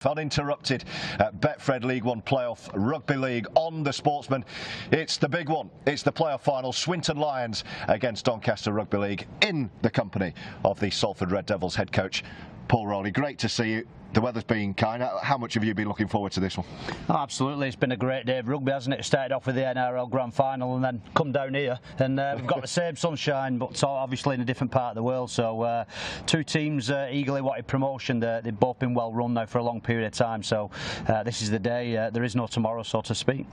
Uninterrupted Betfred League One playoff rugby league on the Sportsman. It's the big one. It's the playoff final. Swinton Lions against Doncaster Rugby League in the company of the Salford Red Devils head coach Paul Rowley. Great to see you. The weather's been kind. How much have you been looking forward to this one? Oh, absolutely. It's been a great day of rugby, hasn't it? Started off with the NRL Grand Final and then come down here and we've got the same sunshine, but obviously in a different part of the world. So two teams eagerly wanted promotion. They've both been well run now for a long period of time. So this is the day. There is no tomorrow, so to speak.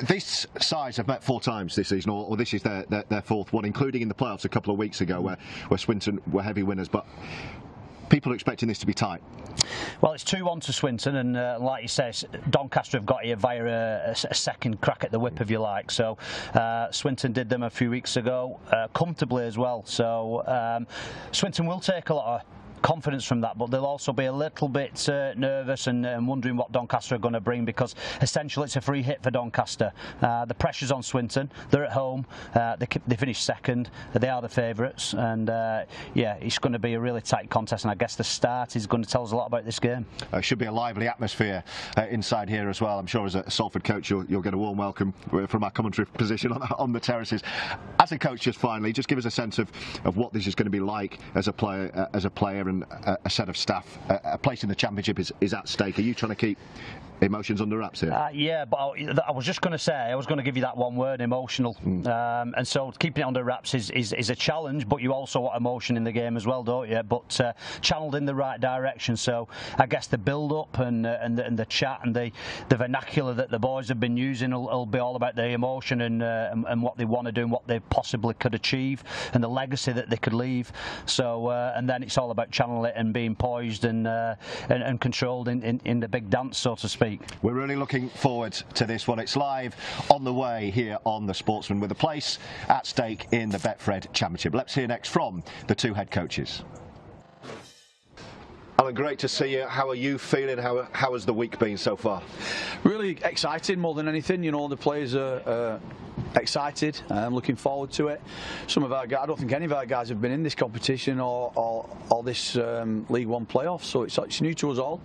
These sides have met 4 times this season, or this is their 4th one, including in the playoffs a couple of weeks ago where Swinton were heavy winners. But people are expecting this to be tight. Well, it's 2-1 to Swinton, and like you say, Doncaster have got here via a second crack at the whip, if you like. So Swinton did them a few weeks ago, comfortably as well. So Swinton will take a lot of confidence from that, but they'll also be a little bit nervous and wondering what Doncaster are going to bring, because essentially it's a free hit for Doncaster. The pressure's on Swinton. They're at home. They finished second. They are the favourites, and yeah, it's going to be a really tight contest, and I guess the start is going to tell us a lot about this game. It should be a lively atmosphere inside here as well. I'm sure as a Salford coach you'll get a warm welcome from our commentary position on the terraces. As a coach, just finally, just give us a sense of what this is going to be like as a player and a set of staff. A place in the Championship is at stake. Are you trying to keep emotions under wraps here? Yeah, but I was just going to say, I was going to give you that one word, emotional. And so keeping it under wraps is a challenge, but you also want emotion in the game as well, don't you? But channeled in the right direction. So I guess the build-up and the chat and the vernacular that the boys have been using will be all about the emotion and what they want to do and what they possibly could achieve and the legacy that they could leave. So and then it's all about channeling it and being poised and controlled in the big dance, so to speak. We're really looking forward to this one. It's live on the way here on the Sportsman, with a place at stake in the Betfred Championship. Let's hear next from the 2 head coaches. Alan, great to see you. How are you feeling? How has the week been so far? Really exciting more than anything. You know, the players are excited. I'm looking forward to it. Some of our guys, I don't think any of our guys have been in this competition or this League One playoff, so it's new to us all.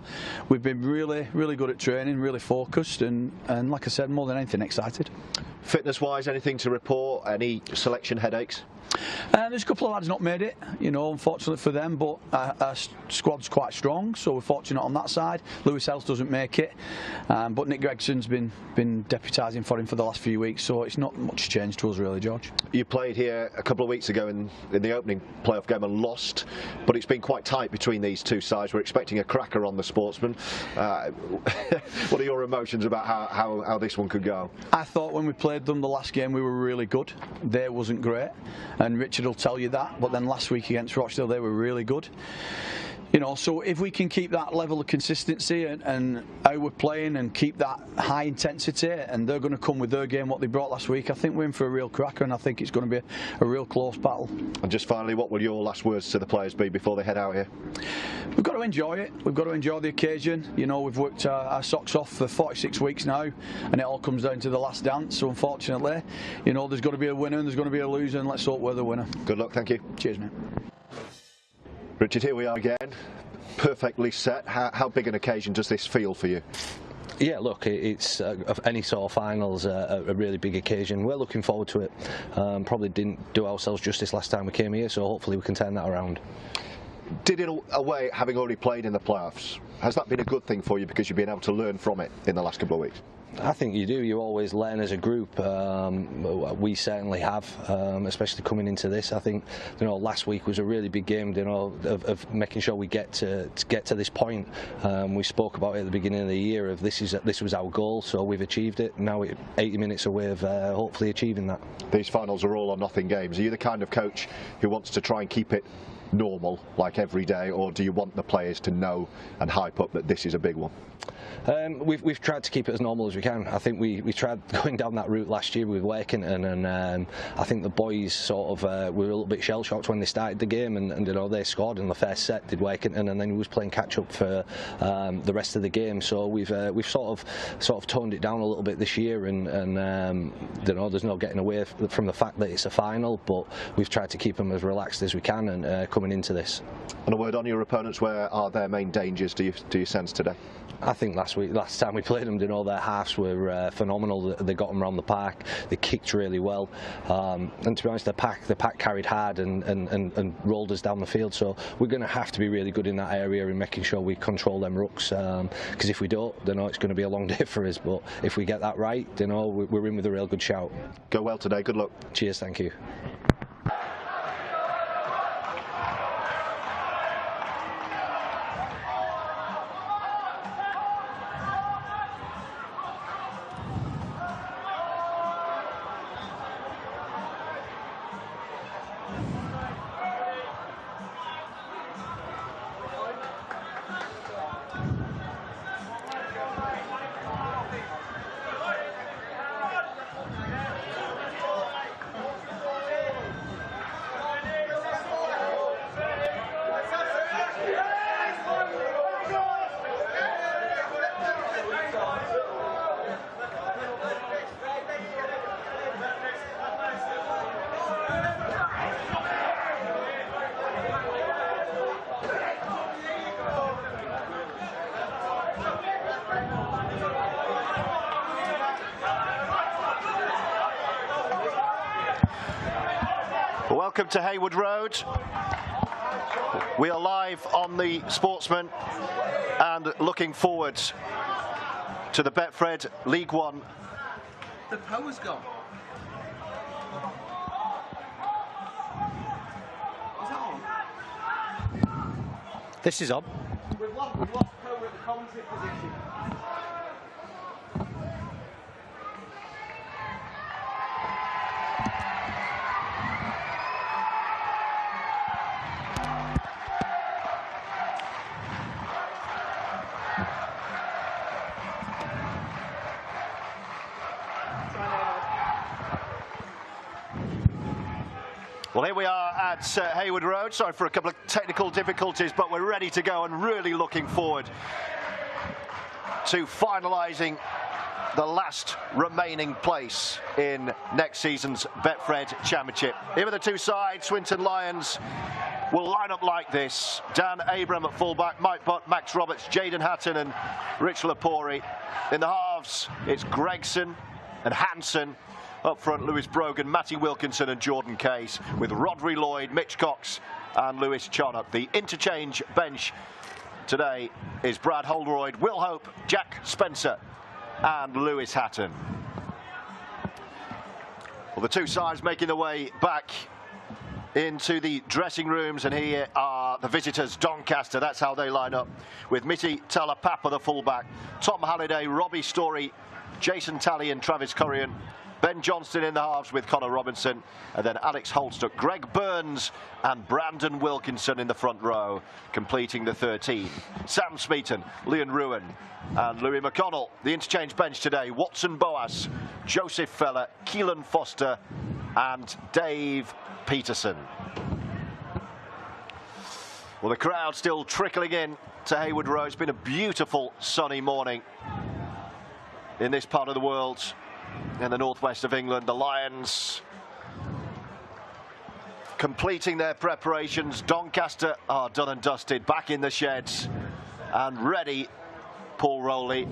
We've been really good at training, really focused, and like I said, more than anything, excited. Fitness-wise, anything to report? Any selection headaches? There's a couple of lads not made it, you know, unfortunately for them, but our squad's quite strong, so we're fortunate on that side. Lewis Else doesn't make it, but Nick Gregson's been deputising for him for the last few weeks, so it's not much change to us really, George. You played here a couple of weeks ago in the opening playoff game and lost, but it's been quite tight between these 2 sides. We're expecting a cracker on the Sportsman. What are your emotions about how this one could go? I thought when we played them the last game we were really good. They wasn't great, and Richard will tell you that, but then last week against Rochdale they were really good. You know, so if we can keep that level of consistency and how we're playing and keep that high intensity, and they're going to come with their game what they brought last week, I think we're in for a real cracker, and I think it's going to be a real close battle. And just finally, what will your last words to the players be before they head out here? We've got to enjoy it. We've got to enjoy the occasion. You know, we've worked our socks off for 46 weeks now, and it all comes down to the last dance. So unfortunately, you know, there's got to be a winner and there's going to be a loser, and let's hope we're the winner. Good luck. Thank you. Cheers, mate. Richard, here we are again, perfectly set. How big an occasion does this feel for you? Yeah, look, it's any sort of finals a really big occasion. We're looking forward to it. Probably didn't do ourselves justice last time we came here, so hopefully we can turn that around. Did it away, having already played in the playoffs, has that been a good thing for you because you've been able to learn from it in the last couple of weeks? I think you do. You always learn as a group. We certainly have, especially coming into this. I think, you know, last week was a really big game, you know, of making sure we get to this point. We spoke about it at the beginning of the year of this was our goal, so we've achieved it. Now we're 80 minutes away of hopefully achieving that. These finals are all or nothing games. Are you the kind of coach who wants to try and keep it normal, like every day, or do you want the players to know and hype up that this is a big one? We've tried to keep it as normal as we can. I think we tried going down that route last year with Wakington, and I think the boys sort of were a little bit shell shocked when they started the game, and you know, they scored in the first set, did Wakington, and then we was playing catch up for the rest of the game. So we've sort of toned it down a little bit this year, and you know, there's no getting away from the fact that it's a final, but we've tried to keep them as relaxed as we can and coming into this. And a word on your opponents, where are their main dangers, do you sense today? I think last time we played them, their halves were phenomenal. They got them around the park. They kicked really well, and to be honest, the pack carried hard and rolled us down the field. So we're going to have to be really good in that area in making sure we control them rucks. Because if we don't, it's going to be a long day for us. But if we get that right, we're in with a real good shout. Go well today. Good luck. Cheers. Thank you. Welcome to Haywood Road. We are live on the Sportsman and looking forward to the Betfred League One. The power's gone. Is that on? This is on. We've lost power at the commentary position. Well, here we are at Haywood Road. Sorry for a couple of technical difficulties, but we're ready to go and really looking forward to finalising the last remaining place in next season's Betfred Championship. Here are the two sides. Swinton Lions will line up like this. Dan Abram at fullback, Mike Butt, Max Roberts, Jaden Hatton and Rich Lapori. In the halves, it's Gregson and Hansen. Up front, Lewis Brogan, Matty Wilkinson and Jordan Case, with Rodri Lloyd, Mitch Cox and Lewis Charnock. The interchange bench today is Brad Holroyd, Will Hope, Jack Spencer and Lewis Hatton. Well, the two sides making their way back into the dressing rooms, and here are the visitors, Doncaster. That's how they line up, with Miti Talapapa, the fullback, Tom Halliday, Robbie Story, Jason Talley and Travis Currian, Ben Johnston in the halves with Connor Robinson, and then Alex Holstock, Greg Burns and Brandon Wilkinson in the front row, completing the 13. Sam Smeaton, Leon Ruin and Louis McConnell. The interchange bench today, Watson Boas, Joseph Feller, Keelan Foster and Dave Peterson. Well, the crowd still trickling in to Haywood Road. It's been a beautiful sunny morning in this part of the world, in the northwest of England. The Lions completing their preparations. Doncaster are done and dusted, back in the sheds and ready, Paul Rowley,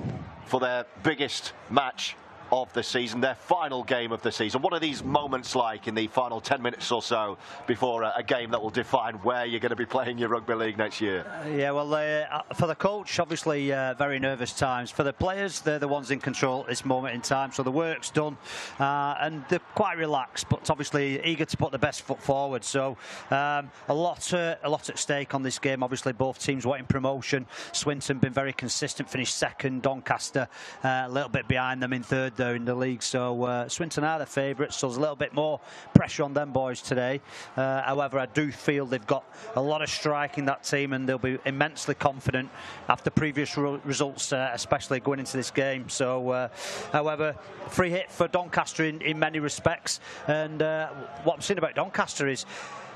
for their biggest match of the season, their final game of the season. What are these moments like in the final 10 minutes or so before a game that will define where you're going to be playing your rugby league next year? Yeah, well, for the coach, obviously very nervous times. For the players, they're the ones in control at this moment in time, so the work's done and they're quite relaxed, but obviously eager to put the best foot forward. So a lot at stake on this game. Obviously both teams wanting promotion. Swinton been very consistent, finished second. Doncaster a little bit behind them in third there in the league, so Swinton are the favourites, so there's a little bit more pressure on them boys today. However, I do feel they've got a lot of strike in that team and they'll be immensely confident after previous results, especially going into this game. So however, free hit for Doncaster in many respects, and what I'm saying about Doncaster is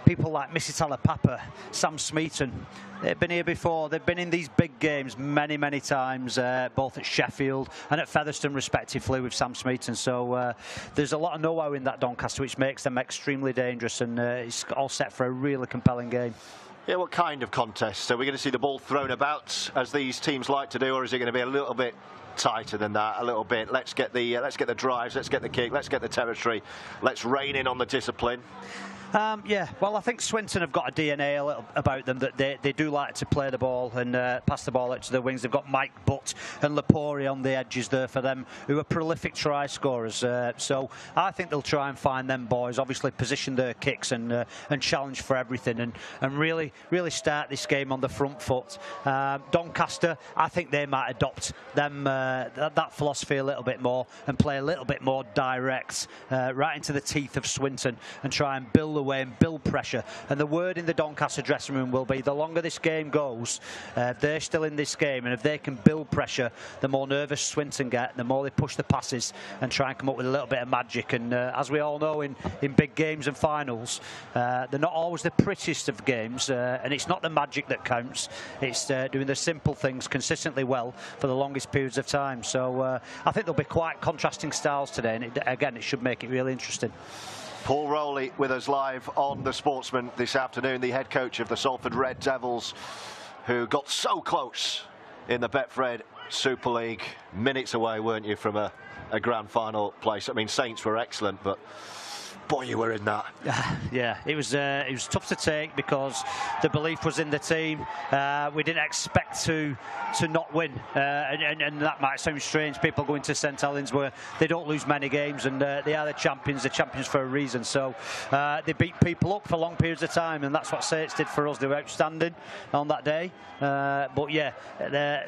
people like Misitala Papa, Sam Smeaton, they've been here before. They've been in these big games many, many times, both at Sheffield and at Featherstone, respectively, with Sam Smeaton. So there's a lot of know-how in that Doncaster, which makes them extremely dangerous, and it's all set for a really compelling game. Yeah, what kind of contest? So we're going to see the ball thrown about, as these teams like to do, or is it going to be a little bit tighter than that? A little bit. Let's get the drives. Let's get the kick. Let's get the territory. Let's rein in on the discipline. Yeah, well, I think Swinton have got a DNA a little about them that they do like to play the ball and pass the ball out to the wings. They've got Mike Butt and Lepori on the edges there for them, who are prolific try scorers. So I think they'll try and find them boys, obviously position their kicks and challenge for everything and really start this game on the front foot. Doncaster, I think they might adopt them that philosophy a little bit more and play a little bit more direct, right into the teeth of Swinton, and try and build away and build pressure. And the word in the Doncaster dressing room will be, the longer this game goes, they're still in this game, and if they can build pressure, the more nervous Swinton get, the more they push the passes and try and come up with a little bit of magic. And as we all know, in big games and finals, they're not always the prettiest of games, and it's not the magic that counts, it's doing the simple things consistently well for the longest periods of time. So I think there'll be quite contrasting styles today, and again, it should make it really interesting. Paul Rowley with us live on the Sportsman this afternoon, the head coach of the Salford Red Devils, who got so close in the Betfred Super League. Minutes away, weren't you, from a grand final place? I mean, Saints were excellent, but boy, you were in that. Yeah, it was tough to take because the belief was in the team. We didn't expect to not win, and that might sound strange. People going to St Helens where they don't lose many games, and they are the champions for a reason. So they beat people up for long periods of time, and that's what Saints did for us. They were outstanding on that day. But yeah,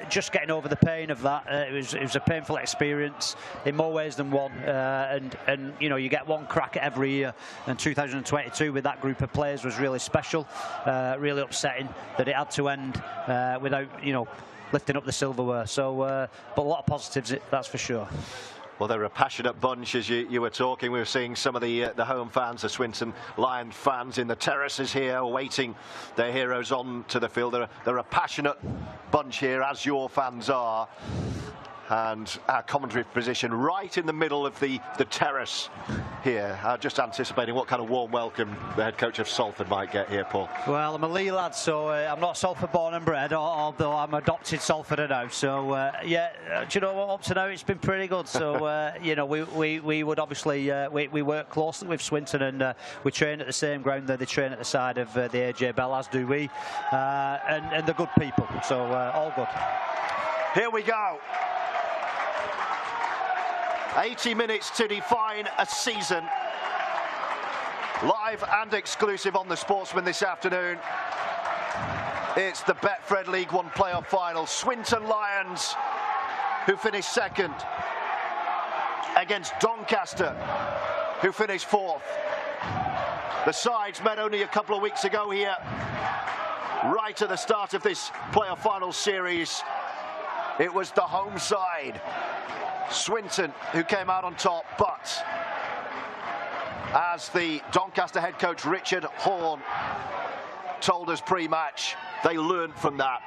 just getting over the pain of that, it was a painful experience in more ways than one. And you know, you get one crack at every year, and 2022 with that group of players was really special. Really upsetting that it had to end without, you know, lifting up the silverware. So, but a lot of positives, that's for sure. Well, they're a passionate bunch, as you were talking. We were seeing some of the home fans, the Swinton Lion fans, in the terraces here, awaiting their heroes on to the field. They're a passionate bunch here, as your fans are. And our commentary position right in the middle of the terrace here. Just anticipating what kind of warm welcome the head coach of Salford might get here, Paul. Well, I'm a Lee lad, so I'm not Salford born and bred, although I'm adopted Salforder now. So yeah, do you know what? Up to now, it's been pretty good. So you know, we would obviously we work closely with Swinton, and we train at the same ground that they train at the side of the AJ Bell, as do we, and they're good people. So all good. Here we go. 80 minutes to define a season. Live and exclusive on the Sportsman this afternoon. It's the Betfred League One playoff final. Swinton Lions, who finished second, against Doncaster, who finished fourth. The sides met only a couple of weeks ago here, right at the start of this playoff final series. It was the home side, Swinton, who came out on top, but as the Doncaster head coach Richard Horn told us pre-match, they learned from that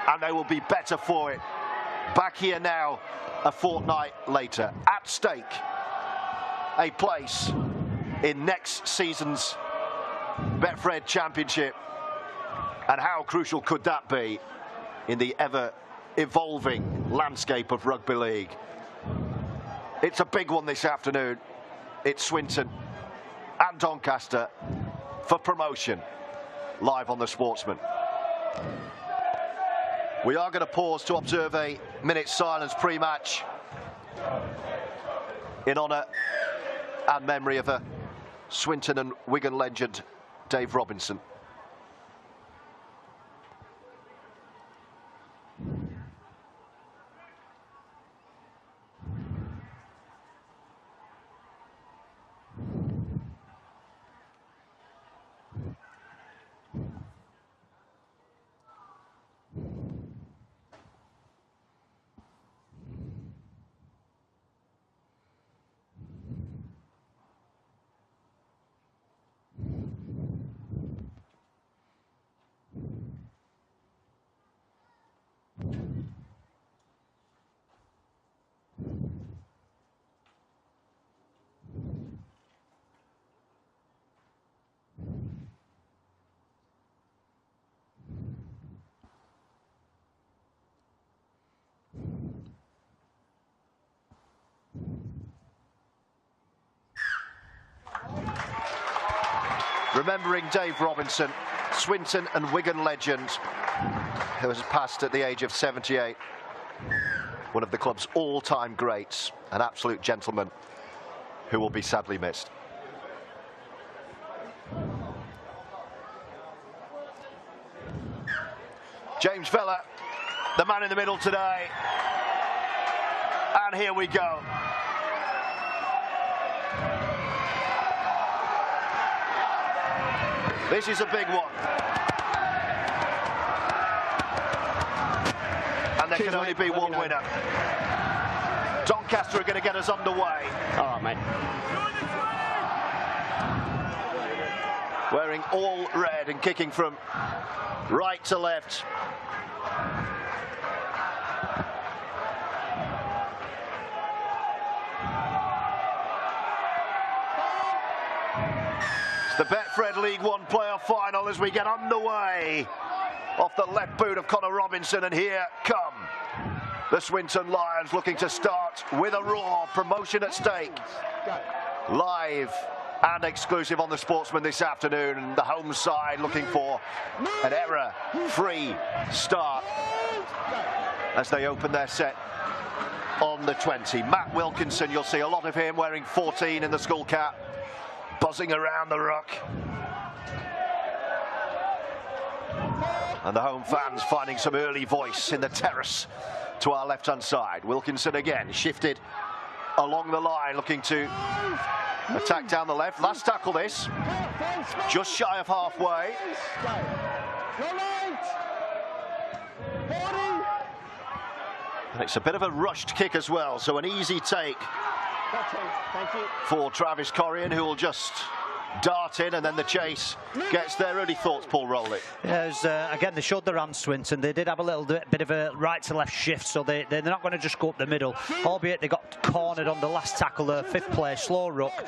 and they will be better for it. Back here now, a fortnight later. At stake, a place in next season's Betfred Championship. And how crucial could that be in the ever-evolving landscape of rugby league? It's a big one this afternoon. It's Swinton and Doncaster for promotion, live on the Sportsman. We are going to pause to observe a minute's silence pre-match in honour and memory of a Swinton and Wigan legend, Dave Robinson. remembering Dave Robinson, Swinton and Wigan legend, who has passed at the age of 78. One of the club's all-time greats, an absolute gentleman who will be sadly missed. James Vella, the man in the middle today. And here we go. This is a big one. And there can only be one winner. Doncaster are going to get us underway. All right, mate. Wearing all red and kicking from right to left. It's the Betfred League One playoff final as we get underway. Off the left boot of Connor Robinson, and here come the Swinton Lions, looking to start with a roar. Promotion at stake. Live and exclusive on the Sportsman this afternoon, and the home side looking for an error-free start as they open their set on the 20. Matt Wilkinson, you'll see a lot of him wearing 14 in the skull cap, buzzing around the ruck. And the home fans finding some early voice in the terrace to our left-hand side. Wilkinson again shifted along the line, looking to attack down the left. Last tackle this, just shy of halfway. And it's a bit of a rushed kick as well, so an easy take for Travis Corrigan, who will just dart in, and then the chase gets there. Early thoughts, Paul Rowley? Yeah, it was, again, they showed their hand, Swinton. They did have a little bit of a right to left shift, so they're not going to just go up the middle, albeit they got cornered on the last tackle, the fifth play, slow ruck.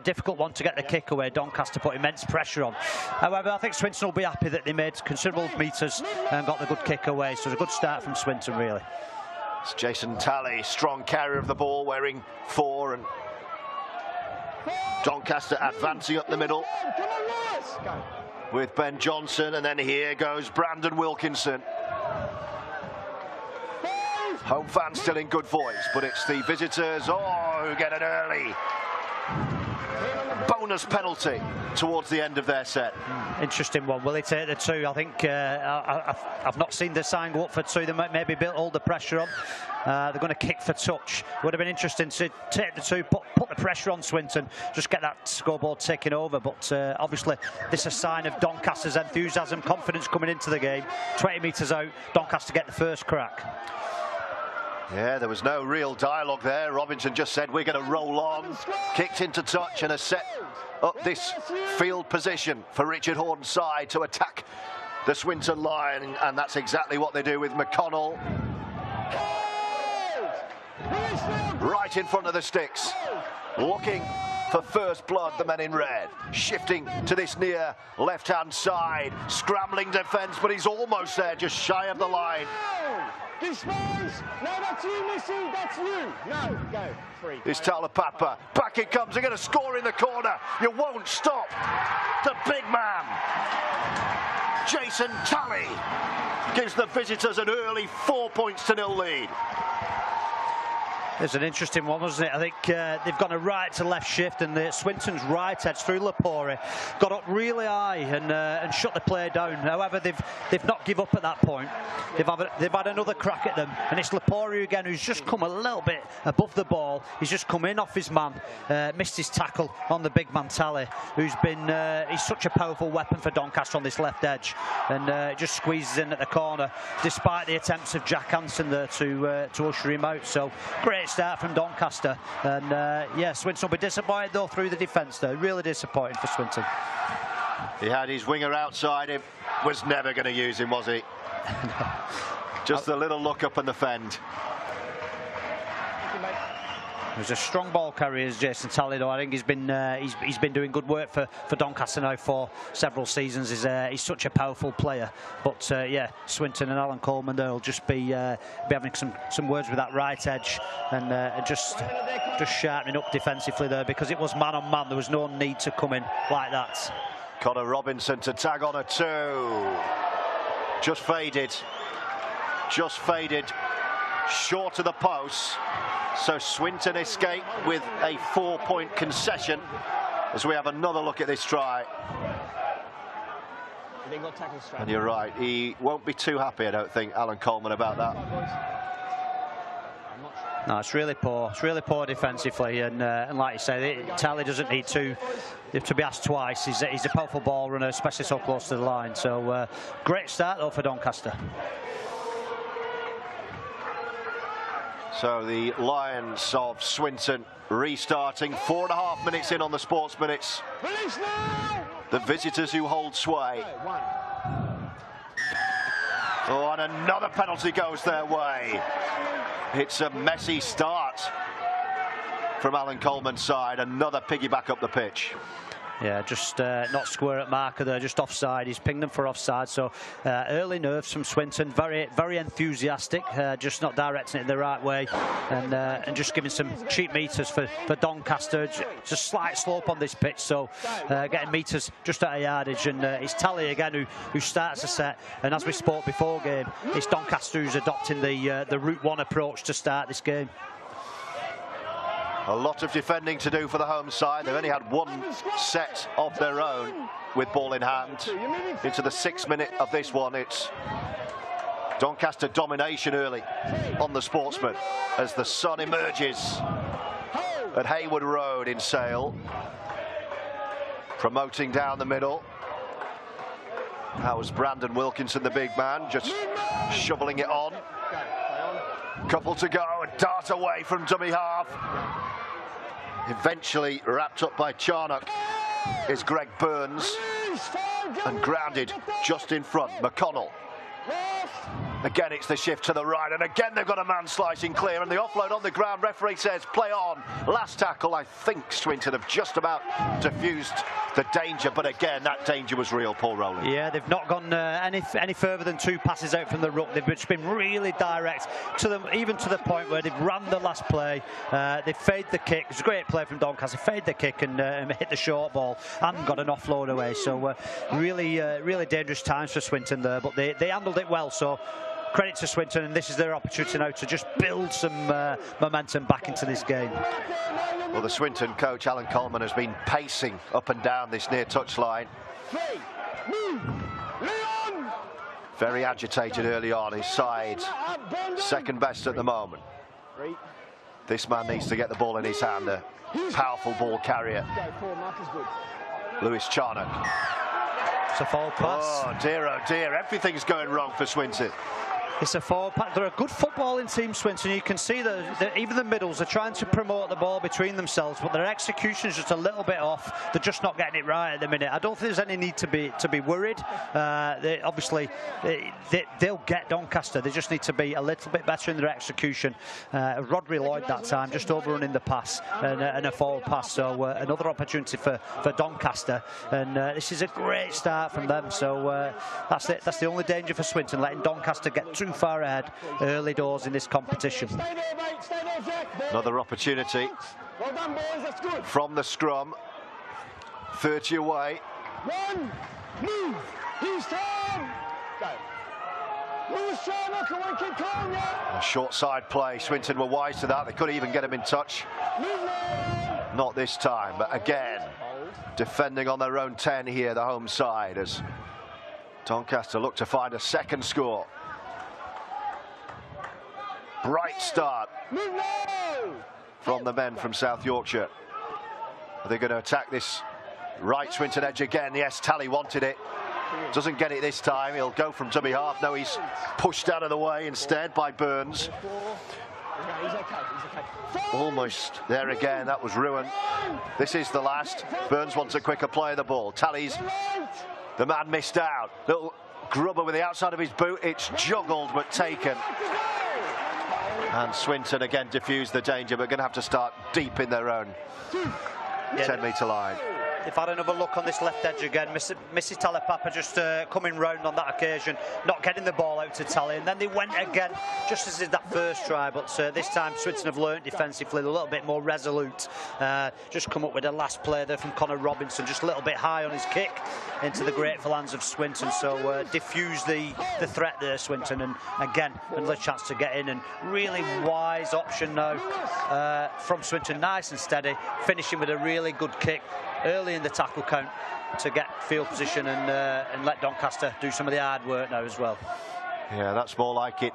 Difficult one to get the kick away. Doncaster put immense pressure on. However, I think Swinton will be happy that they made considerable metres and got the good kick away, so it's a good start from Swinton, really. It's Jason Talley, strong carrier of the ball, wearing 4, and Doncaster advancing up the middle with Ben Johnson, and then here goes Brandon Wilkinson. Home fans still in good voice, but it's the visitors, who get an early bonus penalty towards the end of their set. Interesting one. Will they take the 2? I think I've not seen the sign go up for 2. They might maybe build all the pressure on. They're going to kick for touch. Would have been interesting to take the 2, put the pressure on Swinton, just get that scoreboard taken over. But obviously, this is a sign of Doncaster's enthusiasm, confidence coming into the game. 20 metres out, Doncaster get the first crack. Yeah, there was no real dialogue there. Robinson just said, we're going to roll on. Kicked into touch and has set up this field position for Richard Horton's side to attack the Swinton line. And that's exactly what they do with McConnell. Right in front of the sticks. Looking for first blood, the men in red. Shifting to this near left-hand side. Scrambling defence, but he's almost there, just shy of the line. Displays. No, that's you, Missy. That's you. No, go. 3. It's Talapapa. Back it comes. They're going to score in the corner. You won't stop. The big man, Jason Talley, gives the visitors an early 4-0 lead. It's an interesting one, wasn't it? I think they've got a right to left shift, and the Swinton's right edge through Lapore got up really high and shut the play down. However, they've not give up at that point. They've had another crack at them, and it's Lapore again, who's just come a little bit above the ball. He's just come in off his man, missed his tackle on the big man Talley, who's been he's such a powerful weapon for Doncaster on this left edge, and just squeezes in at the corner, despite the attempts of Jack Hansen there to usher him out. So great start from Doncaster, and yeah, Swinton will be disappointed though through the defence there. Really disappointing for Swinton. He had his winger outside him, was never going to use him, was he? Just a little look up and the fend. He's a strong ball carrier, is Jason Talley, though. I think he's been doing good work for Doncaster now for several seasons. He's such a powerful player. But yeah, Swinton and Alan Coleman there will just be having some words with that right edge, and just sharpening up defensively there, because it was man on man. There was no need to come in like that. Connor Robinson to tag on a 2. Just faded. Just faded. Short of the post. So Swinton escape with a 4-point concession as we have another look at this try. And you're right, he won't be too happy, I don't think, Alan Coleman, about that. No, it's really poor. It's really poor defensively, and like you say, Tally doesn't need to be asked twice. He's a powerful ball runner, especially so close to the line. So great start though for Doncaster. So the Lions of Swinton restarting 4.5 minutes in on the Sportsman. It's the visitors who hold sway. Oh, and another penalty goes their way. It's a messy start from Alan Coleman's side. Another piggyback up the pitch. Yeah, just not square at marker there, just offside. He's pinged them for offside. So early nerves from Swinton, very enthusiastic, just not directing it the right way, and just giving some cheap meters for Doncaster. It's a slight slope on this pitch, so getting meters just at a yardage. And it's Tally again who starts the set. And as we spoke before game, it's Doncaster who's adopting the Route 1 approach to start this game. A lot of defending to do for the home side. They've only had one set of their own with ball in hand. Into the 6th minute of this one, it's Doncaster domination early on the Sportsman as the sun emerges at Haywood Road in Sale. Promoting down the middle. That was Brandon Wilkinson, the big man, just shoveling it on. Couple to go, a dart away from dummy half. Eventually wrapped up by Charnock is Greg Burns and grounded just in front. McConnell. Again, it's the shift to the right, and again they've got a man slicing clear, and the offload on the ground. Referee says play on. Last tackle. I think Swinton have just about diffused the danger, but again that danger was real, Paul Rowley. Yeah, they've not gone any further than 2 passes out from the ruck. They've just been really direct to them, even to the point where they've ran the last play. They fade the kick. It was a great play from Doncaster. Fade the kick and hit the short ball and got an offload away. So really dangerous times for Swinton there, but they handled it well. So credit to Swinton, and this is their opportunity now to just build some momentum back into this game. Well, the Swinton coach, Alan Coleman, has been pacing up and down this near touchline. Very agitated early on. His side second best at the moment. This man needs to get the ball in his hand. A powerful ball carrier. Lewis Charnock. It's a forward pass. Oh dear, everything's going wrong for Swinton. It's a forward pass. They're a good footballing team, Swinton. You can see that even the middles are trying to promote the ball between themselves, but their execution is just a little bit off. They're just not getting it right at the minute. I don't think there's any need to be worried. They'll get Doncaster. They just need to be a little bit better in their execution. Rodri Lloyd that time just overrunning the pass and a forward pass. So another opportunity for Doncaster, and this is a great start from them. So that's it. That's the only danger for Swinton, letting Doncaster get too far ahead early doors in this competition. Another opportunity from the scrum. 30 away. A short side play. Swinton were wise to that. They couldn't even get him in touch. Not this time, but again defending on their own 10 here, the home side, as Doncaster look to find a second score. Bright start from the men from South Yorkshire. Are they going to attack this right Swinton edge again? Yes, Tally wanted it. Doesn't get it this time. He'll go from dummy half. No, he's pushed out of the way instead by Burns. Almost there again. That was ruined. This is the last. Burns wants a quicker play of the ball. Tally's the man missed out. Little grubber with the outside of his boot. It's juggled but taken. And Swinton again diffused the danger, but going to have to start deep in their own 10-metre line. They've had another look on this left edge again. Mrs. Talipapa just coming round on that occasion, not getting the ball out to Tally, and then they went again, just as in that first try. But this time Swinton have learnt defensively, a little bit more resolute. Just come up with a last play there from Connor Robinson, just a little bit high on his kick into the grateful hands of Swinton. So diffuse the threat there, Swinton, and again another chance to get in, and really wise option now from Swinton, nice and steady, finishing with a really good kick early in the tackle count to get field position and let Doncaster do some of the hard work now as well. Yeah, that's more like it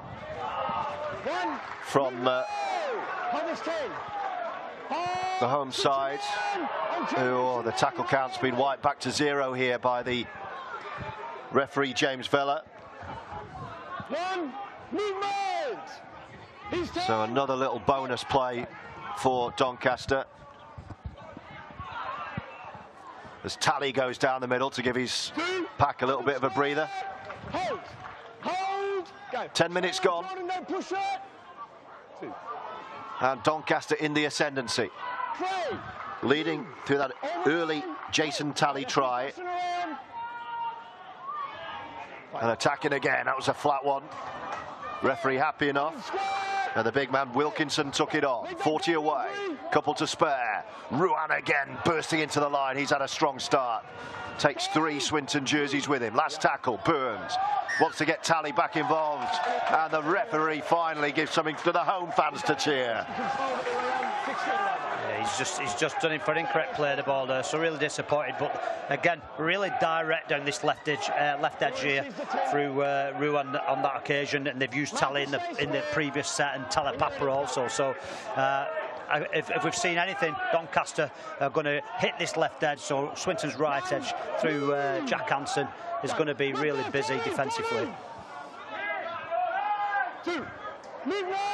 from the home side. Oh, the tackle count's been wiped back to 0 here by the referee James Vella. So another little bonus play for Doncaster, as Tally goes down the middle to give his pack a little bit of a breather. 10 minutes gone, and Doncaster in the ascendancy, leading through that early Jason Tally try, and attacking again. That was a flat one. Referee happy enough. And the big man Wilkinson took it on. 40 away, couple to spare. Ruan again bursting into the line. He's had a strong start. Takes 3 Swinton jerseys with him. Last tackle, Burns wants to get Tally back involved, and the referee finally gives something to the home fans to cheer. Yeah, he's just done it for an incorrect play the ball there, so really disappointed. But again, really direct down this left edge here through Ruan on that occasion, and they've used Tally in the previous set, and Talipapa also. So if we've seen anything, Doncaster are going to hit this left edge, so Swinton's right edge through Jack Hansen is going to be really busy defensively.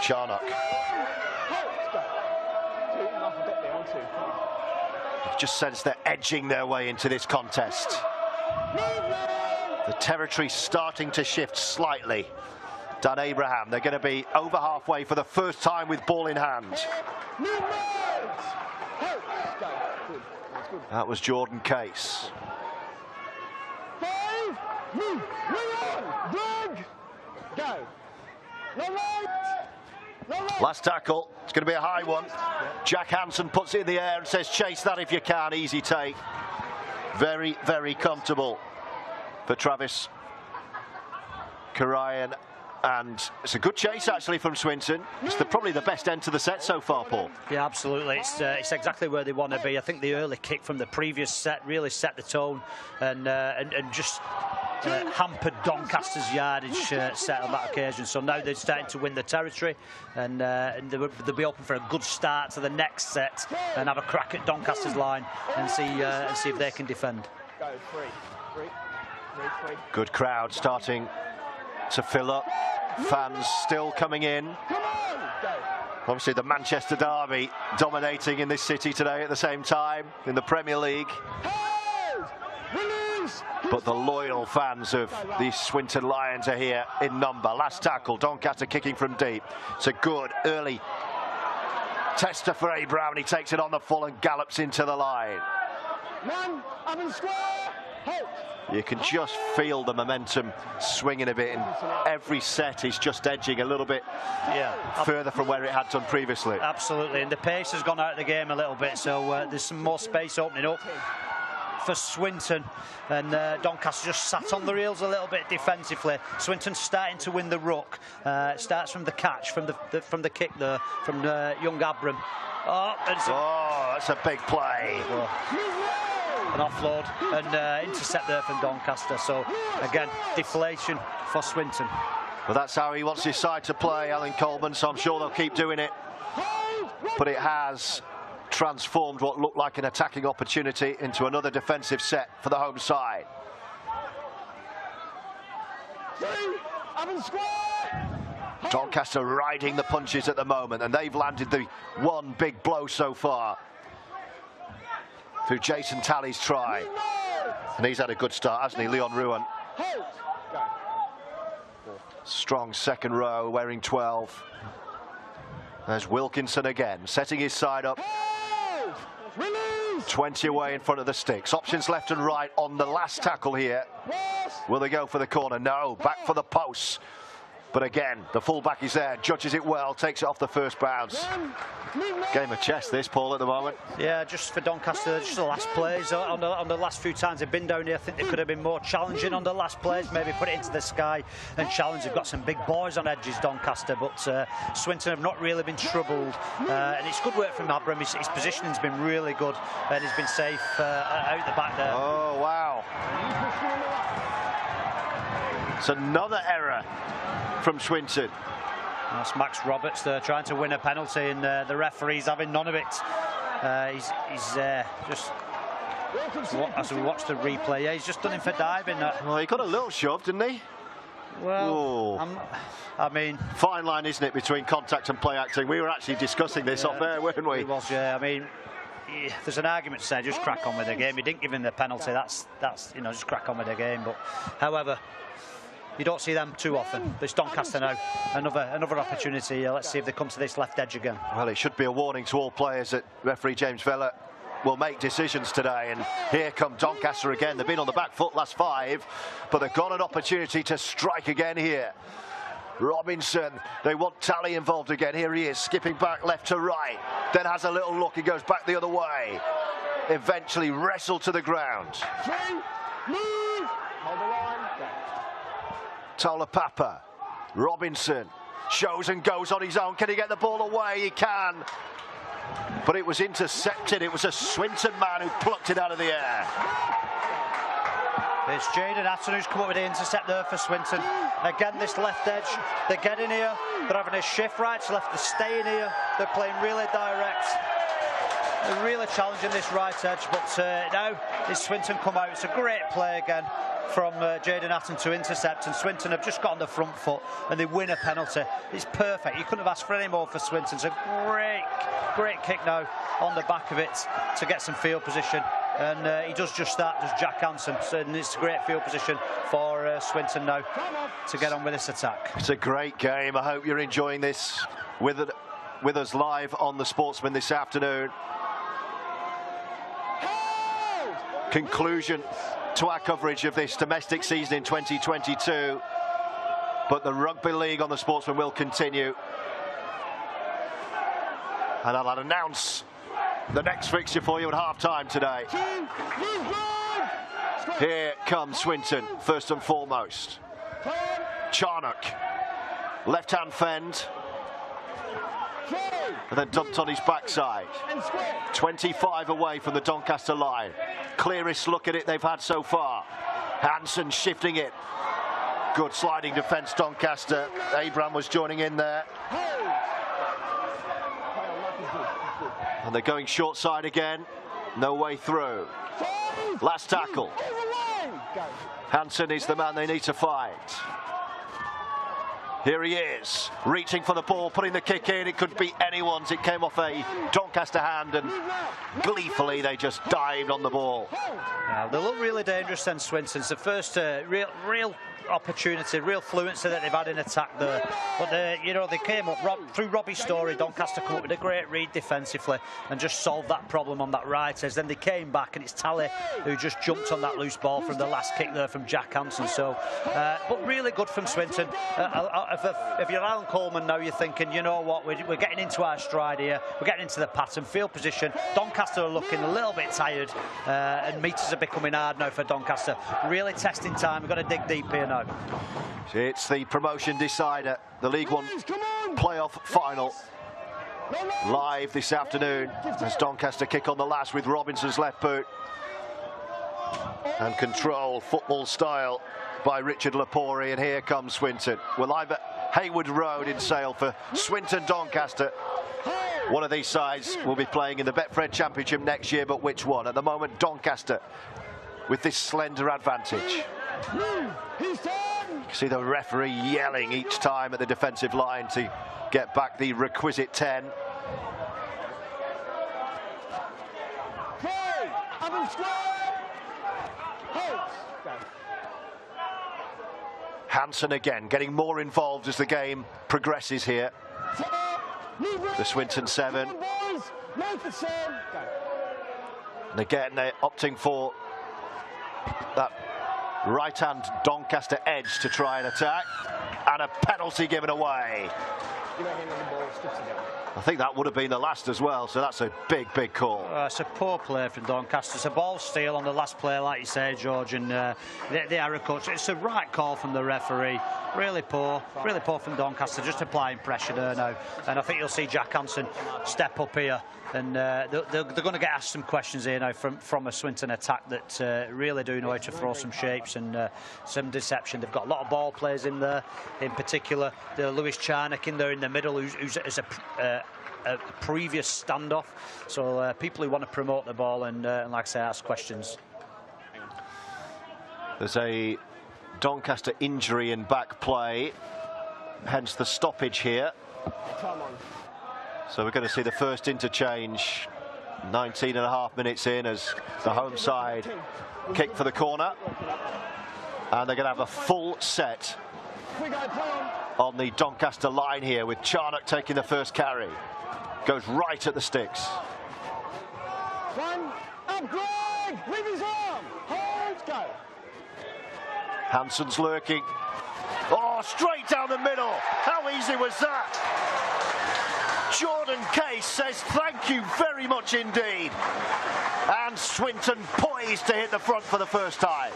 Charnock. Just sense they're edging their way into this contest. The territory's starting to shift slightly. Dan Abraham, they're going to be over halfway for the first time with ball in hand. That was Jordan Case. Last tackle, it's going to be a high one. Jack Hansen puts it in the air and says, chase that if you can, easy take. Very, very comfortable for Travis Karayan. And it's a good chase actually from Swinton. It's probably the best end to the set so far, Paul. Yeah, absolutely. It's exactly where they want to be. I think the early kick from the previous set really set the tone and just hampered Doncaster's yardage set on that occasion. So now they're starting to win the territory, and they'll be open for a good start to the next set and have a crack at Doncaster's line and see if they can defend. Good crowd starting to fill up. Fans still coming in. Obviously the Manchester derby dominating in this city today at the same time in the Premier League. But the loyal fans of the Swinton Lions are here in number. Last tackle, Doncaster kicking from deep. It's a good early tester for Abraham. He takes it on the full and gallops into the line. You can just feel the momentum swinging a bit, and every set is just edging a little bit further from where it had done previously. Absolutely, and the pace has gone out of the game a little bit, so there's some more space opening up for Swinton, and Doncaster just sat on the reels a little bit defensively. Swinton starting to win the ruck. It starts from the catch, from the kick there, from young Abram. Oh, that's a big play. An offload and intercept there from Doncaster. So again, deflation for Swinton. Well, that's how he wants his side to play, Alan Coleman, so I'm sure they'll keep doing it. But it has transformed what looked like an attacking opportunity into another defensive set for the home side. Doncaster riding the punches at the moment, and they've landed the one big blow so far through Jason Tally's try. And he's had a good start, hasn't he, Leon Ruan? Strong second row, wearing 12. There's Wilkinson again, setting his side up. 20 away in front of the sticks. Options left and right on the last tackle here. Will they go for the corner? No, back for the posts. But again, the fullback is there, judges it well, takes it off the first bounce. Game of chess this, Paul, at the moment. Yeah, just for Doncaster, just the last plays. On the last few times they've been down here, I think they could have been more challenging on the last plays, maybe put it into the sky and challenge. They've got some big boys on edges, Doncaster, but Swinton have not really been troubled. And it's good work from Abram. His positioning's been really good and he's been safe out the back there. Oh, wow. It's another error from Swinton. That's Max Roberts there trying to win a penalty, and the referee's having none of it. He's just, as we watch the replay, yeah, he's just done him for diving. Well, he got a little shove, didn't he? Well, I mean, fine line, isn't it, between contact and play acting? We were actually discussing this off air, weren't we? It was, yeah. I mean, there's an argument to say just crack on with the game. He didn't give him the penalty. That's you know, just crack on with the game. But however, you don't see them too often. There's Doncaster now, another opportunity. Let's see if they come to this left edge again. Well, it should be a warning to all players that referee James Vella will make decisions today. And here come Doncaster again. They've been on the back foot last 5, but they've got an opportunity to strike again here. Robinson, they want Tally involved again. Here he is, skipping back left to right. Then has a little look, he goes back the other way. Eventually wrestled to the ground. Tolapapa, Robinson, shows and goes on his own. Can he get the ball away? He can. But it was intercepted. It was a Swinton man who plucked it out of the air. It's Jaden Atton who's come up with the intercept there for Swinton. Again, this left edge, they're getting here. They're having a shift right to left. They're staying here. They're playing really direct. They're really challenging this right edge. But now it's Swinton come out. It's a great play again from Jaden Atton to intercept, and Swinton have just got on the front foot and they win a penalty. It's perfect. You couldn't have asked for any more for Swinton. It's a great kick now on the back of it to get some field position, and he does just that, does Jack Hansen. So it's a great field position for Swinton now to get on with this attack. It's a great game. I hope you're enjoying this with us live on the Sportsman this afternoon. Conclusion to our coverage of this domestic season in 2022, but the Rugby League on the Sportsman will continue, and I'll announce the next fixture for you at half-time today. Here comes Swinton, first and foremost. Charnock, left-hand fend, and then dumped on his backside. 25 away from the Doncaster line. Clearest look at it they've had so far. Hansen shifting it. Good sliding defence, Doncaster. Abram was joining in there. And they're going short side again. No way through. Last tackle. Hansen is the man they need to find. Here he is, reaching for the ball, putting the kick in. It could be anyone's. It came off a Doncaster hand, and gleefully they just dived on the ball. Yeah, they look really dangerous then, Swinton. It's the first real opportunity, real fluency that they've had in attack there. But you know, they came up through Robbie's story. Doncaster come up with a great read defensively and just solved that problem on that right edge. Then they came back, and it's Tally who just jumped on that loose ball from the last kick there from Jack Hansen. So, but really good from Swinton. If you're Alan Coleman now, you're thinking, you know what, we're getting into our stride here. We're getting into the pattern, field position. Doncaster are looking a little bit tired, and meters are becoming hard now for Doncaster. Really testing time. We've got to dig deep here now. It's the promotion decider, the League One playoff final. Live this afternoon as Doncaster kick on the last with Robinson's left boot. And control, football style, by Richard Lepori, and here comes Swinton. We're live at Haywood Road in Sale for Swinton Doncaster. One of these sides will be playing in the Betfred Championship next year, but which one? At the moment, Doncaster with this slender advantage. You see the referee yelling each time at the defensive line to get back the requisite 10. Hansen again, getting more involved as the game progresses here. The Swinton 7. And again, they're opting for that right-hand Doncaster edge to try and attack. And a penalty given away. I think that would have been the last as well, so that's a big, big call. It's a poor play from Doncaster. It's a ball steal on the last play, like you say, George, and the error coach. It's a right call from the referee. Really poor from Doncaster, just applying pressure there now. And I think you'll see Jack Hansen step up here, and they're going to get asked some questions here now from a Swinton attack that really do know how to throw some shapes and some deception. They've got a lot of ball players in there, in particular the Lewis Charnock in there in the middle, who's a previous standoff. So people who want to promote the ball and like I say, ask questions. There's a Doncaster injury in back play, hence the stoppage here. So we're going to see the first interchange 19.5 minutes in as the home side kick for the corner, and they're going to have a full set on the Doncaster line here, with Charnock taking the first carry. Goes right at the sticks. One, up Greg, with his arm, hold, go. Hansen's lurking. Oh, straight down the middle. How easy was that? Jordan Case says thank you very much indeed. And Swinton poised to hit the front for the first time.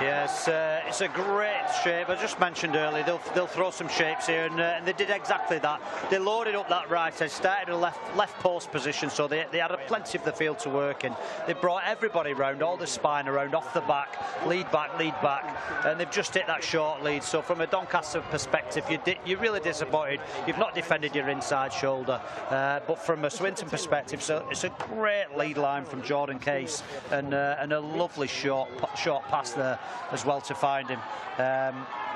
Yes, it's a great shape. I just mentioned earlier they'll throw some shapes here, and they did exactly that. They loaded up that right edge, started a left post position, so they had plenty of the field to work in. They brought everybody round, all the spine around, off the back, lead back, and they've just hit that short lead. So from a Doncaster perspective, you're really disappointed. You've not defended your inside shoulder, but from a Swinton perspective, so it's a great lead line from Jordan Case, and a lovely short pass there as well to find him.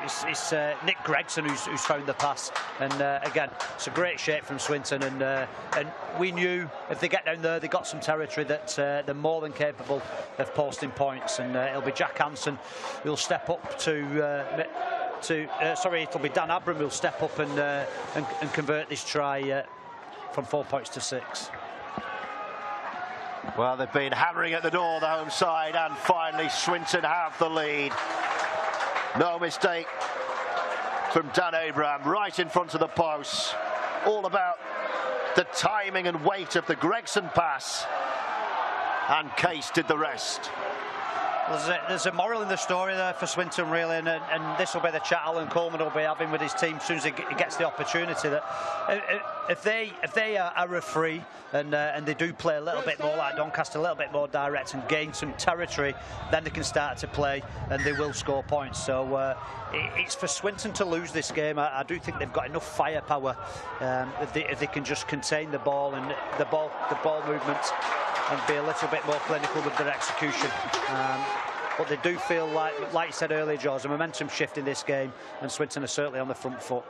It's Nick Gregson who's found the pass, and again, it's a great shape from Swinton, and we knew if they get down there, they got some territory that they're more than capable of posting points, and it'll be Jack Hansen who'll step up it'll be Dan Abram who'll step up and convert this try from 4 points to 6. Well, they've been hammering at the door, the home side, and finally Swinton have the lead. No mistake from Dan Abraham, right in front of the post. All about the timing and weight of the Gregson pass, and Case did the rest. There's a moral in the story there for Swinton, really, and this will be the chat Alan Coleman will be having with his team as soon as he gets the opportunity. That if they are a free and they do play a little bit more like Doncaster, a little bit more direct and gain some territory, then they can start to play and they will score points. So it's for Swinton to lose this game. I do think they've got enough firepower if they can just contain the ball and the ball movement, and be a little bit more clinical with their execution. But they do feel like you said earlier, George, a momentum shift in this game, and Swinton are certainly on the front foot.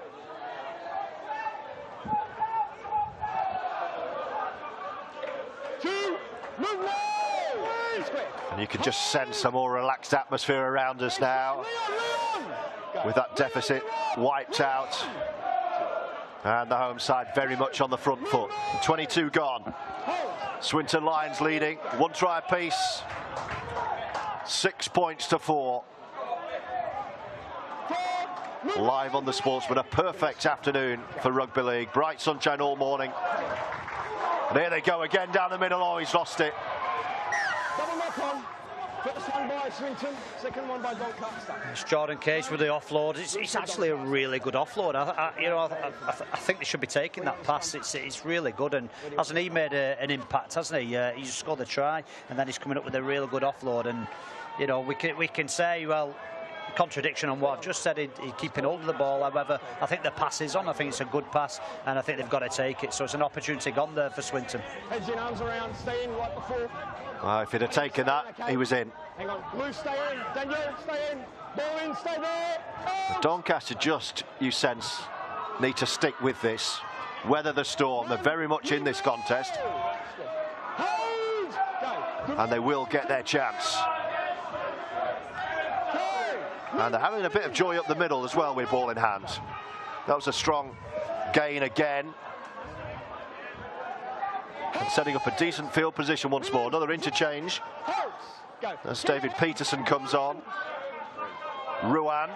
And you can just sense a more relaxed atmosphere around us now, with that deficit wiped out, and the home side very much on the front foot. 22 gone. Swinton Lions leading, 1 try apiece, 6 points to 4. Live on the Sportsman, a perfect afternoon for rugby league. Bright sunshine all morning. And here they go again down the middle. Oh, he's lost it. Double knock on. First one by Swinton, second one by Doncaster. It's Jordan Case with the offload. It's actually a really good offload. I think they should be taking that pass. It's really good, and hasn't he made an impact? Hasn't he? He's scored a try, and then he's coming up with a really good offload. And we can say, well, contradiction on what I've just said, he's keeping hold of the ball. However, I think the pass is on. I think it's a good pass, and I think they've got to take it. So it's an opportunity gone there for Swinton. Edging arms around, stay in right before. If he'd have taken that, he was in. Hang on, Blue, stay in. Daniel, stay in. Ball in, stay there. Doncaster just, you sense, need to stick with this. Weather the storm. They're very much in this contest, and they will get their chance. And they're having a bit of joy up the middle as well with ball in hand. That was a strong gain again. setting up a decent field position once more. Another interchange as David Peterson comes on. Ruan.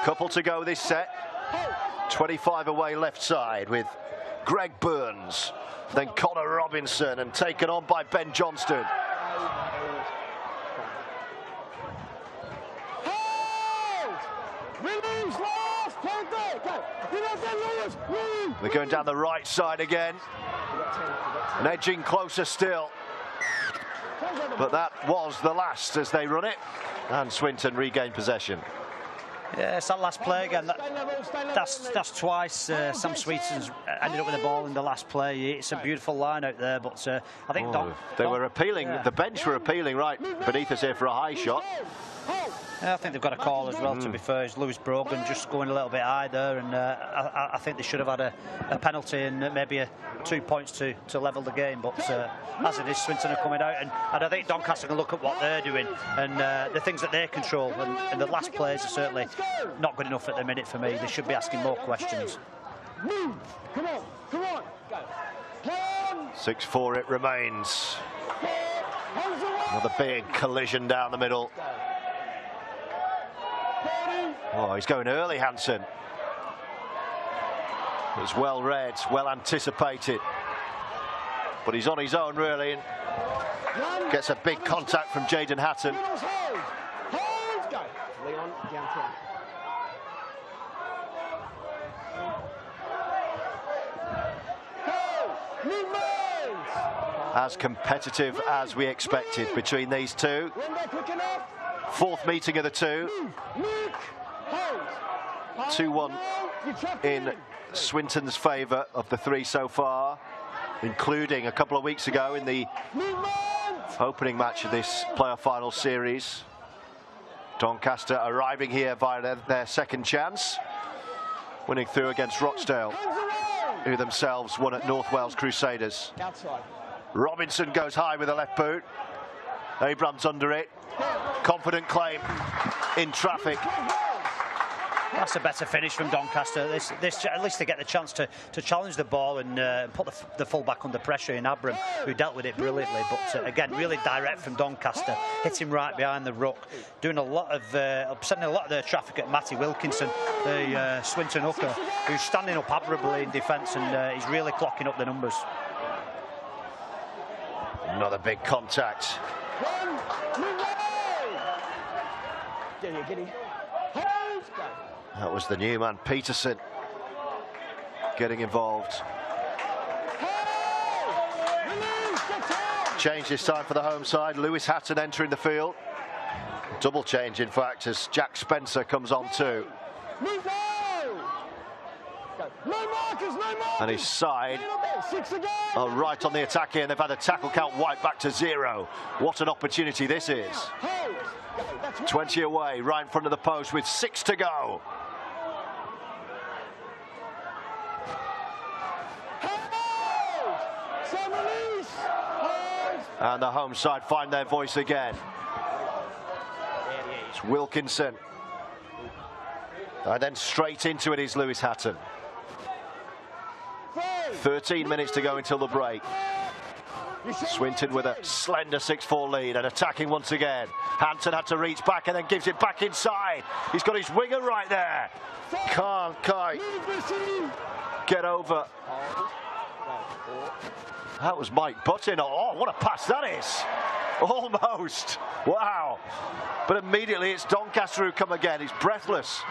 Couple to go this set. 25 away left side with Greg Burns, then Connor Robinson, and taken on by Ben Johnston. They're going down the right side again, and edging closer still. But that was the last as they run it, and Swinton regained possession. Yeah, it's that last play again. That's twice Sam Sweeten's ended up with the ball in the last play. It's a beautiful line out there, but I think they were appealing. Yeah. The bench were appealing right beneath us here for a high shot. Yeah, I think they've got a call as well, to be fair. It's Lewis Brogan just going a little bit high there, and I think they should have had a penalty and maybe 2 points to level the game. But as it is, Swinton are coming out, and I think Doncaster can look at what they're doing and the things that they control. And the last plays are certainly not good enough at the minute for me. They should be asking more questions. Come on, go. 6-4 it remains. Another big collision down the middle. Oh, he's going early, Hansen. It's well read, well anticipated. But he's on his own, really, and gets a big contact from Jaden Hatton. As competitive as we expected between these two. Fourth meeting of the two. 2-1 in Swinton's favour of the three so far, including a couple of weeks ago in the opening match of this playoff final series. Doncaster arriving here via their second chance, winning through against Rochdale, who themselves won at North Wales Crusaders. Robinson goes high with a left boot. Abrams under it. Confident claim in traffic. That's a better finish from Doncaster. This at least they get the chance to challenge the ball and put the full-back under pressure in Abram, who dealt with it brilliantly. But again, really direct from Doncaster, hitting right behind the ruck, doing a lot of sending a lot of their traffic at Matty Wilkinson, the Swinton hooker, who's standing up admirably in defence, and he's really clocking up the numbers. Another big contact. That was the new man, Peterson, getting involved. Change this time for the home side. Lewis Hatton entering the field. Double change, in fact, as Jack Spencer comes on too. And his side are right on the attack here, and they've had a tackle count wiped back to 0. What an opportunity this is. 20 away, right in front of the post with 6 to go. And the home side find their voice again. It's Wilkinson. And then straight into it is Lewis Hatton. 13 minutes to go until the break. Swinton with a slender 6-4 lead and attacking once again. Hansen had to reach back and then gives it back inside. He's got his winger right there. Can't get over. That was Mike Button. Oh, what a pass that is. Almost. Wow. But immediately it's Doncaster who come again. He's breathless.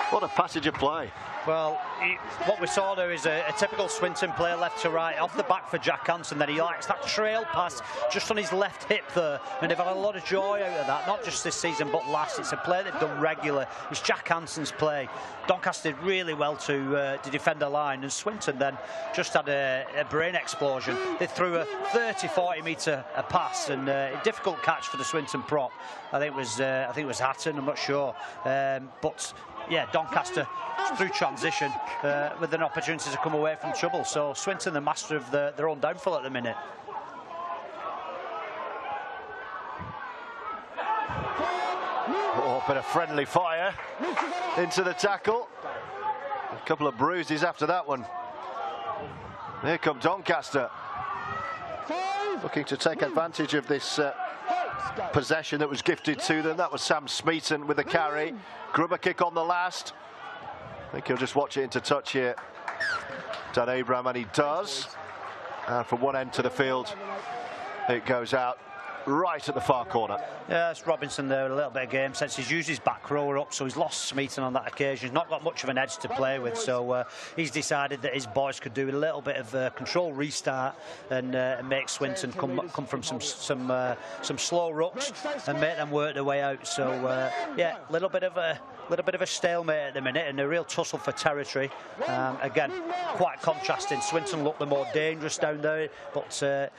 What a passage of play. Well, what we saw there is a typical Swinton player, left to right, off the back for Jack Hansen. Then he likes that trail pass just on his left hip there, and they've had a lot of joy out of that, not just this season but last. It's a play they've done regular. It's Jack Hansen's play. Doncaster did really well to defend the line, and Swinton then just had a brain explosion. They threw a 30-40 metre pass, and a difficult catch for the Swinton prop. I think it was Hatton, I'm not sure, but yeah, Doncaster through transition with an opportunity to come away from trouble. So Swinton, the master of their own downfall at the minute. Oh, a bit of friendly fire into the tackle. A couple of bruises after that one. Here come Doncaster, looking to take advantage of this possession that was gifted to them. That was Sam Smeaton with the carry. Grubber kick on the last. I think he'll just watch it into touch here. Dan Abraham, and he does. And from one end to the field, it goes out right at the far corner. Yeah, it's Robinson there with a little bit of game sense. He's used his back rower up, so he's lost Smeaton on that occasion. He's not got much of an edge to play with, so he's decided that his boys could do a little bit of control restart and make Swinton come from some slow rucks and make them work their way out. So yeah, a little bit of a stalemate at the minute and a real tussle for territory. Again, quite contrasting. Swinton looked the more dangerous down there, but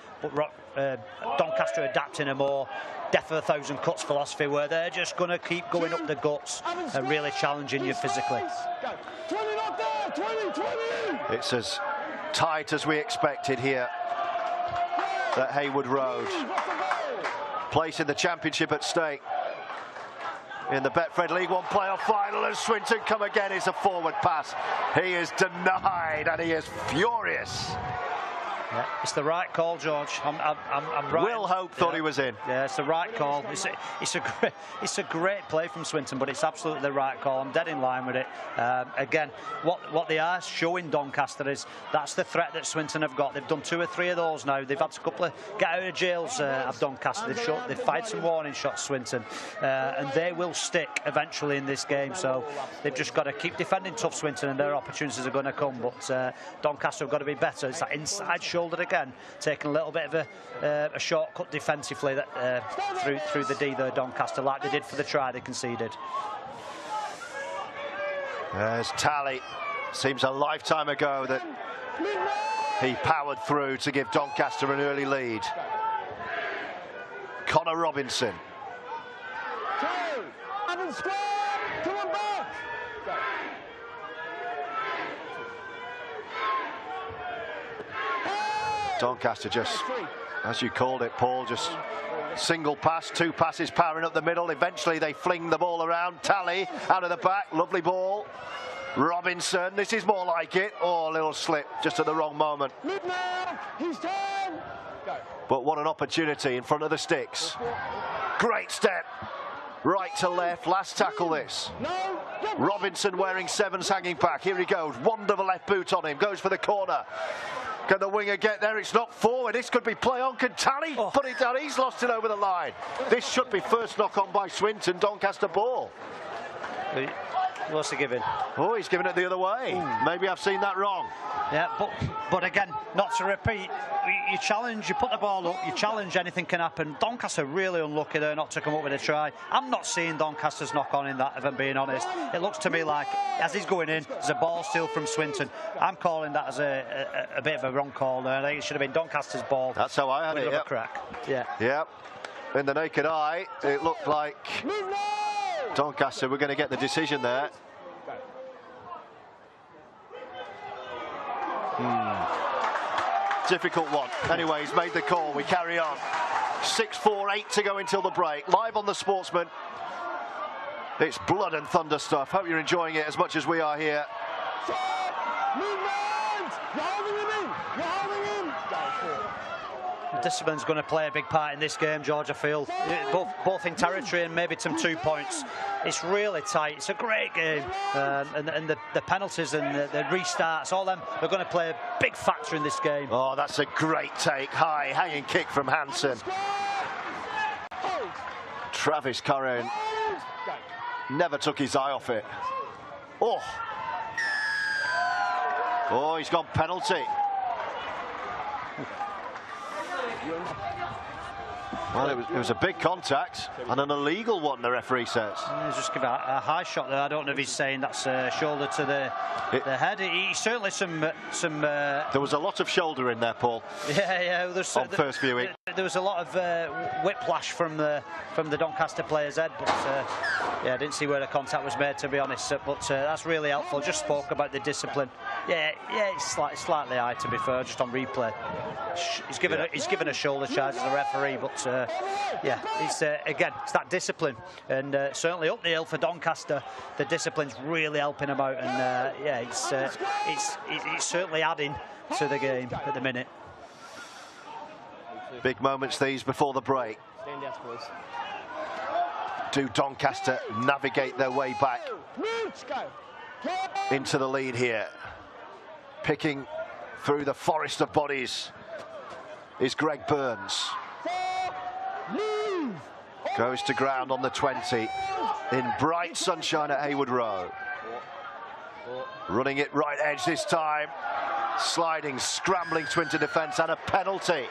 Doncaster adapting a more death of a thousand cuts philosophy where they're just going to keep going up the guts and really challenging you physically. It's as tight as we expected here at Haywood Road. Place in the championship at stake. In the Betfred League One playoff final, and Swinton come again. Is a forward pass. He is denied and he is furious. Yeah, it's the right call, George. I'm right. Will Hope thought he was in. Yeah, it's the right call. It's a great play from Swinton, but it's absolutely the right call. I'm dead in line with it. Again, what they are showing Doncaster is that's the threat that Swinton have got. They've done 2 or 3 of those now. They've had a couple of get out of jails of Doncaster. They've fired some warning shots, Swinton, and they will stick eventually in this game. So they've just got to keep defending tough, Swinton, and their opportunities are going to come. But Doncaster have got to be better. It's that inside shoulder again, taking a little bit of a shortcut defensively through the D there, Doncaster, like they did for the try they conceded. There's Tally. Seems a lifetime ago that he powered through to give Doncaster an early lead. Connor Robinson. Doncaster just, as you called it, Paul, just single pass, 2 passes powering up the middle. Eventually they fling the ball around. Tally out of the back, lovely ball. Robinson, this is more like it. Oh, a little slip just at the wrong moment. But what an opportunity in front of the sticks. Great step. Right to left, last tackle this. Robinson wearing 7's hanging back. Here he goes, wonderful left boot on him, goes for the corner. Can the winger get there? It's not forward. This could be play on. Can Tally put it down? He's lost it over the line. This should be first knock on by Swinton. Doncaster ball. What's he giving? Oh, he's giving it the other way. Maybe I've seen that wrong. Yeah, but again, not to repeat, you challenge, you put the ball up, you challenge, anything can happen. Doncaster really unlucky there not to come up with a try. I'm not seeing Doncaster's knock on in that, if I'm being honest. It looks to me like, as he's going in, there's a ball steal from Swinton. I'm calling that as a bit of a wrong call there. I think it should have been Doncaster's ball. That's how I had it, yep. Crack. Yeah. Yep. In the naked eye, it looked like Doncaster were going to get the decision there. Difficult one. Anyway, he's made the call. We carry on. 6:48 to go until the break. Live on the Sportsman. It's blood and thunder stuff. Hope you're enjoying it as much as we are here. Discipline's going to play a big part in this game, George, I feel. Both in territory and maybe some 2 points. It's really tight. It's a great game. And the penalties and the restarts, all them, are going to play a big factor in this game. Oh, that's a great take. High, hanging kick from Hansen. Travis Curran never took his eye off it. Oh, he's gone penalty. Well, it was a big contact and an illegal one, the referee says. He's just given a high shot there. I don't know if he's saying that's a shoulder to the head. He certainly some. There was a lot of shoulder in there, Paul. Yeah. On first viewing, there was a lot of whiplash from the Doncaster player's head, but yeah, I didn't see where the contact was made, to be honest. But that's really helpful. Just spoke about the discipline. Yeah, it's slightly high, to be fair, just on replay. He's given a shoulder charge as the referee, but yeah, it's again, it's that discipline, and certainly up the hill for Doncaster, the discipline's really helping them out, and yeah, it's certainly adding to the game at the minute. Big moments these before the break. Do Doncaster navigate their way back into the lead here? Picking through the forest of bodies is Greg Burns. Goes to ground on the 20 in bright sunshine at Haywood Road. Running it right edge this time. Sliding, scrambling Swinton defence, and a penalty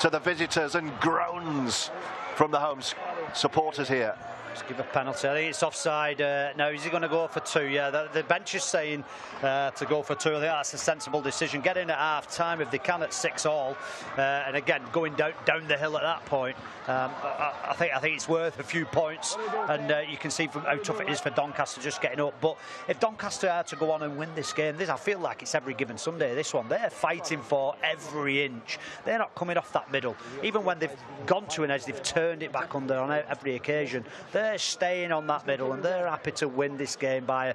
to the visitors, and groans from the home supporters here. Just give a penalty. I think it's offside. Now, is he going to go for 2? Yeah, the bench is saying to go for 2. I think that's a sensible decision. Get in at half-time if they can at 6-all. And again, going down the hill at that point, I think it's worth a few points. And you can see from how tough it is for Doncaster just getting up. But if Doncaster are to go on and win this game, I feel like it's every given Sunday, this one. They're fighting for every inch. They're not coming off that middle. Even when they've gone to an edge, they've turned it back under on every occasion. They're staying on that middle, and they're happy to win this game by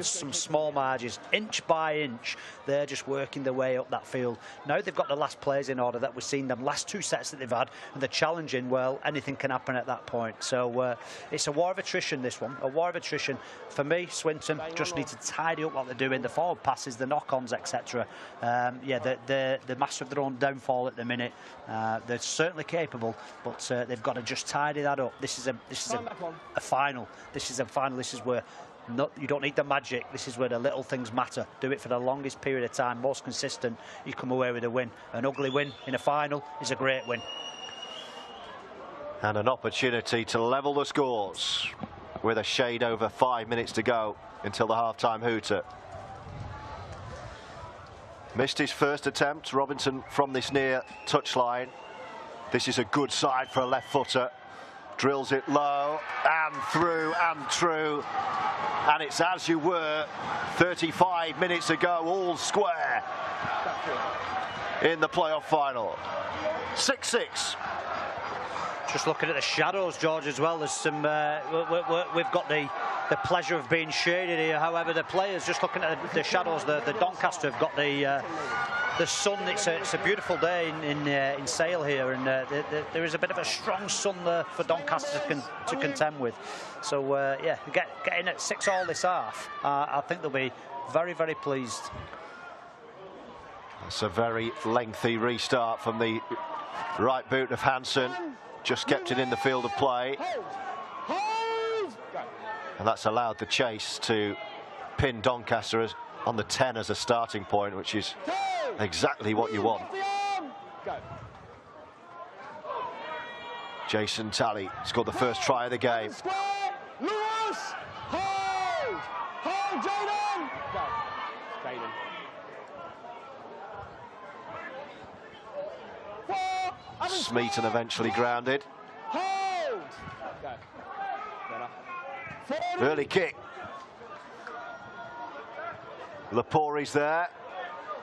some small margins, inch by inch. They're just working their way up that field. Now they've got the last plays in order that we've seen them last 2 sets that they've had, and they're challenging. Well, anything can happen at that point. So it's a war of attrition, this one, a war of attrition. For me, Swinton just need to tidy up what they're doing, the forward passes, the knock-ons, etc. Yeah, they're master of their own downfall at the minute. They're certainly capable, but they've got to just tidy that up. This is a final. This is a final. This is where you don't need the magic. This is where the little things matter. Do it for the longest period of time, most consistent. You come away with a win. An ugly win in a final is a great win. And an opportunity to level the scores with a shade over 5 minutes to go until the half-time hooter. Missed his first attempt, Robinson, from this near touchline. This is a good side for a left footer. Drills it low and through and true, and it's as you were 35 minutes ago, all square in the playoff final. 6-6. Just looking at the shadows, George, as well. There's some. We've got the pleasure of being shaded here. However, the players, just looking at the shadows, the Doncaster have got the sun. It's a beautiful day in Sale here, and there is a bit of a strong sun there for Doncaster to contend with. So yeah, getting at 6-all this half, I think they'll be very, very pleased. It's a very lengthy restart from the right boot of Hansen. Just kept it in the field of play, and that's allowed the chase to pin Doncaster on the 10 as a starting point, which is exactly what you want. Jason Talley scored the first try of the game. Smeaton eventually grounded. Early kick. Lapori's there.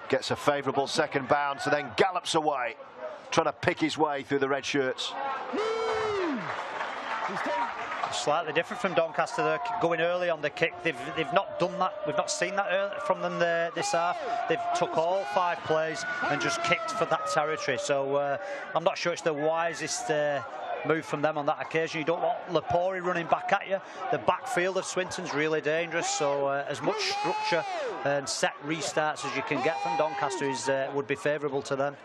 Gets a favourable second bounce and then gallops away, trying to pick his way through the red shirts. Slightly different from Doncaster. They're going early on the kick. They've not done that. We've not seen that early from them this half. They've took all 5 plays and just kicked for that territory. So I'm not sure it's the wisest move from them on that occasion. You don't want Lapori running back at you. The backfield of Swinton's really dangerous. So as much structure and set restarts as you can get from Doncaster would be favourable to them.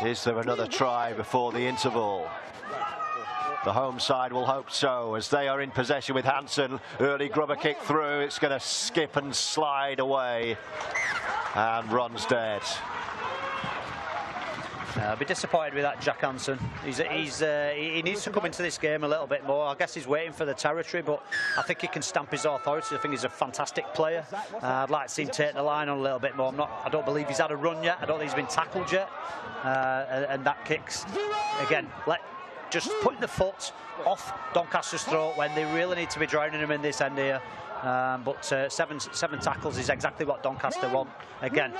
Is there another try before the interval? The home side will hope so, as they are in possession with Hansen. Early grubber kick through. It's going to skip and slide away, and runs dead. I'll be disappointed with that, Jack Hansen. He needs to come into this game a little bit more. I guess he's waiting for the territory, but I think he can stamp his authority. I think he's a fantastic player. I'd like to see him take the line on a little bit more. I don't believe he's had a run yet. I don't think he's been tackled yet. And that kicks, again, just putting the foot off Doncaster's throat when they really need to be drowning him in this end here. But seven tackles is exactly what Doncaster want. Again,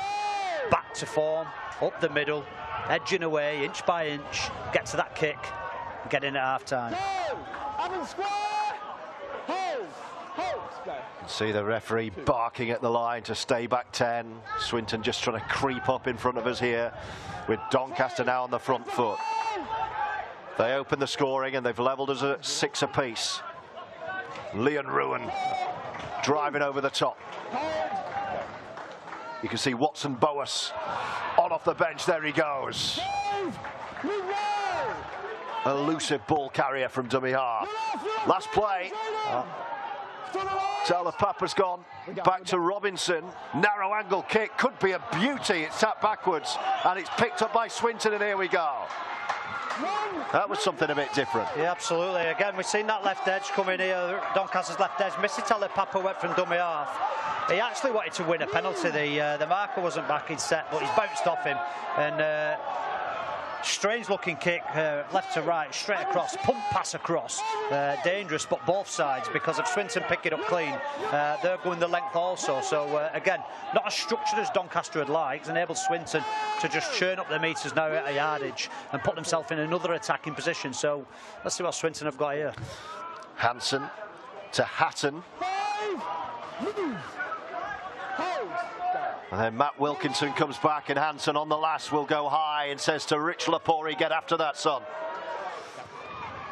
back to form, up the middle, edging away, inch by inch, get to that kick, get in at half-time. See the referee barking at the line to stay back 10. Swinton just trying to creep up in front of us here, with Doncaster now on the front foot. They open the scoring and they've levelled us at 6 apiece. Leon Ruan driving over the top. You can see Watson Boas on off the bench. There he goes. Elusive ball carrier from dummy half. Last play. Papa's gone back to Robinson. Narrow angle kick, could be a beauty. It's tapped backwards and it's picked up by Swinton, and here we go. That was something a bit different. Yeah, absolutely. Again, we've seen that left edge coming here. Doncaster's left edge. Papa went from dummy half. He actually wanted to win a penalty. The marker wasn't back in set, but he's bounced off him. And strange looking kick, left to right, straight across, pump pass across. Dangerous, but both sides, because if Swinton pick it up clean, they're going the length also. So again, not as structured as Doncaster had liked, enabled Swinton to just churn up the metres now at a yardage and put themselves in another attacking position. So let's see what Swinton have got here. Hansen to Hatton. And then Matt Wilkinson comes back, and Hansen on the last will go high and says to Rich Lapori, get after that, son.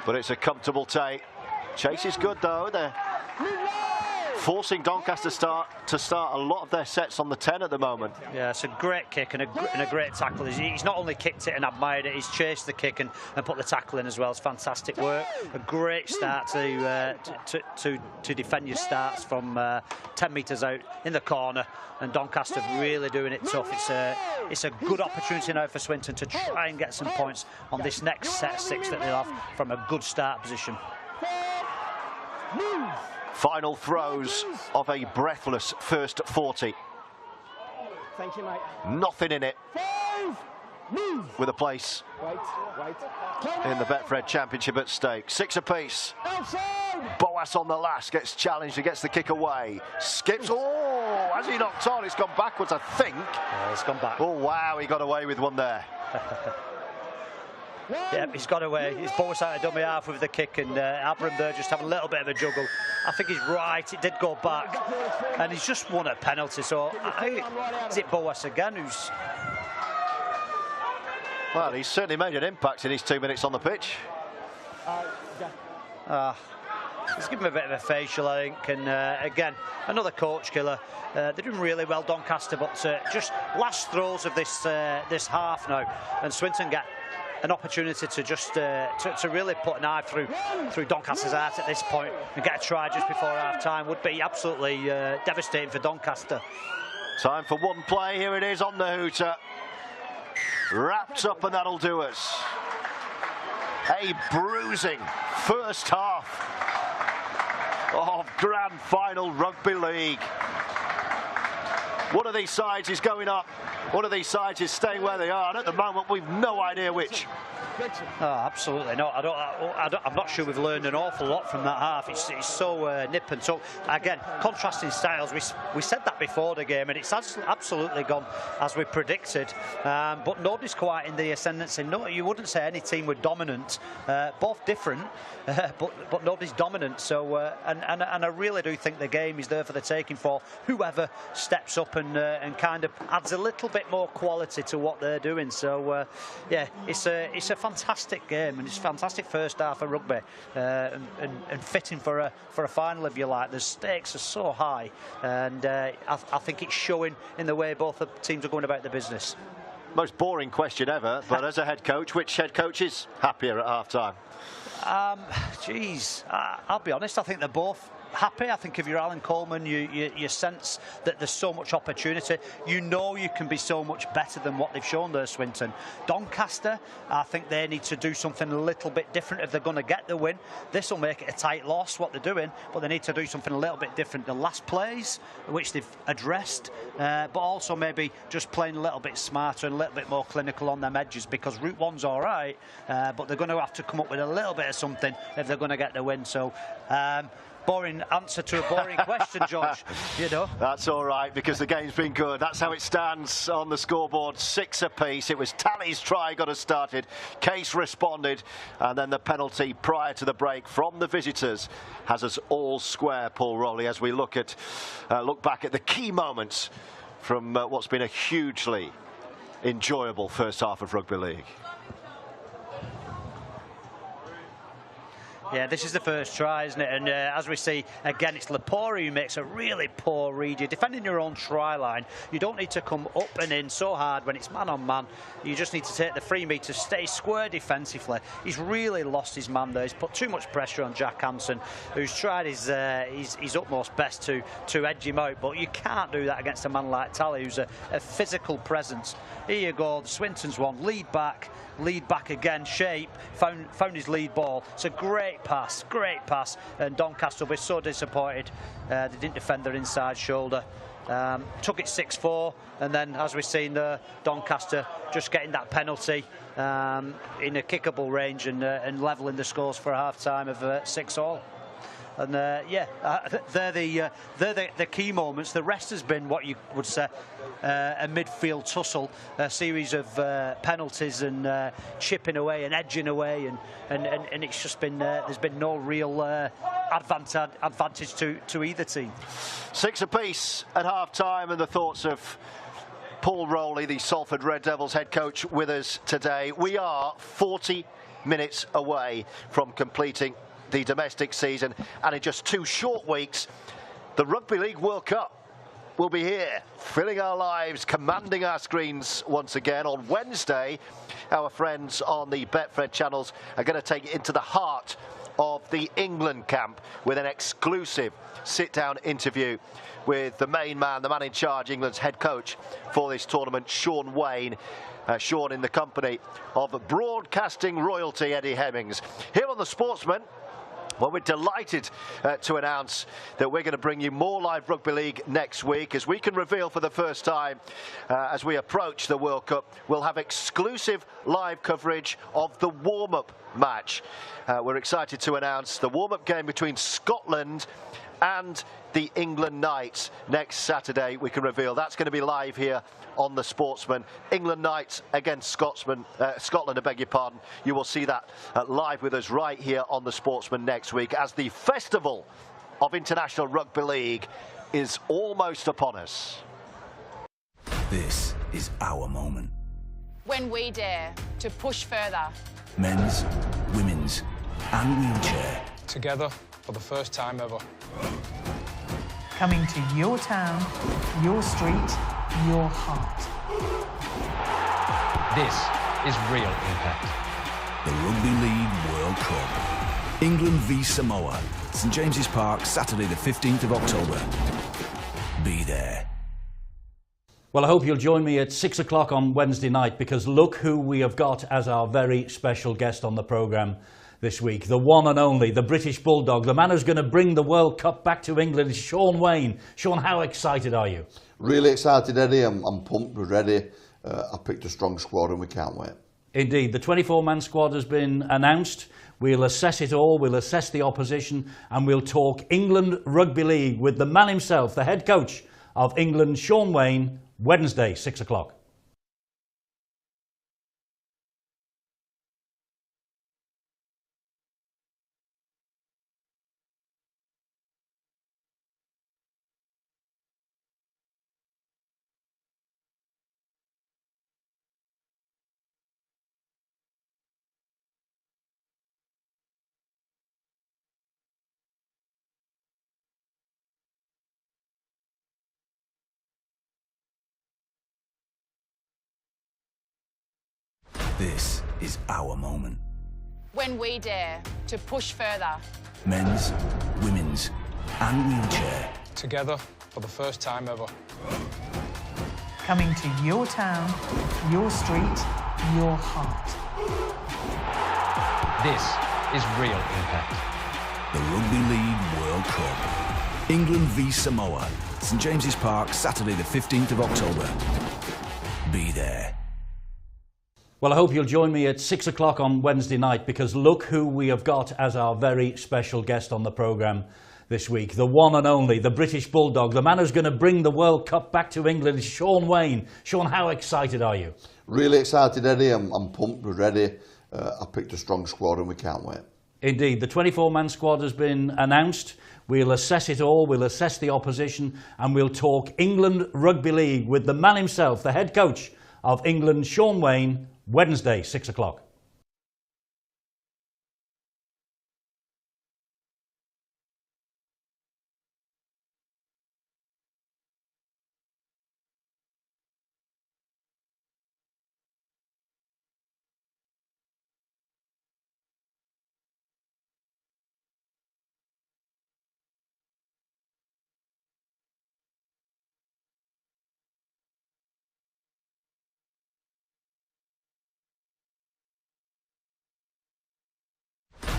But it's a comfortable take. Chase is good though. They're forcing Doncaster to start a lot of their sets on the 10 at the moment. Yeah, it's a great kick and a great tackle. He's not only kicked it and admired it, he's chased the kick and put the tackle in as well. It's fantastic work. A great start to defend your starts from 10 metres out in the corner, and Doncaster really doing it tough. It's a good opportunity now for Swinton to try and get some points on this next set 6 that they'll have from a good start position. Final throws of a breathless first 40. Thank you, mate. Nothing in it. With a place in the Betfred Championship at stake. 6 apiece. Boas on the last gets challenged and gets the kick away. Skips. Oh, has he knocked on? It's gone backwards, I think. Yeah, it's gone back. Oh, wow, he got away with one there. Yeah, he's got away. He's Boas out of dummy half with the kick, and Abram there just having a little bit of a juggle. I think he's right. It did go back, and he's just won a penalty. So is it Boas again who's? Well, he's certainly made an impact in his 2 minutes on the pitch. He's given him a bit of a facial, I think, and again, another coach killer. They're doing really well, Doncaster, but just last throws of this half now, and Swinton get an opportunity to just to really put an eye through Doncaster's heart at this point and get a try just before half-time would be absolutely devastating for Doncaster. Time for one play. Here it is on the hooter. Wrapped up, and that'll do us. A bruising first half of Grand Final Rugby League. One of these sides is going up, one of these sides is staying where they are, and at the moment we've no idea which. Oh, absolutely not. I'm not sure we've learned an awful lot from that half. It's so nip and tuck. Again, contrasting styles. We said that before the game, and it's absolutely gone as we predicted. But nobody's quite in the ascendancy. No, you wouldn't say any team were dominant. Both different, but nobody's dominant. So, and I really do think the game is there for the taking for whoever steps up and kind of adds a little bit more quality to what they're doing. So, yeah, it's a fantastic game, and it's a fantastic first half of rugby, and fitting for a final, if you like. The stakes are so high, and I think it's showing in the way both the teams are going about the business. Most boring question ever, but as a head coach, which head coach is happier at half-time? I'll be honest, I think they're both happy. I think if you're Alan Coleman, you sense that there's so much opportunity. You know you can be so much better than what they've shown there, Swinton. Doncaster, I think they need to do something a little bit different if they're going to get the win. This will make it a tight loss, what they're doing, but they need to do something a little bit different. The last plays, which they've addressed, but also maybe just playing a little bit smarter and a little bit more clinical on them edges, because Route 1's all right, but they're going to have to come up with a little bit of something if they're going to get the win. So boring answer to a boring question, George. You know. That's all right, because the game's been good. That's how it stands on the scoreboard, 6 apiece. It was Talley's try got us started. Case responded, and then the penalty prior to the break from the visitors has us all square, Paul Rowley, as we look back at the key moments from what's been a hugely enjoyable first half of Rugby League. Yeah, this is the first try, isn't it? And as we see, again, it's Lepori who makes a really poor read. You're defending your own try line. You don't need to come up and in so hard when it's man on man. You just need to take the 3 metres, stay square defensively. He's really lost his man there. He's put too much pressure on Jack Hansen, who's tried his utmost best to edge him out. But you can't do that against a man like Talley, who's a physical presence. Here you go, the Swinton's one, lead back again, shape, found his lead ball. It's a great pass, and Doncaster will be so disappointed they didn't defend their inside shoulder. Took it 6-4, and then, as we've seen there, Doncaster just getting that penalty in a kickable range and levelling the scores for a half-time of 6-all. And they're the key moments. The rest has been what you would say a midfield tussle, a series of penalties and chipping away and edging away, and it's just been there's been no real advantage to either team. 6 apiece at half-time, and the thoughts of Paul Rowley, the Salford Red Devils head coach, with us today. We are 40 minutes away from completing the domestic season, and in just 2 short weeks, the Rugby League World Cup will be here, filling our lives, commanding our screens once again. On Wednesday, our friends on the Betfred channels are going to take it into the heart of the England camp with an exclusive sit-down interview with the main man, the man in charge, England's head coach for this tournament, Shaun Wane. Shaun in the company of broadcasting royalty Eddie Hemmings. Here on the Sportsman, well, we're delighted to announce that we're going to bring you more live Rugby League next week. As we can reveal for the first time, as we approach the World Cup, we'll have exclusive live coverage of the warm-up match. We're excited to announce the warm-up game between Scotland and the England Knights next Saturday. We can reveal that's going to be live here on the Sportsman. England Knights against Scotland, I beg your pardon. You will see that live with us right here on the Sportsman next week, as the festival of International Rugby League is almost upon us. This is our moment. When we dare to push further. Men's, women's and wheelchair. Together for the first time ever. Coming to your town, your street, your heart. This is real impact. The Rugby League World Cup. England v Samoa. St James's Park, Saturday the 15th of October. Be there. Well, I hope you'll join me at 6 o'clock on Wednesday night, because look who we have got as our very special guest on the programme this week. The one and only, the British Bulldog, the man who's going to bring the World Cup back to England is Shaun Wane. Shaun, how excited are you? Really excited, Eddie. I'm pumped, we're ready. I picked a strong squad and we can't wait. Indeed, the 24-man squad has been announced. We'll assess it all, we'll assess the opposition, and we'll talk England Rugby League with the man himself, the head coach of England, Shaun Wane, Wednesday, 6 o'clock. This is our moment. When we dare to push further. Men's, women's and wheelchair. Together for the first time ever. Coming to your town, your street, your heart. This is real impact. The Rugby League World Cup. England v Samoa. St James's Park, Saturday the 15th of October. Be there. Well, I hope you'll join me at 6 o'clock on Wednesday night, because look who we have got as our very special guest on the programme this week. The one and only, the British Bulldog, the man who's going to bring the World Cup back to England is Shaun Wane. Shaun, how excited are you? Really excited, Eddie. I'm pumped, we're ready. I picked a strong squad and we can't wait. Indeed, the 24-man squad has been announced. We'll assess it all, we'll assess the opposition, and we'll talk England Rugby League with the man himself, the head coach of England, Shaun Wane, Wednesday, 6 o'clock.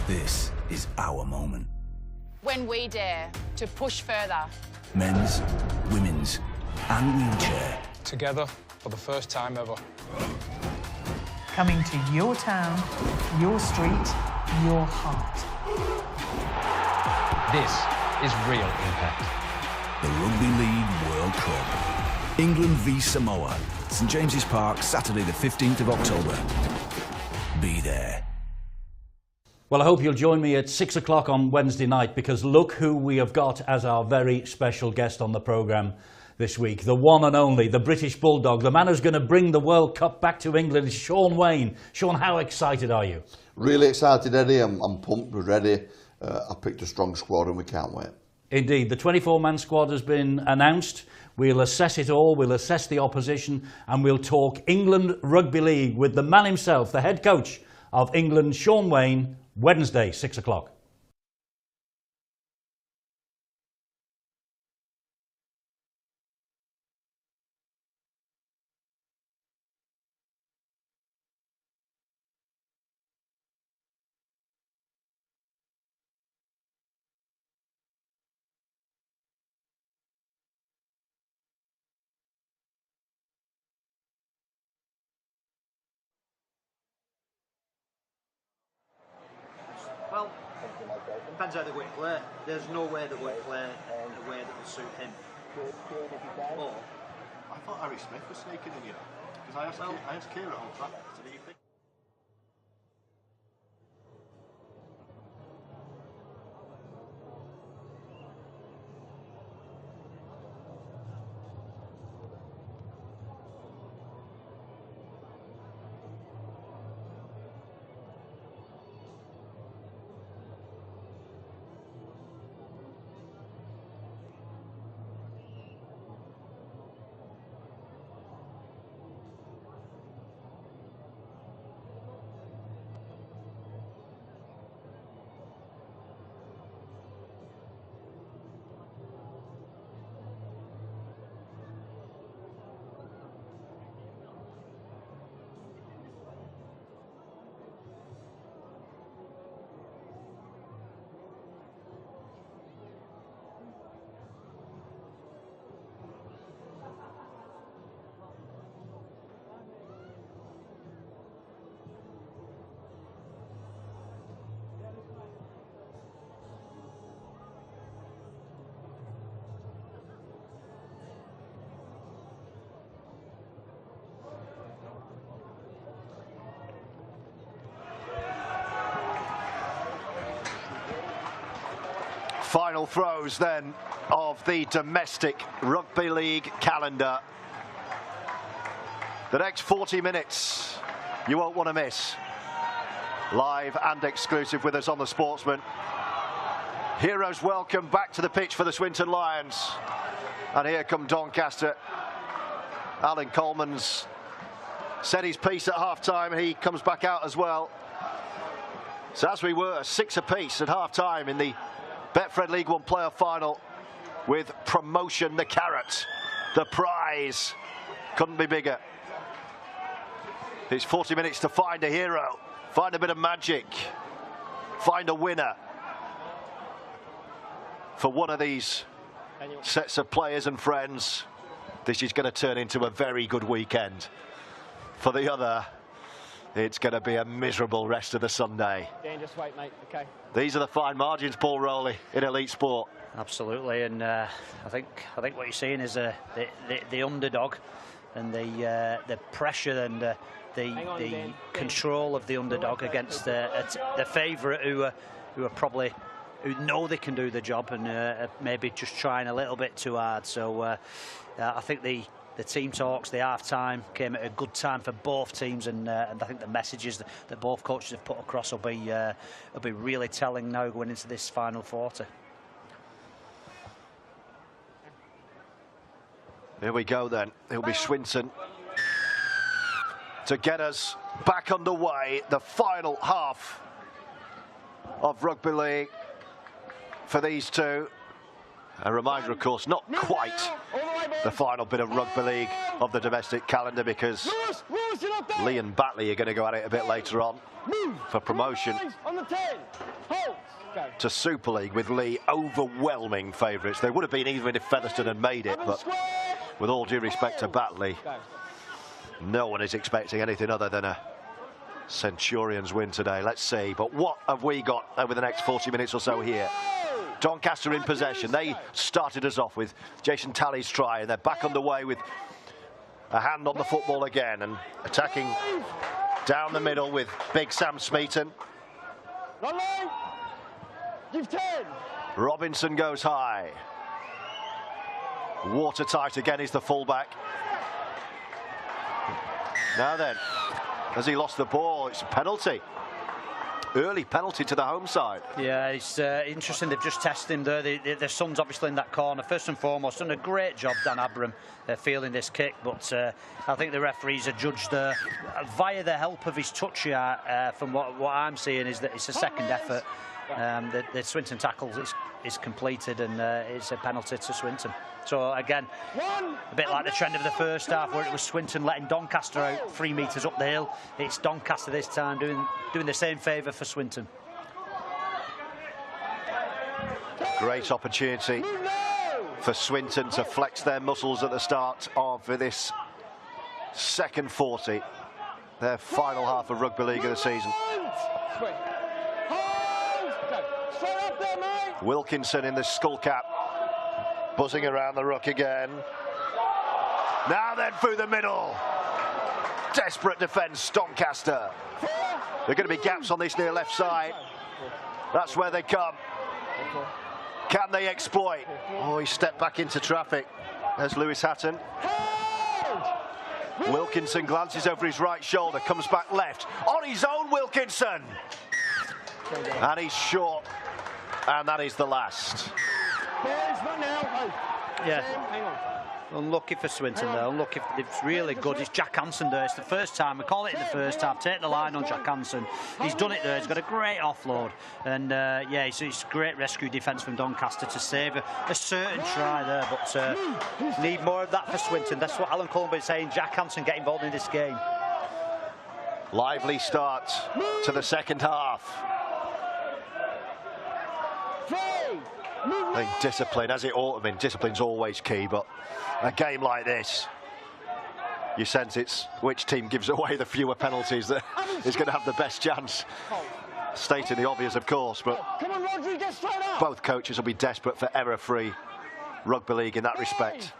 This is our moment. When we dare to push further. Men's, women's, and wheelchair. Together for the first time ever. Coming to your town, your street, your heart. This is real impact. The Rugby League World Cup. England v Samoa. St James's Park, Saturday the 15th of October. Be there. Well, I hope you'll join me at 6 o'clock on Wednesday night, because look who we have got as our very special guest on the programme this week. The one and only, the British Bulldog, the man who's going to bring the World Cup back to England is Shaun Wane. Shaun, how excited are you? Really excited, Eddie. I'm pumped, we're ready. I picked a strong squad and we can't wait. Indeed, the 24-man squad has been announced. We'll assess it all, we'll assess the opposition, and we'll talk England Rugby League with the man himself, the head coach of England, Shaun Wane, Wednesday, 6 o'clock. Well, depends how they want to play. There's no way that we play the way that will suit him. Or, I thought Harry Smith was sneaking in, you know, because I asked Keir at Old Trafford, so do you think? Final throws then of the domestic Rugby League calendar. The next 40 minutes you won't want to miss. Live and exclusive with us on the Sportsman. Heroes welcome back to the pitch for the Swinton Lions. And here come Doncaster. Alan Coleman's said his piece at half-time. He comes back out as well. So as we were, 6 apiece at half-time in the Betfred League One playoff final, with promotion the carrot, the prize. Couldn't be bigger. It's 40 minutes to find a hero, find a bit of magic, find a winner for one of these sets of players and friends. This is going to turn into a very good weekend. For the other, it's going to be a miserable rest of the Sunday. Dan, just wait, mate. Okay. These are the fine margins, Paul Rowley, in elite sport. Absolutely, and I think what you're seeing is the underdog, and the pressure and the control of the underdog against the favourite who know they can do the job and maybe just trying a little bit too hard. So I think the team talks, the half-time came at a good time for both teams, and I think the messages that both coaches have put across will be really telling now going into this final 40. Here we go then. It'll be Swinton to get us back underway. The final half of Rugby League for these two. A reminder, of course, not quite the final bit of Rugby League of the domestic calendar, because Lee and Batley are going to go at it a bit later on for promotion to Super League, with Lee overwhelming favourites. They would have been even if Featherstone had made it, but with all due respect to Batley, no one is expecting anything other than a Centurions win today. Let's see. But what have we got over the next 40 minutes or so here? Doncaster in possession. They started us off with Jason Talley's try, and they're back underway with a hand on the football again and attacking down the middle with big Sam Smeaton. Robinson goes high. Watertight again is the fullback. Now then, has he lost the ball? It's a penalty. Early penalty to the home side. Yeah, it's interesting. They've just tested him there. Their son's obviously in that corner. First and foremost, done a great job, Dan Abram, fielding this kick. But I think the referees are judged via the help of his touch here. From what I'm seeing is that it's a second effort. The Swinton tackle is completed, and it's a penalty to Swinton. So again, a bit like the trend of the first half, where it was Swinton letting Doncaster out 3 metres up the hill. It's Doncaster this time doing the same favour for Swinton. Great opportunity for Swinton to flex their muscles at the start of this second 40, their final half of Rugby League of the season. Wilkinson in the skull cap, buzzing around the ruck again. Now then through the middle. Desperate defence, Doncaster. There are going to be gaps on this near left side. That's where they come. Can they exploit? Oh, he stepped back into traffic. There's Lewis Hatton. Wilkinson glances over his right shoulder, comes back left. On his own, Wilkinson. And he's short. And that is the last. Yeah. Unlucky for Swinton though. Unlucky. It's really good. It's Jack Hansen there. It's the first time. We call it in the first half. Take the line on Jack Hansen. He's done it there. He's got a great offload. And yeah, it's great rescue defence from Doncaster to save a certain try there. But need more of that for Swinton. That's what Alan Cullen is saying. Jack Hansen get involved in this game. Lively start to the second half. I think discipline, as it ought to be, discipline's always key, but a game like this, you sense it's which team gives away the fewer penalties that is going to have the best chance. Stating the obvious, of course, but both coaches will be desperate for error-free Rugby League in that respect.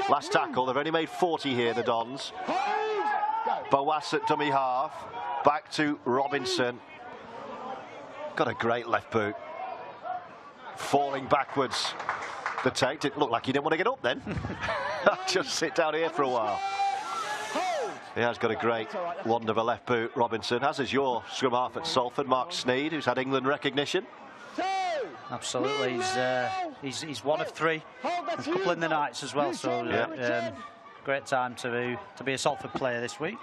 Last tackle, they've only made 40 here, the Dons. Boas at dummy half, back to Robinson. Got a great left boot. Falling backwards. The take didn't look like he didn't want to get up then. Just sit down here for a while. He has got a great wand of a left boot, Robinson, as is your scrum half at Salford, Mark Sneed, who's had England recognition. Absolutely, he's one of three. There's a couple in the nights as well, so great time to be a Salford player this week.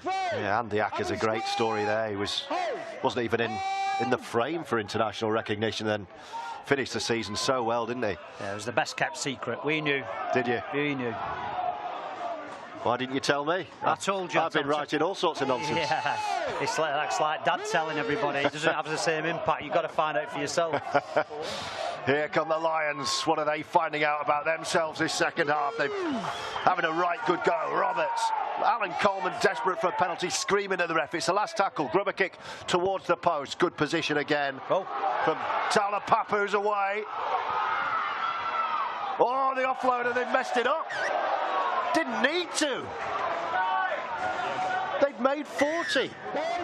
Yeah, Andy Acker's a great story there. He wasn't even in the frame for international recognition, then finished the season so well, didn't he? Yeah, it was the best kept secret. We knew. Did you? We knew. Why didn't you tell me? I told you. I've been writing all sorts of nonsense. Yeah, it's like Dad telling everybody. It doesn't have the same impact. You've got to find out for yourself. Here come the Lions. What are they finding out about themselves this second half? They're having a right good go. Roberts. Alan Coleman desperate for a penalty, screaming at the ref. It's the last tackle. Grubber kick towards the post. Good position again from Tala Papu's away. Oh, the offload, and they've messed it up. Didn't need to. They'd made 40.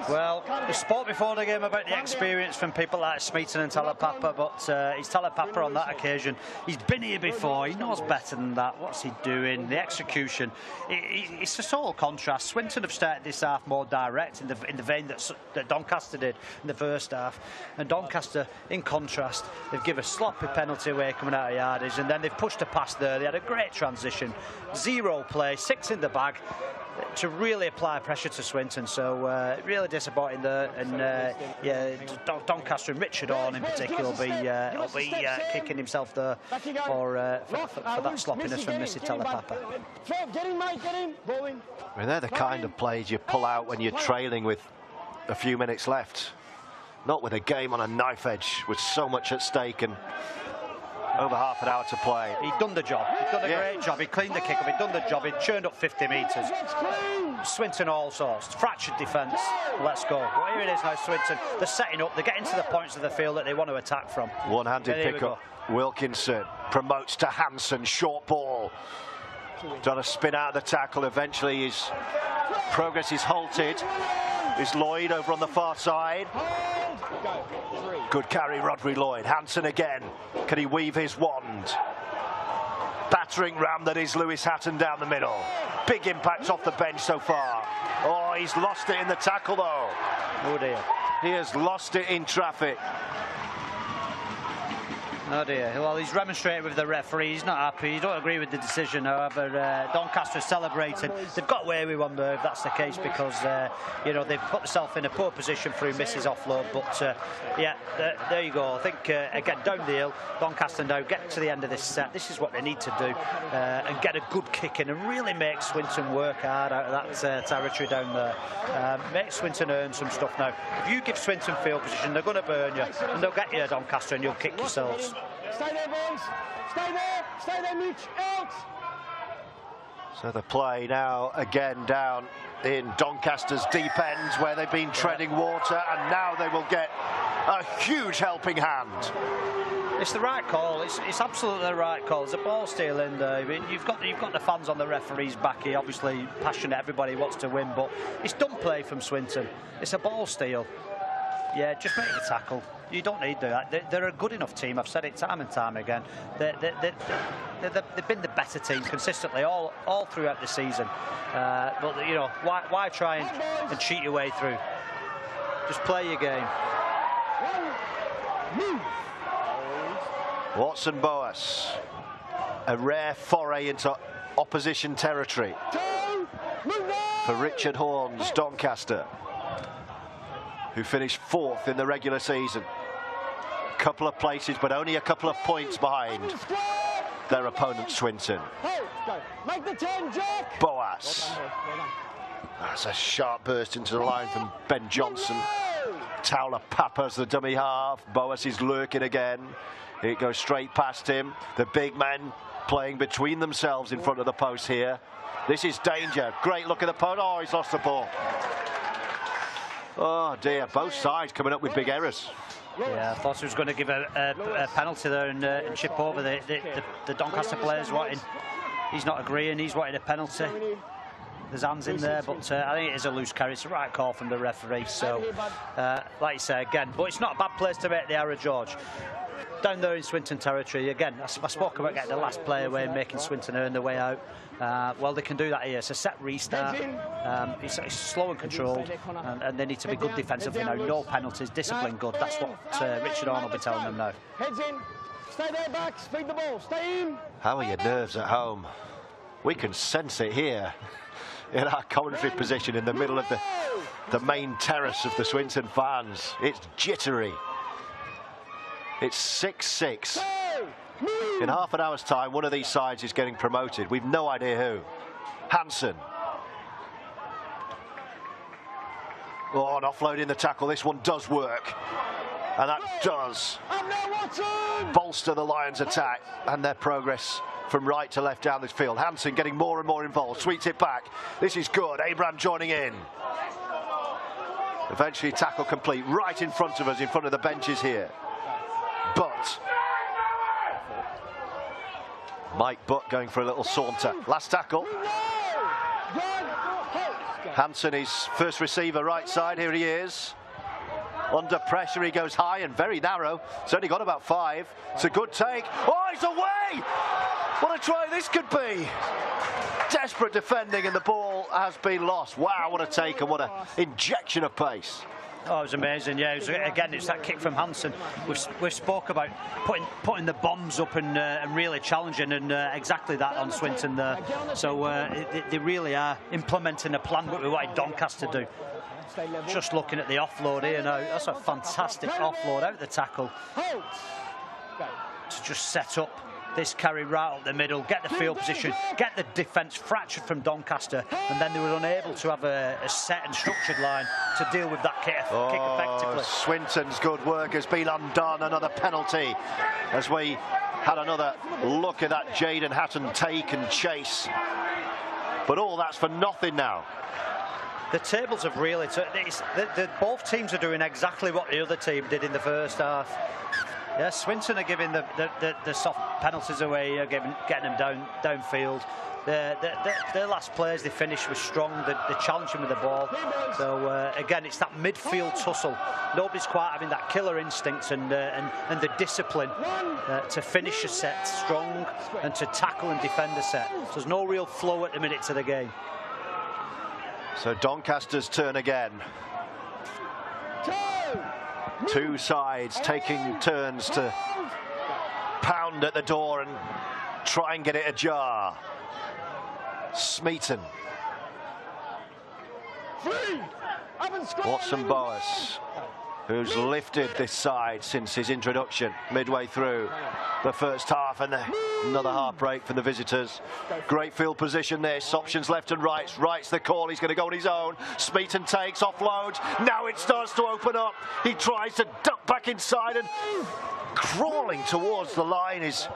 Well, we spoke before the game about the experience from people like Swinton and Talapapa, but it's Talapapa on that occasion. He's been here before. He knows better than that. What's he doing? The execution. It's a total contrast. Swinton have started this half more direct in the vein that Doncaster did in the first half, and Doncaster, in contrast, they've given a sloppy penalty away coming out of yardage, and then they've pushed a pass there. They had a great transition. 0 play, 6 in the bag, to really apply pressure to Swinton. So really disappointing there, and Doncaster and Richard Horn in particular will be kicking himself there for that sloppiness from Mrs. Talapapa. I mean, they're the kind of plays you pull out when you're trailing with a few minutes left, not with a game on a knife edge with so much at stake and over half an hour to play. He'd done the job. He'd done a great job. He cleaned the kick-off. He'd done the job. He'd churned up 50 metres. Swinton all sorts. Fractured defence. Let's go. Well, here it is now, Swinton. They're setting up. They're getting to the points of the field that they want to attack from. One-handed pick-up. Wilkinson promotes to Hansen. Short ball. Done a spin out of the tackle. Eventually his progress is halted. Is Lloyd over on the far side. Good carry, Rodri Lloyd. Hansen again. Can he weave his wand? Battering ram that is Lewis Hatton down the middle. Big impact off the bench so far. Oh, he's lost it in the tackle though. Oh dear. He has lost it in traffic. Oh dear. Well, he's remonstrated with the referee. He's not happy. He don't agree with the decision. However, Doncaster celebrating. They've got away with one there if that's the case, because they've put themselves in a poor position through Mrs. offload. But yeah, there you go. I think again down the hill, Doncaster now get to the end of this set. This is what they need to do, and get a good kick in and really make Swinton work hard out of that territory down there. Make Swinton earn some stuff now. If you give Swinton field position, they're going to burn you, and they'll get you, Doncaster, and you'll kick yourselves. Stay there, boys. Stay there. Stay there, Mitch. Out. So the play now again down in Doncaster's deep ends, where they've been treading water, and now they will get a huge helping hand. It's the right call. It's absolutely the right call. There's a ball steal in there. I mean, you've got the fans on the referee's back here. Obviously passionate. Everybody wants to win, but it's dumb play from Swinton. It's a ball steal. Yeah, just make the tackle. You don't need that. They're a good enough team. I've said it time and time again. They've been the better team consistently all throughout the season. But why try and cheat your way through? Just play your game. Watson Boas, a rare foray into opposition territory for Richard Horn's Doncaster, who finished 4th in the regular season. Couple of places, but only a couple of points behind their opponent Swinton. Make the 10, Jack. Boas. That's a sharp burst into the line from Ben Johnson. Talapappa's the dummy half. Boas is lurking again. It goes straight past him. The big men playing between themselves in front of the post here. This is danger. Great look at the post. Oh, he's lost the ball. Oh dear, both sides coming up with big errors. Yeah, I thought he was going to give a penalty there and chip over the Doncaster players wanting. He's not agreeing. He's wanting a penalty. There's hands in there, but I think it is a loose carry. It's the right call from the referee. So, like you say again, but it's not a bad place to make the error, George. Down there in Swinton territory, again, I spoke about getting the last player away and making Swinton earn their way out. Well, they can do that here. It's a set restart. It's slow and controlled, and they need to be good defensively now. No penalties, discipline good. That's what Richard Horn will be telling them now. Heads in. Stay there, back. Speed the ball. Stay in. How are your nerves at home? We can sense it here in our commentary position in the middle of the main terrace of the Swinton fans. It's jittery. It's 6-6. In half an hour's time, one of these sides is getting promoted. We've no idea who. Hansen. Oh, an offload in the tackle. This one does work. And that does bolster the Lions' attack and their progress from right to left down this field. Hansen getting more and more involved. Sweeps it back. This is good. Abraham joining in. Eventually tackle complete right in front of us, in front of the benches here. But Mike Butt going for a little saunter. Last tackle. Hansen, his first receiver, right side. Here he is. Under pressure, he goes high and very narrow. It's only got about 5. It's a good take. Oh, he's away! What a try this could be. Desperate defending and the ball has been lost. Wow, what a take and what an injection of pace. Oh, it was amazing. Yeah, again, it's that kick from Hansen. We've spoke about putting the bombs up and really challenging, and exactly that on Swinton there. So they really are implementing a plan what we wanted Doncaster to do. Just looking at the offload here now, that's a fantastic offload out the tackle to just set up this carry right up the middle, get the field position, get the defence fractured from Doncaster, and then they were unable to have a set and structured line to deal with that kick effectively. Swinton's good work has been undone. Another penalty as we had another look at that Jaden Hatton take and chase. But all that's for nothing now. The tables have really... both teams are doing exactly what the other team did in the first half. Yeah, Swinton are giving the soft penalties away, getting them downfield. Their last plays they finished was strong. They challenged them with the ball. So again, it's that midfield tussle. Nobody's quite having that killer instinct and the discipline to finish a set strong and to tackle and defend a set. So there's no real flow at the minute to the game. So Doncaster's turn again. Two sides taking turns to pound at the door and try and get it ajar. Smeaton. Watson Boas, who's lifted this side since his introduction midway through the first half, and another heartbreak for the visitors. Great field position this, options left and right. Right's the call, he's going to go on his own. Smeaton takes, offloads, now it starts to open up. He tries to duck back inside, and crawling towards the line is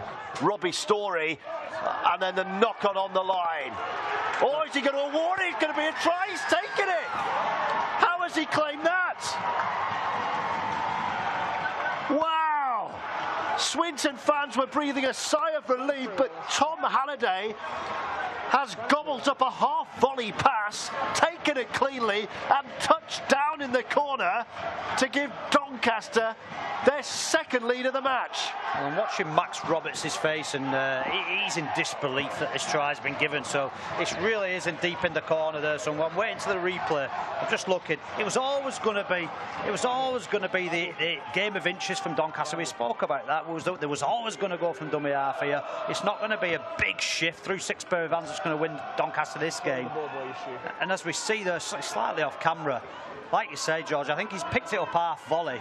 Robbie Story, and then the knock on the line. Oh, is he going to award it? It's going to be a try, he's taken it! How has he claimed that? Wow! Swinton fans were breathing a sigh of relief, but Tom Halliday has gobbled up a half-volley pass, taken it cleanly, and touched down in the corner to give Doncaster their second lead of the match. Well, I'm watching Max Roberts' face, and he's in disbelief that this try has been given. So it really isn't deep in the corner there. So I'm waiting to the replay. I'm just looking. It was always going to be the game of inches from Doncaster. We spoke about that. There was always going to go from dummy half here. It's not going to be a big shift through 6 pair of hands that's going to win Doncaster this game. And as we see there, slightly off camera, like you say, George, I think he's picked it up half volley.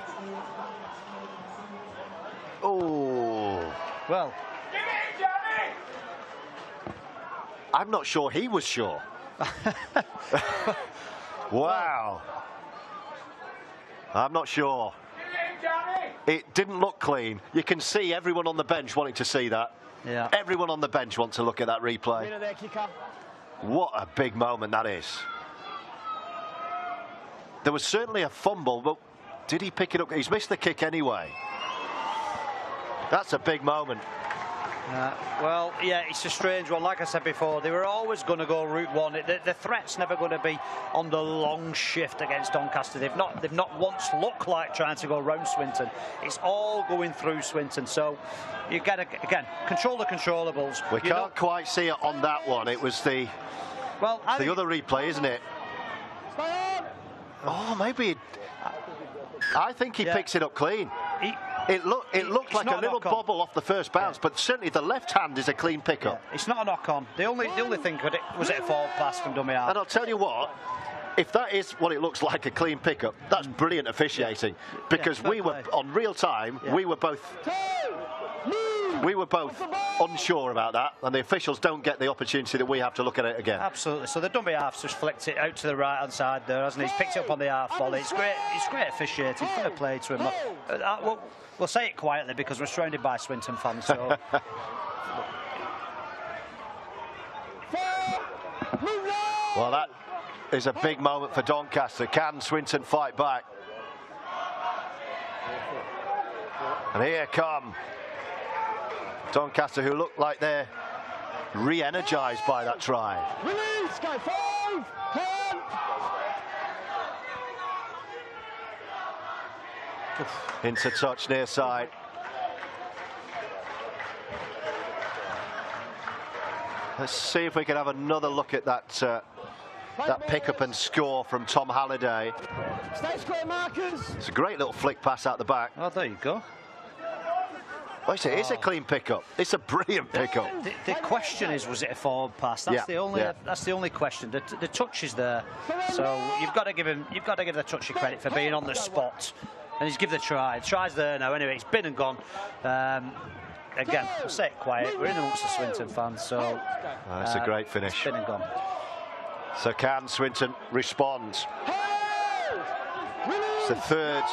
Oh. Well, I'm not sure he was sure. Wow. I'm not sure. It didn't look clean. You can see everyone on the bench wanting to see that. Yeah. Everyone on the bench wants to look at that replay. What a big moment that is. There was certainly a fumble, but did he pick it up? He's missed the kick anyway. That's a big moment. Well, yeah, it's a strange one. Like I said before, they were always going to go route one. The threat's never going to be on the long shift against Doncaster. They've not once looked like trying to go round Swinton. It's all going through Swinton. So you get again, control the controllables. We can't quite see it on that one. It was the other replay, isn't it? Oh, maybe. I think he picks it up clean. It looked like a little bobble off the first bounce, but certainly the left hand is a clean pickup. Yeah, it's not a knock on. The only thing was it a forward pass from dummy half. And I'll tell you what, if that is what it looks like, a clean pickup, that's brilliant officiating, because we were on real time. Yeah. We were both unsure about that, and the officials don't get the opportunity that we have to look at it again. Absolutely. So the dummy half's just flicked it out to the right hand side there, hasn't he? He's picked it up on the half volley. It's great. It's great officiating. Fair play to him. We'll say it quietly because we're surrounded by Swinton fans. So. Well, that is a big moment for Doncaster. Can Swinton fight back? And here come Doncaster, who look like they're re-energised by that try. Release, go 5, 10. Into touch near side. Let's see if we can have another look at that pick-up and score from Tom Halliday. Stay square, markers. It's a great little flick pass out the back. Oh, there you go. Oh, it's a clean pick-up. It's a brilliant pick-up. The question is, was it a forward pass? That's the only. That's the only question. The touch is there, so you've got to give him. You've got to give the touchy credit for being on the spot, and he's given the try. The try's there now. Anyway, it's been and gone. Again, we'll say it quiet. We're in amongst the Swinton fans, so that's a great finish. It's been and gone. So can Swinton respond? It's the third.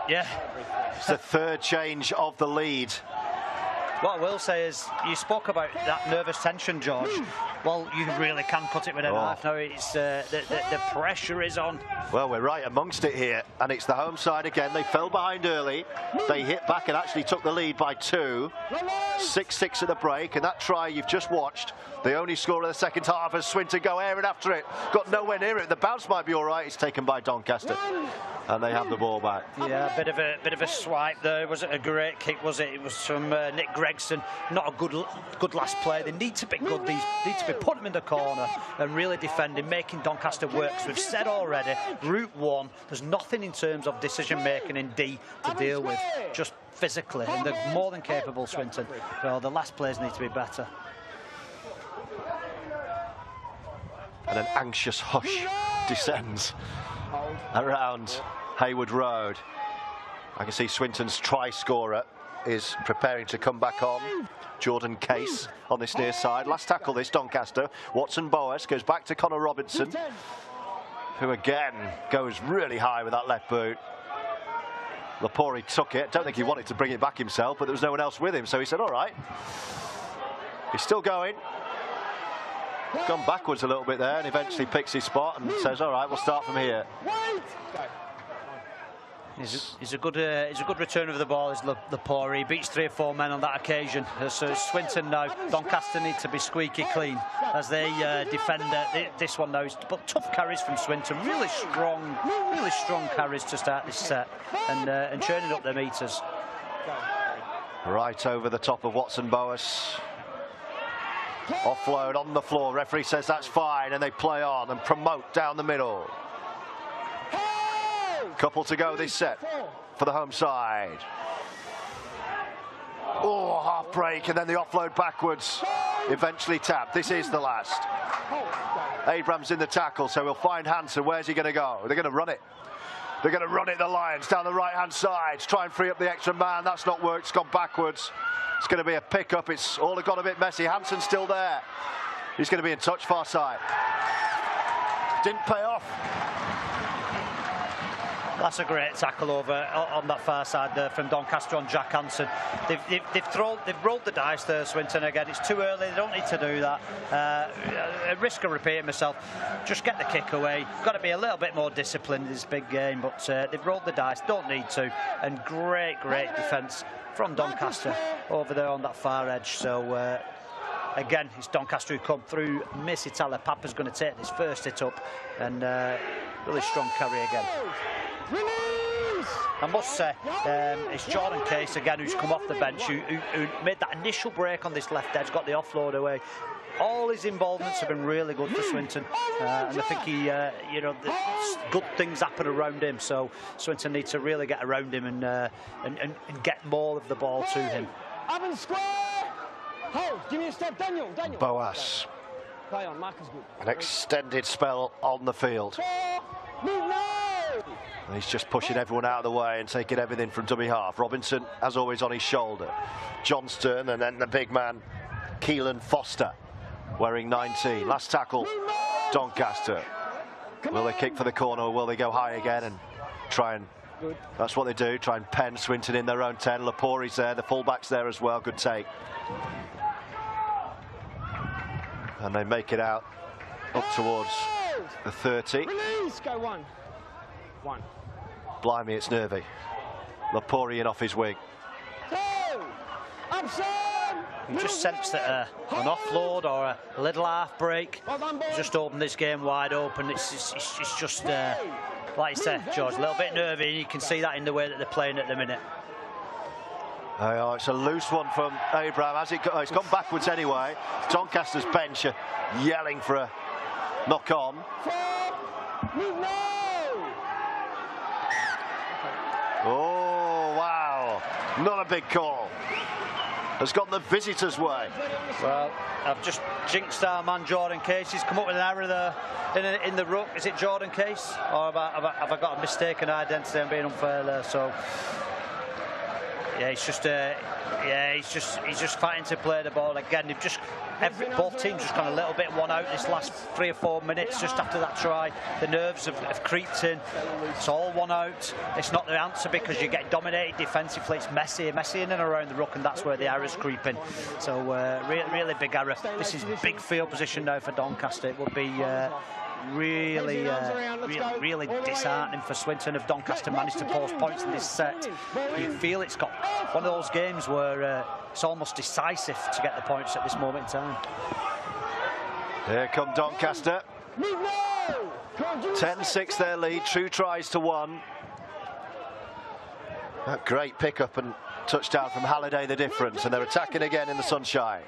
Yeah. It's the third change of the lead. What I will say is, you spoke about that nervous tension, George. Well, you really can cut it with a knife now. It's the pressure is on. Well, we're right amongst it here, and it's the home side again. They fell behind early. They hit back and actually took the lead by 2. 6-6 at the break, and that try you've just watched, the only score of the second half, as Swinton go airing after it. Got nowhere near it. The bounce might be all right. It's taken by Doncaster, and they have the ball back. Yeah, a bit of a swipe there. It wasn't a great kick, was it? It was from Nick Gregson. Not a good last play. They need to be good. These need to be putting them in the corner and really defending, making Doncaster work. As we've said already, Route 1, there's nothing in terms of decision making in D to deal with, just physically, and they're more than capable, Swinton. So the last plays need to be better. And an anxious hush descends around Hayward Road. I can see Swinton's try scorer is preparing to come back on. Jordan Case on this near side. Last tackle this, Doncaster. Watson Boas goes back to Connor Robinson, who again goes really high with that left boot. Lapori took it. Don't think he wanted to bring it back himself, but there was no one else with him, so he said, all right. He's still going. Gone backwards a little bit there and eventually picks his spot and says, all right, we'll start from here. He's a good returner of the ball, is Lapori. He beats 3 or 4 men on that occasion. So Swinton now, Doncaster need to be squeaky clean as they defend this one now. But tough carries from Swinton, really strong carries to start this set, and churning up the meters. Right over the top of Watson Boas. Offload on the floor. Referee says that's fine, and they play on and promote down the middle. Couple to go this set for the home side. Oh, half break, and then the offload backwards. Eventually tapped. This is the last. Abrams in the tackle, so we'll find Hansen. Where's he going to go? They're going to run it. They're going to run it, the Lions, down the right-hand side. Try and free up the extra man. That's not worked. It's gone backwards. It's going to be a pick-up. It's all got a bit messy. Hansen's still there. He's going to be in touch, far side. Didn't pay off. That's a great tackle over on that far side there from Doncaster on Jack Hansen. They've rolled the dice there, Swinton. Again, it's too early. They don't need to do that. At risk of repeating myself, just get the kick away. Got to be a little bit more disciplined in this big game, but they've rolled the dice. Don't need to. And great defence from Doncaster over there on that far edge. So again, it's Doncaster who come through. Missy Tyler Papa's going to take this first hit up, and really strong carry again. I must say, it's Jordan Case again who's come off the bench, who made that initial break on this left edge, got the offload away. All his involvements have been really good for Swinton, and I think he, good things happen around him. So Swinton needs to really get around him and get more of the ball to him. Give me a step, Daniel. Boas. Play on, Mark is good. An extended spell on the field. He's just pushing everyone out of the way and taking everything from dummy half. Robinson, as always, on his shoulder. Johnston, and then the big man, Keelan Foster, wearing 19. Last tackle, Doncaster. Will they kick for the corner, or will they go high again and try and... That's what they do, try and pen Swinton in their own 10. Lapori's there, the fullback's there as well. Good take. And they make it out up towards the 30. Release, go one. Blimey, it's nervy. Lapori in off his wing. Two. Option. You just sense that an offload or a little half break just opened this game wide open. It's just, like you said, George, a little bit nervy, and you can see that in the way that they're playing at the minute. Oh, it's a loose one from Abraham. It's gone backwards anyway. Doncaster's bench are yelling for a knock on. Oh, wow. Not a big call. Has gone the visitors' way. Well, I've just jinxed our man Jordan Case. He's come up with an error there in the ruck. Is it Jordan Case? Or have I got a mistaken identity and being unfair there? So, yeah, he's just fighting to play the ball again. Both teams just gone a little bit one out this last 3 or 4 minutes just after that try. The nerves have creeped in. It's all one out. It's not the answer because you get dominated defensively. It's messy in and around the ruck, and that's where the error's creeping. So really big error. This is big field position now for Doncaster. It would be really disheartening for Swinton if Doncaster managed to post points in this set. You feel it's got one of those games where it's almost decisive to get the points at this moment in time. Here come Doncaster. 10-6 their lead, 2 tries to 1. A great pickup and touchdown from Halliday, the difference, and they're attacking again in the sunshine.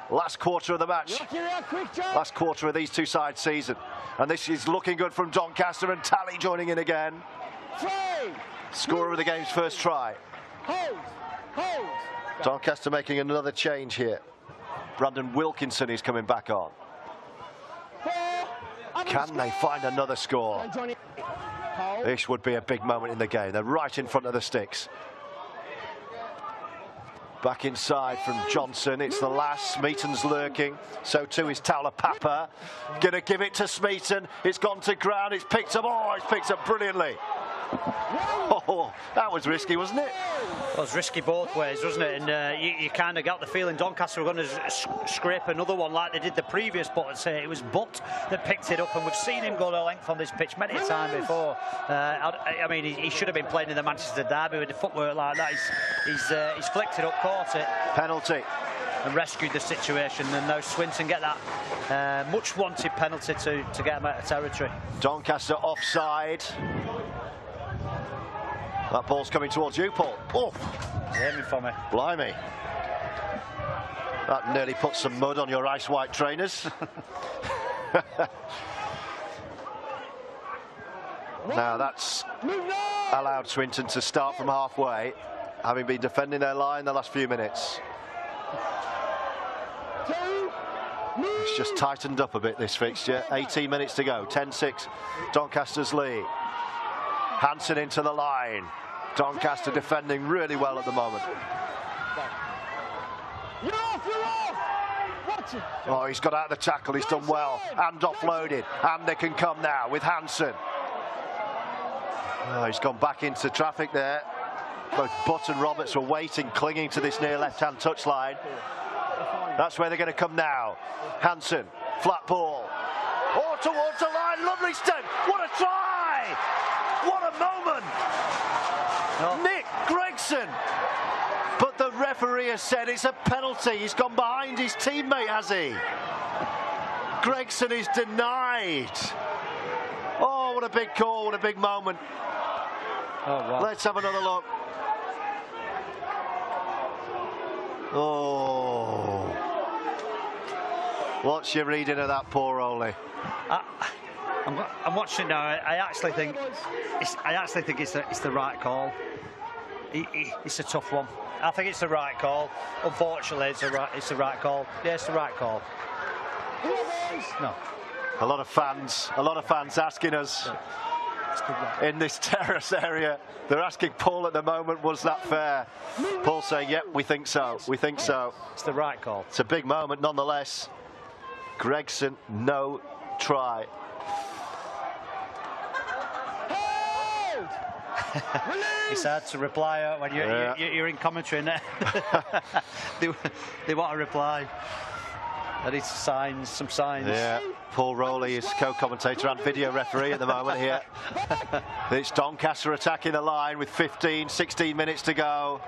Last quarter of the match, last quarter of these two sides' season, and this is looking good from Doncaster, and Tally joining in again. Scorer of the game's first try. Doncaster making another change here. Brandon Wilkinson is coming back on. Can they find another score? This would be a big moment in the game. They're right in front of the sticks. Back inside from Johnson, it's the last. Smeaton's lurking, so too is Taulapapa. Gonna give it to Smeaton, it's gone to ground, it's picked up, oh, it's picked up brilliantly. Oh, that was risky, wasn't it? Well, it was risky both ways, wasn't it? And you kind of got the feeling Doncaster were going to scrape another one like they did the previous, but it was Butt that picked it up, and we've seen him go the length on this pitch many a time before. I mean, he should have been playing in the Manchester derby with the footwork like that. He's flicked it up, caught it. Penalty. And rescued the situation, and now Swinton get that much wanted penalty to get him out of territory. Doncaster offside. That ball's coming towards you, Paul. Oh, he's aiming for me. Blimey. That nearly put some mud on your ice white trainers. Now that's allowed Swinton to start from halfway, having been defending their line the last few minutes. It's just tightened up a bit, this fixture. 18 minutes to go, 10-6, Doncaster's lead. Hansen into the line. Doncaster defending really well at the moment. Oh, he's got out of the tackle, he's done well, and offloaded, and they can come now with Hansen. Oh, he's gone back into traffic there. Both Butt and Roberts were waiting, clinging to this near left-hand touchline. That's where they're going to come now. Hansen, flat ball. Oh, towards the line, lovely step. What a try! What a moment! Oh. Nick Gregson. But the referee has said it's a penalty. He's gone behind his teammate, has he? Gregson is denied. Oh, what a big call, what a big moment. Oh, wow. Let's have another look. Oh. What's your reading of that, poor Ole? I'm watching now. I actually think it's the right call. It's a tough one. I think it's the right call. Unfortunately, it's the right call. Yeah, it's the right call. No. A lot of fans asking us in this terrace area. They're asking Paul at the moment, was that fair? Paul saying, yep, we think so. We think so. It's the right call. It's a big moment nonetheless. Gregson, no try. It's hard to reply when you're in commentary. They want a reply. I need some signs. Yeah, Paul Rowley is co-commentator and video referee at the moment here. It's Doncaster attacking the line with 16 minutes to go.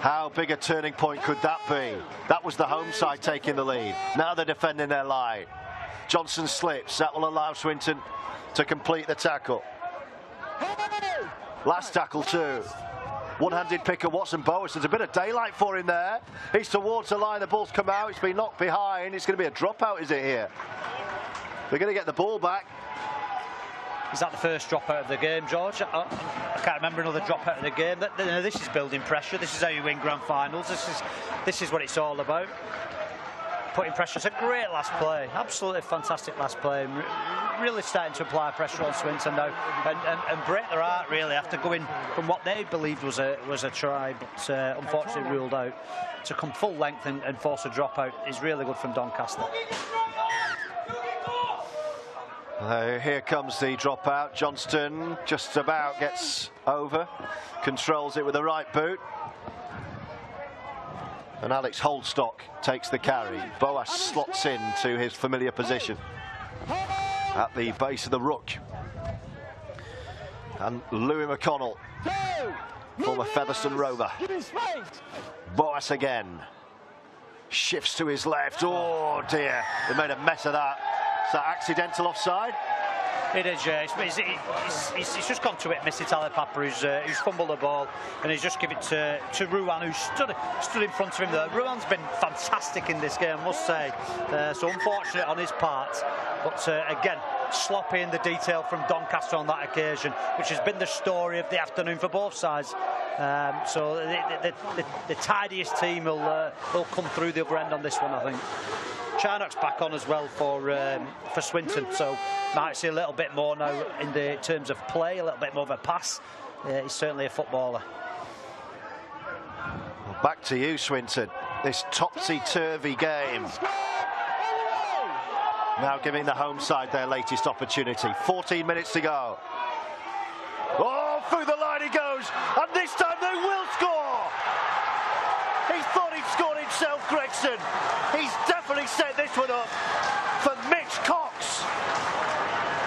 How big a turning point could that be? That was the home side taking the lead. Now they're defending their line. Johnson slips. That will allow Swinton to complete the tackle. Last tackle too. One-handed pick of Watson Boas. There's a bit of daylight for him there. He's towards the line. The ball's come out. It's been knocked behind. It's going to be a dropout, is it here? They're going to get the ball back. Is that the first dropout of the game, George? I can't remember another dropout of the game. This is building pressure. This is how you win grand finals. This is what it's all about. Putting pressure. It's a great last play. Absolutely fantastic last play. Really starting to apply pressure on Swinton now and break their heart really after going from what they believed was a try, but unfortunately ruled out. To come full length and force a dropout is really good from Doncaster. Here comes the dropout. Johnston just about gets over, controls it with the right boot. And Alex Holdstock takes the carry. Boas slots in to his familiar position at the base of the ruck. And Louis McConnell, former Featherstone Rover. Boas again. Shifts to his left. Oh dear, they made a mess of that. Is that accidental offside? It is, yeah. He's just gone to it, Missy Talepapa, who's fumbled the ball, and he's just given it to Ruan, who stood in front of him there. Ruan's been fantastic in this game, I must say. So unfortunate on his part, but again, sloppy in the detail from Doncaster on that occasion, which has been the story of the afternoon for both sides. So the tidiest team will come through the other end on this one, I think. Charnock's back on as well for Swinton, so might see a little bit more now in the terms of play, a little bit more of a pass. He's certainly a footballer. Well, back to you, Swinton. This topsy-turvy game. Now giving the home side their latest opportunity. 14 minutes to go. Oh, through the line he goes, and this time they will score! He thought he'd scored himself, Gregson. He's definitely set this one up for Mitch Cox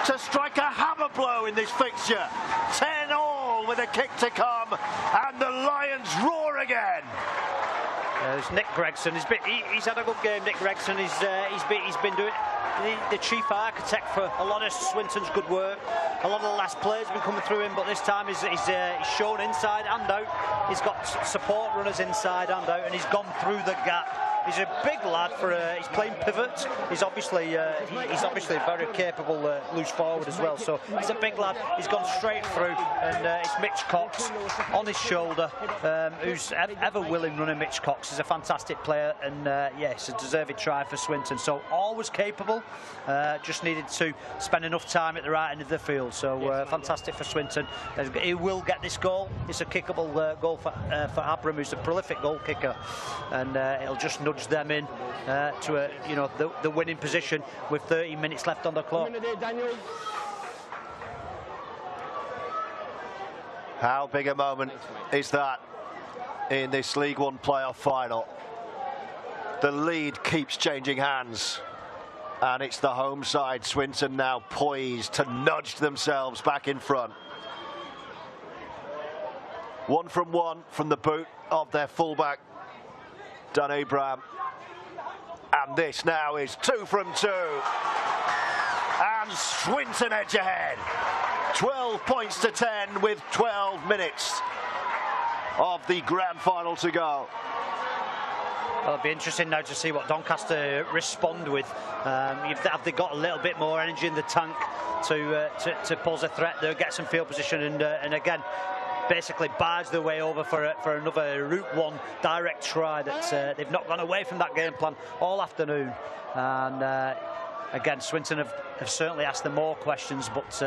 to strike a hammer blow in this fixture. 10-all with a kick to come, and the Lions roar again. There's Nick Gregson. He's had a good game. Nick Gregson. He's been doing the chief architect for a lot of Swinton's good work. A lot of the last players have been coming through him, but this time he's shown inside and out. He's got support runners inside and out, and he's gone through the gap. He's a big lad for. He's playing pivot. He's obviously very capable loose forward as well. So he's a big lad. He's gone straight through, and it's Mitch Cox on his shoulder, who's ever willing running. Mitch Cox is a fantastic player, and yes, a deserved try for Swinton. So always capable. Just needed to spend enough time at the right end of the field. So fantastic for Swinton. He will get this goal. It's a kickable goal for Abram, who's a prolific goal kicker, and it'll just nudge them in to the winning position with 30 minutes left on the clock. How big a moment is that in this League One playoff final? The lead keeps changing hands, and it's the home side, Swinton, now poised to nudge themselves back in front. 1 from the boot of their fullback, Dan Abraham, and this now is 2 from 2, and Swinton edge ahead, 12 points to 10 with 12 minutes of the grand final to go. Well, it'll be interesting now to see what Doncaster respond with. Have they got a little bit more energy in the tank to pose a threat there, get some field position, and again, basically barge their way over for another Route 1 direct try. That they've not gone away from that game plan all afternoon. And again, Swinton have certainly asked them more questions, but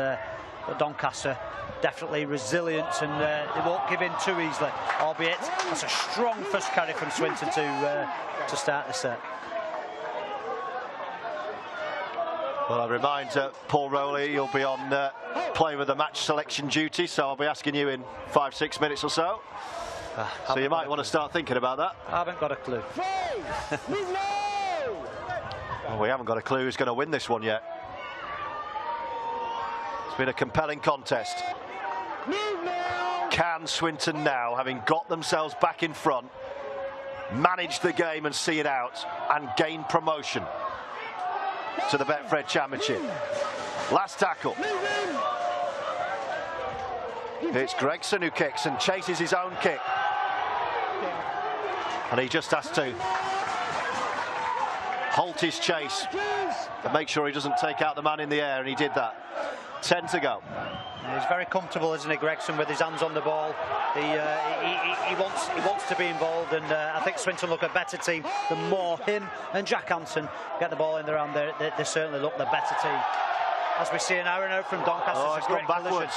Doncaster definitely resilient, and they won't give in too easily, albeit that's a strong first carry from Swinton to start the set. Well, I remind Paul Rowley you'll be on playing with the match selection duty, so I'll be asking you in 5-6 minutes or so. So you might want to start thinking about that. I haven't got a clue. Well, we haven't got a clue who's going to win this one yet. It's been a compelling contest. Move now! Can Swinton now, having got themselves back in front, manage the game and see it out and gain promotion to the Betfred Championship? Last tackle. It's Gregson who kicks and chases his own kick. And he just has to halt his chase and make sure he doesn't take out the man in the air, and he did that. 10 to go. He's very comfortable, isn't he, Gregson, with his hands on the ball. He wants to be involved, and I think Swinton look a better team the more him and Jack Hansen get the ball in their hand. They certainly look the better team. As we see an hour and out from Doncaster. Oh, it's gone backwards.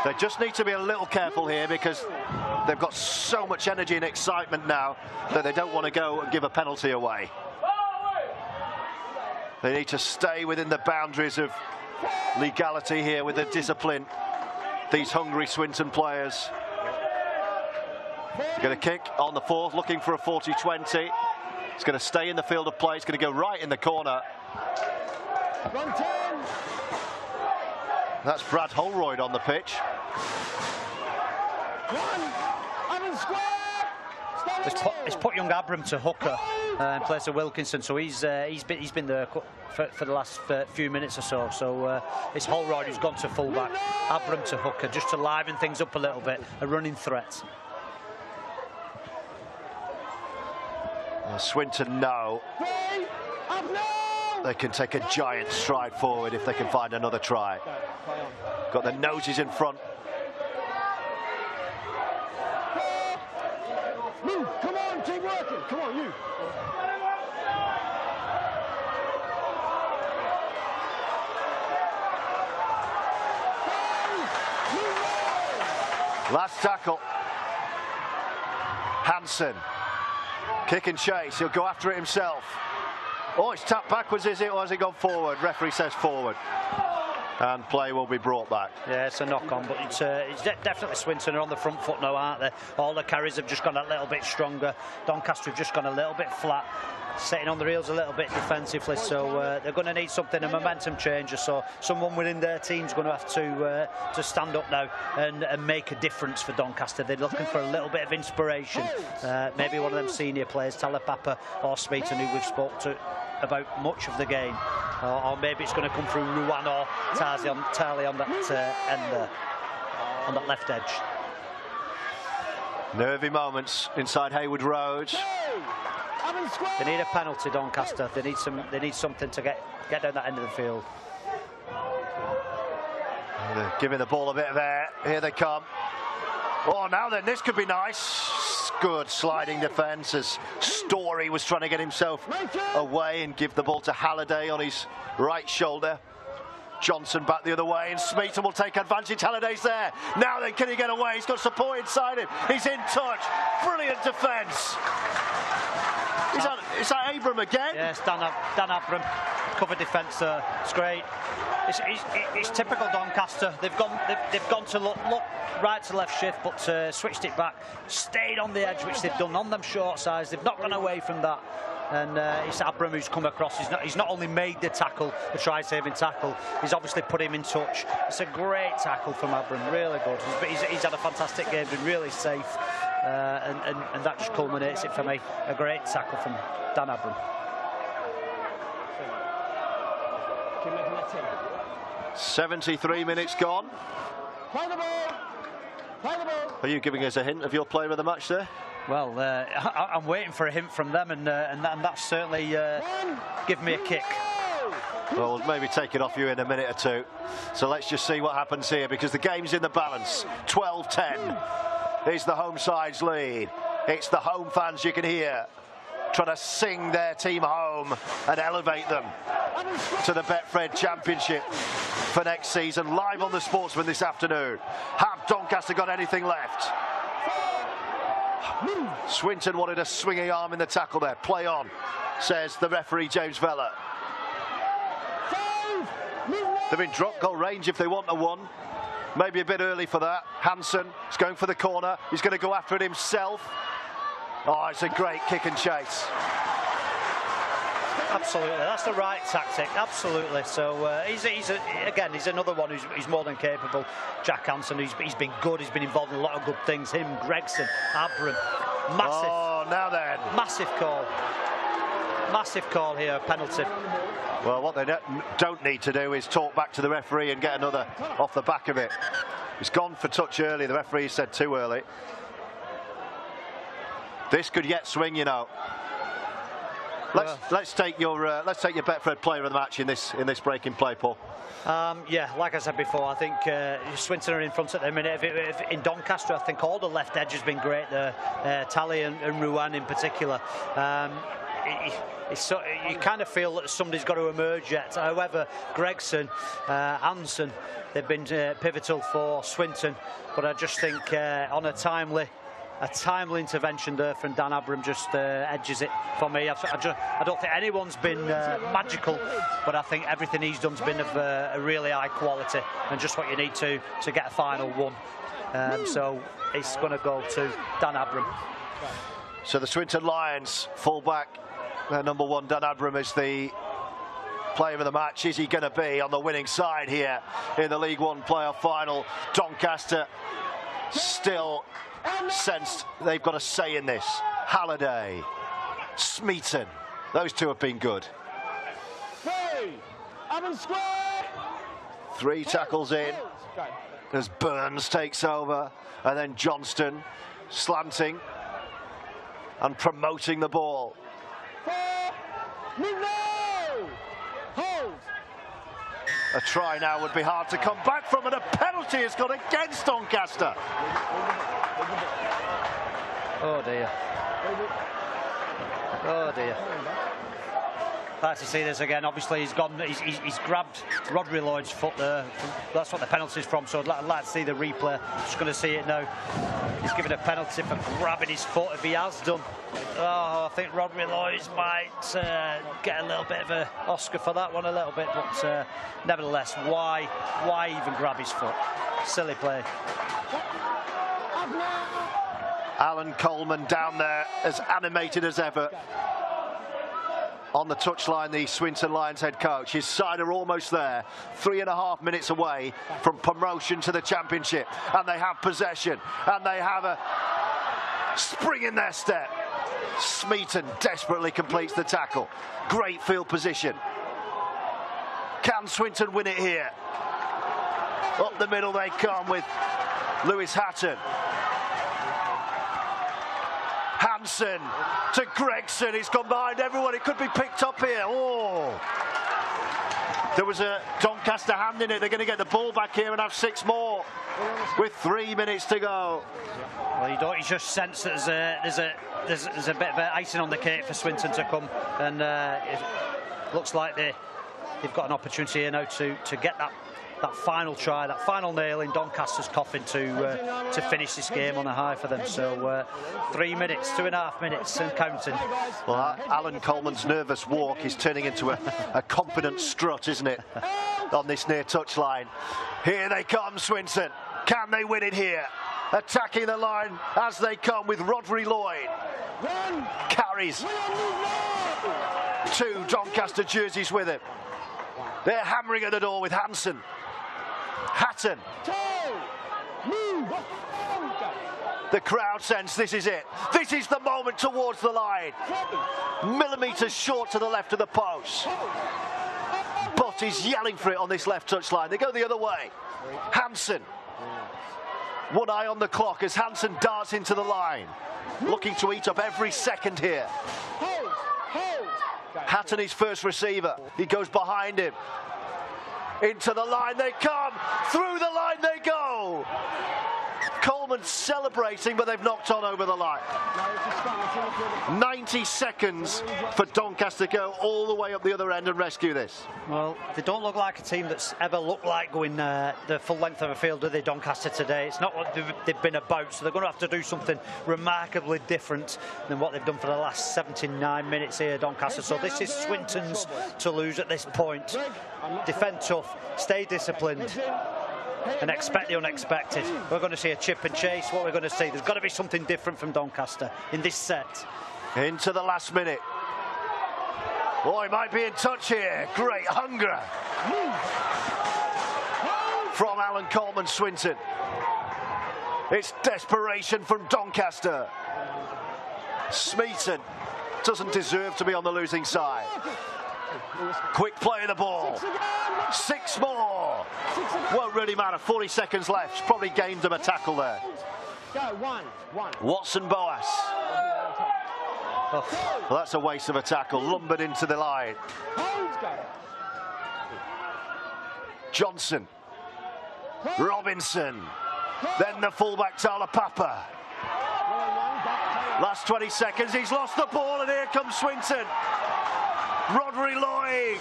They just need to be a little careful here, because they've got so much energy and excitement now that they don't want to go and give a penalty away. They need to stay within the boundaries of legality here with the discipline. These hungry Swinton players. Going to kick on the fourth, looking for a 40-20. It's going to stay in the field of play. It's going to go right in the corner. That's Brad Holroyd on the pitch. It's put young Abram to hooker in place of Wilkinson, so he's been there for the last few minutes or so. So it's Holroyd who's gone to fullback, Abram to hooker, just to liven things up a little bit, a running threat. Swinton know they can take a giant stride forward if they can find another try. Got their noses in front. Move, come on, keep working. Come on, you. Last tackle. Hansen. Kick and chase. He'll go after it himself. Oh, it's tapped backwards, is it, or has it gone forward? Referee says forward. And play will be brought back. Yeah, it's a knock-on, but it's definitely Swinton are on the front foot now, aren't they? All the carries have just gone a little bit stronger. Doncaster have just gone a little bit flat, sitting on their heels a little bit defensively, so they're going to need something, a momentum changer. So someone within their team's going to have to stand up now and make a difference for Doncaster. They're looking for a little bit of inspiration. Maybe one of them senior players, Talapapa or Swinton, who we've spoke to about much of the game, or maybe it's going to come through Ruan or Tali on that end there, on that left edge. Nervy moments inside Haywood Road. They need a penalty, Doncaster. They need something to get down that end of the field. They're giving the ball a bit of air. Here they come. Oh, now then, this could be nice. Good sliding defence as Story was trying to get himself away and give the ball to Halliday on his right shoulder. Johnson back the other way, and Smeaton will take advantage. Halliday's there. Now then, can he get away? He's got support inside him. He's in touch. Brilliant defence. Is that Abram again? Yes, Dan Abram. Cover defence there. It's great. It's typical Doncaster. They've gone to look right to left shift, but switched it back. Stayed on the edge, which they've done on them short sides. They've not gone away from that. And it's Abram who's come across. He's not only made the tackle, the try-saving tackle, he's obviously put him in touch. It's a great tackle from Abram, really good. He's had a fantastic game, been really safe, and that just culminates it for me. A great tackle from Dan Abram. 73 minutes gone. Play the ball. Play the ball. Are you giving us a hint of your player of the match there? Well, I'm waiting for a hint from them, and that's certainly given me a kick. Well, we'll maybe take it off you in a minute or two. So let's just see what happens here, because the game's in the balance. 12-10 is the home side's lead. It's the home fans you can hear trying to sing their team home and elevate them to the Betfred Championship for next season. Live on the Sportsman this afternoon. Have Doncaster got anything left? Swinton wanted a swinging arm in the tackle there. Play on, says the referee James Vella. They've been drop goal range if they want a one. Maybe a bit early for that. Hansen is going for the corner. He's going to go after it himself. Oh, it's a great kick and chase. Absolutely, that's the right tactic. Absolutely. So he's another one who's more than capable. Jack Hansen, he's been good. He's been involved in a lot of good things. Him, Gregson, Abram, massive. Oh, now then, massive call here, penalty. Well, what they don't need to do is talk back to the referee and get another off the back of it. He's gone for touch early. The referee said too early. This could yet swing, you know. Let's take your Betfred player of the match in this break in play, Paul. Yeah, like I said before, I think Swinton are in front at the minute. In Doncaster, I think all the left edge has been great there. Tally and Ruan in particular. You kind of feel that somebody's got to emerge yet. However, Gregson, Hansen, they've been pivotal for Swinton. But I just think on a timely intervention there from Dan Abram just edges it for me. I don't think anyone's been magical, but I think everything he's done's been of a really high quality and just what you need to get a final one. So it's going to go to Dan Abram. So the Swinton Lions fullback, their number one, Dan Abram, is the player of the match. Is he going to be on the winning side here in the League One playoff final? Doncaster still sensed they've got a say in this. Halliday, Smeaton, those two have been good. 3 tackles in as Burns takes over, and then Johnston slanting and promoting the ball. A try now would be hard to come back from, and a penalty has gone against Doncaster. Oh dear. Oh dear. I'd like to see this again. Obviously, he's grabbed Rodri Lloyd's foot there. That's what the penalty's from, so I'd like to see the replay. Just going to see it now. He's given a penalty for grabbing his foot, if he has done. Oh, I think Rodri Lloyd's might get a little bit of an Oscar for that one, a little bit, but nevertheless, why even grab his foot? Silly play. Alan Coleman down there, as animated as ever. On the touchline, the Swinton Lions head coach. His side are almost there, 3.5 minutes away from promotion to the Championship, and they have possession, and they have a spring in their step. Smeaton desperately completes the tackle. Great field position. Can Swinton win it here? Up the middle they come with Lewis Hatton. Hansen to Gregson. He's gone behind everyone. It could be picked up here. Oh, there was a Doncaster hand in it. They're going to get the ball back here and have 6 more with 3 minutes to go. Well, you just sense that there's a bit of icing on the cake for Swinton to come, and it looks like they've got an opportunity here now to get that final try, that final nail in Doncaster's coffin to finish this game on a high for them. So 3 minutes, 2.5 minutes and counting. Well, Alan Coleman's nervous walk is turning into a confident strut, isn't it, on this near touchline. Here they come, Swinton. Can they win it here? Attacking the line as they come with Rodri Lloyd. Carries 2 Doncaster jerseys with him. They're hammering at the door with Hansen. Hatton. The crowd sense this is it. This is the moment towards the line. Millimetres short to the left of the post. But he's yelling for it on this left touch line. They go the other way. Hansen. One eye on the clock as Hansen darts into the line. Looking to eat up every second here. Hatton, his first receiver. He goes behind him. Into the line they come. Through the line they go. Coleman celebrating, but they've knocked on over the line. 90 seconds for Doncaster to go all the way up the other end and rescue this. Well, they don't look like a team that's ever looked like going the full length of a field, do they, Doncaster, today? It's not what they've been about, so they're going to have to do something remarkably different than what they've done for the last 79 minutes here, Doncaster. So this is Swinton's to lose at this point. Defend tough, stay disciplined, and expect the unexpected. We're going to see a chip and chase. What we're going to see, there's got to be something different from Doncaster in this set. Into the last minute. Oh, he might be in touch here. Great hunger from Alan Coleman Swinton. It's desperation from Doncaster. Smeaton doesn't deserve to be on the losing side. Quick play of the ball. 6 more. Won't really matter. 40 seconds left. Probably gained them a tackle there. Go, one. Watson Boas. Oh, well, that's a waste of a tackle. Lumbered into the line. Johnson. Robinson. Then the fullback Tala Papa. Last 20 seconds. He's lost the ball and here comes Swinton. Rodri Lloyd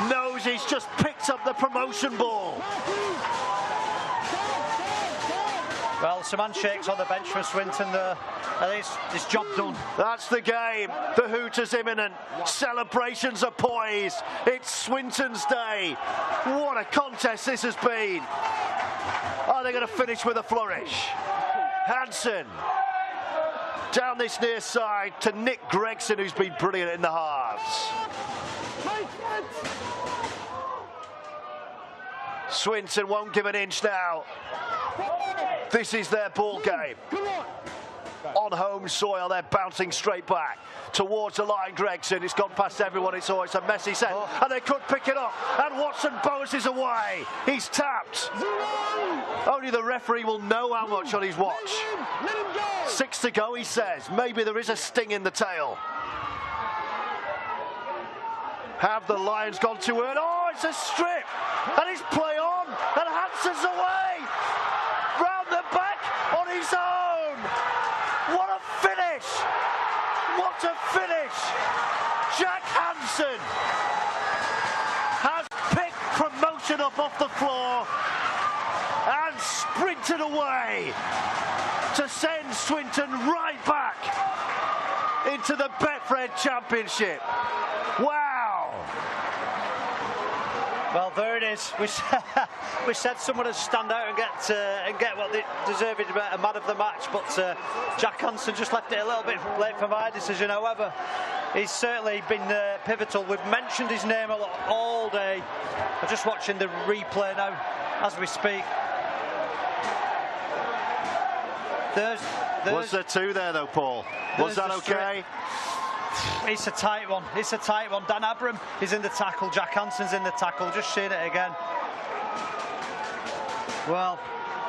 knows he's just picked up the promotion ball. Well, some handshakes on the bench for Swinton there. This job done. That's the game. The hoot is imminent. Celebrations are poised. It's Swinton's day. What a contest this has been. Are they going to finish with a flourish? Hansen. Down this near side to Nick Gregson, who's been brilliant in the halves. Swinton won't give an inch now. This is their ball game. On home soil, they're bouncing straight back towards the line. Gregson, it's gone past everyone. It's a messy set, and they could pick it up. And Watson Boas is away. He's tapped. Only the referee will know how much on his watch. 6 to go, he says. Maybe there is a sting in the tail. Have the Lions gone too early? Oh, it's a strip, and it's play on, and Hansen's away. Round the back on his own. What a finish! What a finish! Jack Hansen has picked promotion up off the floor and sprinted away to send Swinton right back into the Betfred Championship. Wow! Well, there it is. We said someone would stand out and get what they deserved, a man of the match, but Jack Hansen just left it a little bit late for my decision. However, he's certainly been pivotal. We've mentioned his name a lot all day. I'm just watching the replay now as we speak. Was there 2 there though, Paul? Was that okay? It's a tight one. It's a tight one. Dan Abram is in the tackle. Jack Hansen's in the tackle. Just seeing it again. Well,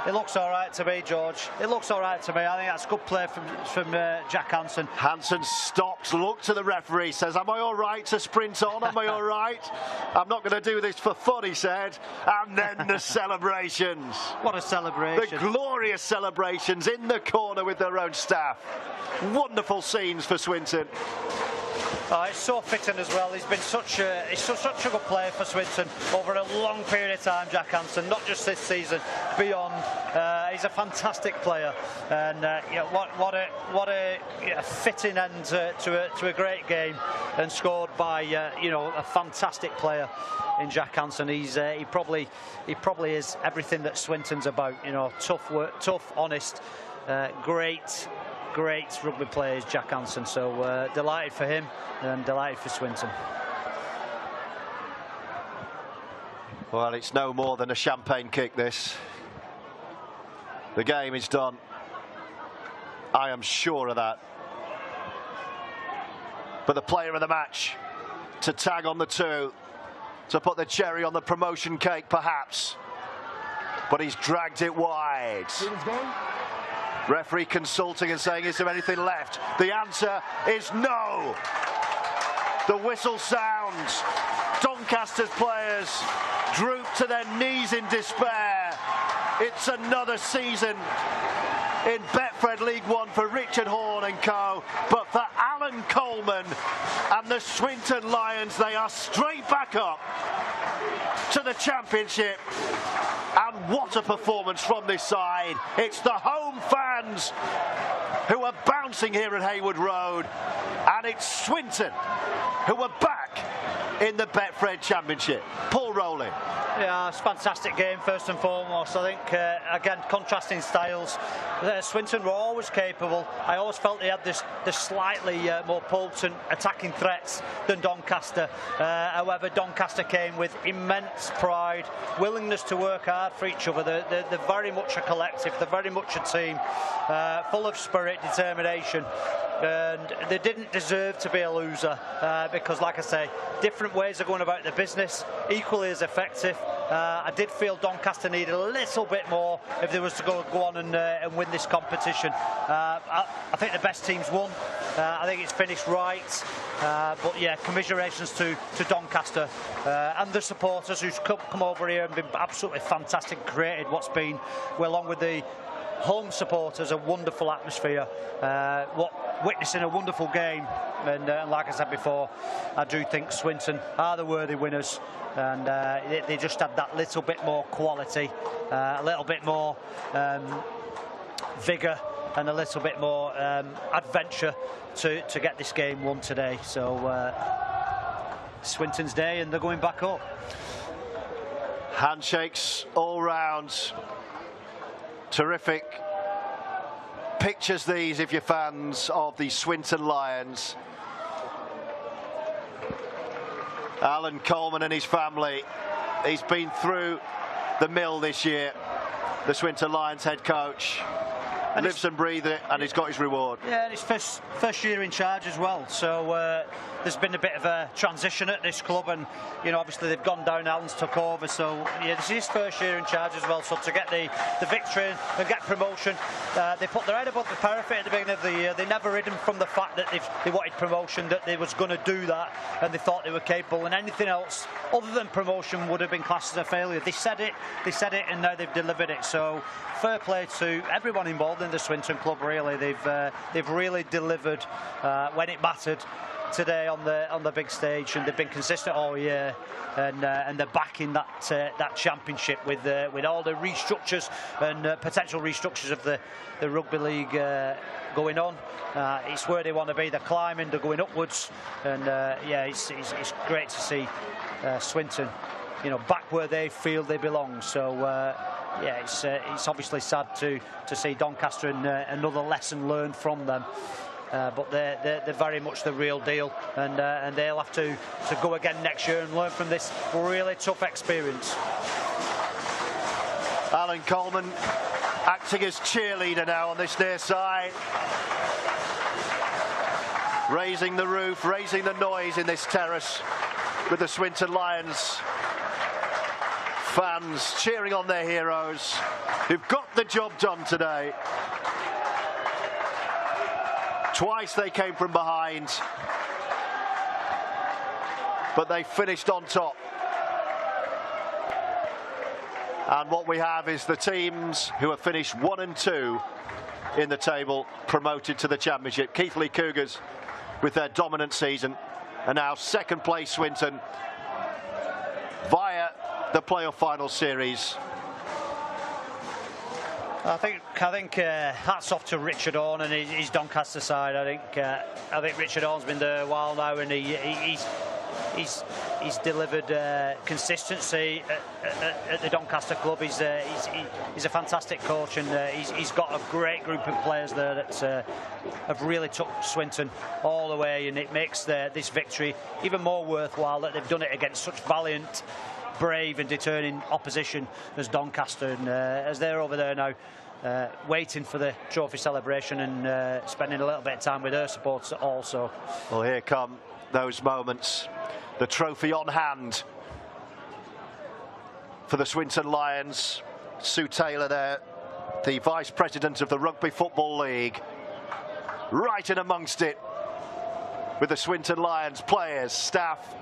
it looks all right to me, George. It looks all right to me. I think that's good play from Jack Hansen. Hansen stops, looks to the referee, says, am I all right to sprint on? Am I all right? I'm not going to do this for fun, he said. And then the celebrations. What a celebration. The glorious celebrations in the corner with their own staff. Wonderful scenes for Swinton. Oh, it's so fitting as well. He's been such a good player for Swinton over a long period of time, Jack Hansen, not just this season, beyond. He's a fantastic player, and what a fitting end to a great game, and scored by a fantastic player in Jack Hansen. He probably is everything that Swinton's about. Tough work, tough, honest, great rugby player is Jack Hansen. So delighted for him and delighted for Swinton. Well, it's no more than a champagne kick, this. The game is done. I am sure of that. But the player of the match to tag on the 2, to put the cherry on the promotion cake, perhaps. But he's dragged it wide. Referee consulting and saying, is there anything left? The answer is no. The whistle sounds. Doncaster's players droop to their knees in despair. It's another season in Betfred League One for Richard Horne and co. But for Alan Coleman and the Swinton Lions, they are straight back up to the Championship. And what a performance from this side. It's the home fans who are bouncing here at Haywood Road. And it's Swinton who are back in the Betfred Championship. Paul Rowley. Yeah, it's a fantastic game first and foremost. I think, again, contrasting styles. Swinton were always capable. I always felt they had this slightly more potent attacking threats than Doncaster. However, Doncaster came with immense pride, willingness to work hard for each other. They're very much a collective, they're very much a team, full of spirit, determination. And they didn't deserve to be a loser because, like I say, different ways of going about the business, equally as effective. I did feel Doncaster needed a little bit more if they was to go on and win this competition. I think the best teams won. I think it's finished right. But yeah, commiserations to Doncaster and the supporters who's come over here and been absolutely fantastic, created what's been, well, along with the home supporters, a wonderful atmosphere, witnessing a wonderful game. And like I said before, I do think Swinton are the worthy winners, and they just had that little bit more quality, a little bit more vigour and a little bit more adventure to get this game won today. So Swinton's day, and they're going back up. Handshakes all round. Terrific pictures these if you're fans of the Swinton Lions. Alan Coleman and his family, he's been through the mill this year, the Swinton Lions head coach. And lives and breathes it, and he's got his reward. Yeah, and it's first year in charge as well, so there's been a bit of a transition at this club, and you know, obviously they've gone down, Alan's took over, so yeah, this is his first year in charge as well. So to get the victory and get promotion, they put their head above the parapet at the beginning of the year. They never hidden from the fact that they wanted promotion, that they was going to do that, and they thought they were capable, and anything else other than promotion would have been classed as a failure. They said it, and now they've delivered it. So fair play to everyone involved in the Swinton club. Really, they've really delivered when it mattered today on the big stage, and they've been consistent all year, and they're back in that championship with all the restructures and potential restructures of the rugby league going on. It's where they want to be. They're climbing, they're going upwards, and yeah, it's great to see Swinton, you know, back where they feel they belong. So yeah, it's obviously sad to see Doncaster and another lesson learned from them. But they're very much the real deal, and they'll have to go again next year and learn from this really tough experience. Alan Coleman acting as cheerleader now on this near side, raising the roof, raising the noise in this terrace with the Swinton Lions fans cheering on their heroes who've got the job done today. Twice they came from behind, but they finished on top. And what we have is the teams who have finished 1 and 2 in the table promoted to the championship. Keighley Cougars with their dominant season, and now second place Swinton via the playoff final series. I think hats off to Richard Horn and his Doncaster side. I think Richard Horn's been there a while now, and he's delivered consistency at the Doncaster club. He's a fantastic coach, and he's got a great group of players there that have really took Swinton all the way, and it makes this victory even more worthwhile that they've done it against such valiant, brave and determined opposition as Doncaster, and as they're over there now waiting for the trophy celebration and spending a little bit of time with their supporters also. Well, here come those moments. The trophy on hand for the Swinton Lions. Sue Taylor there, the Vice President of the Rugby Football League, right in amongst it with the Swinton Lions players, staff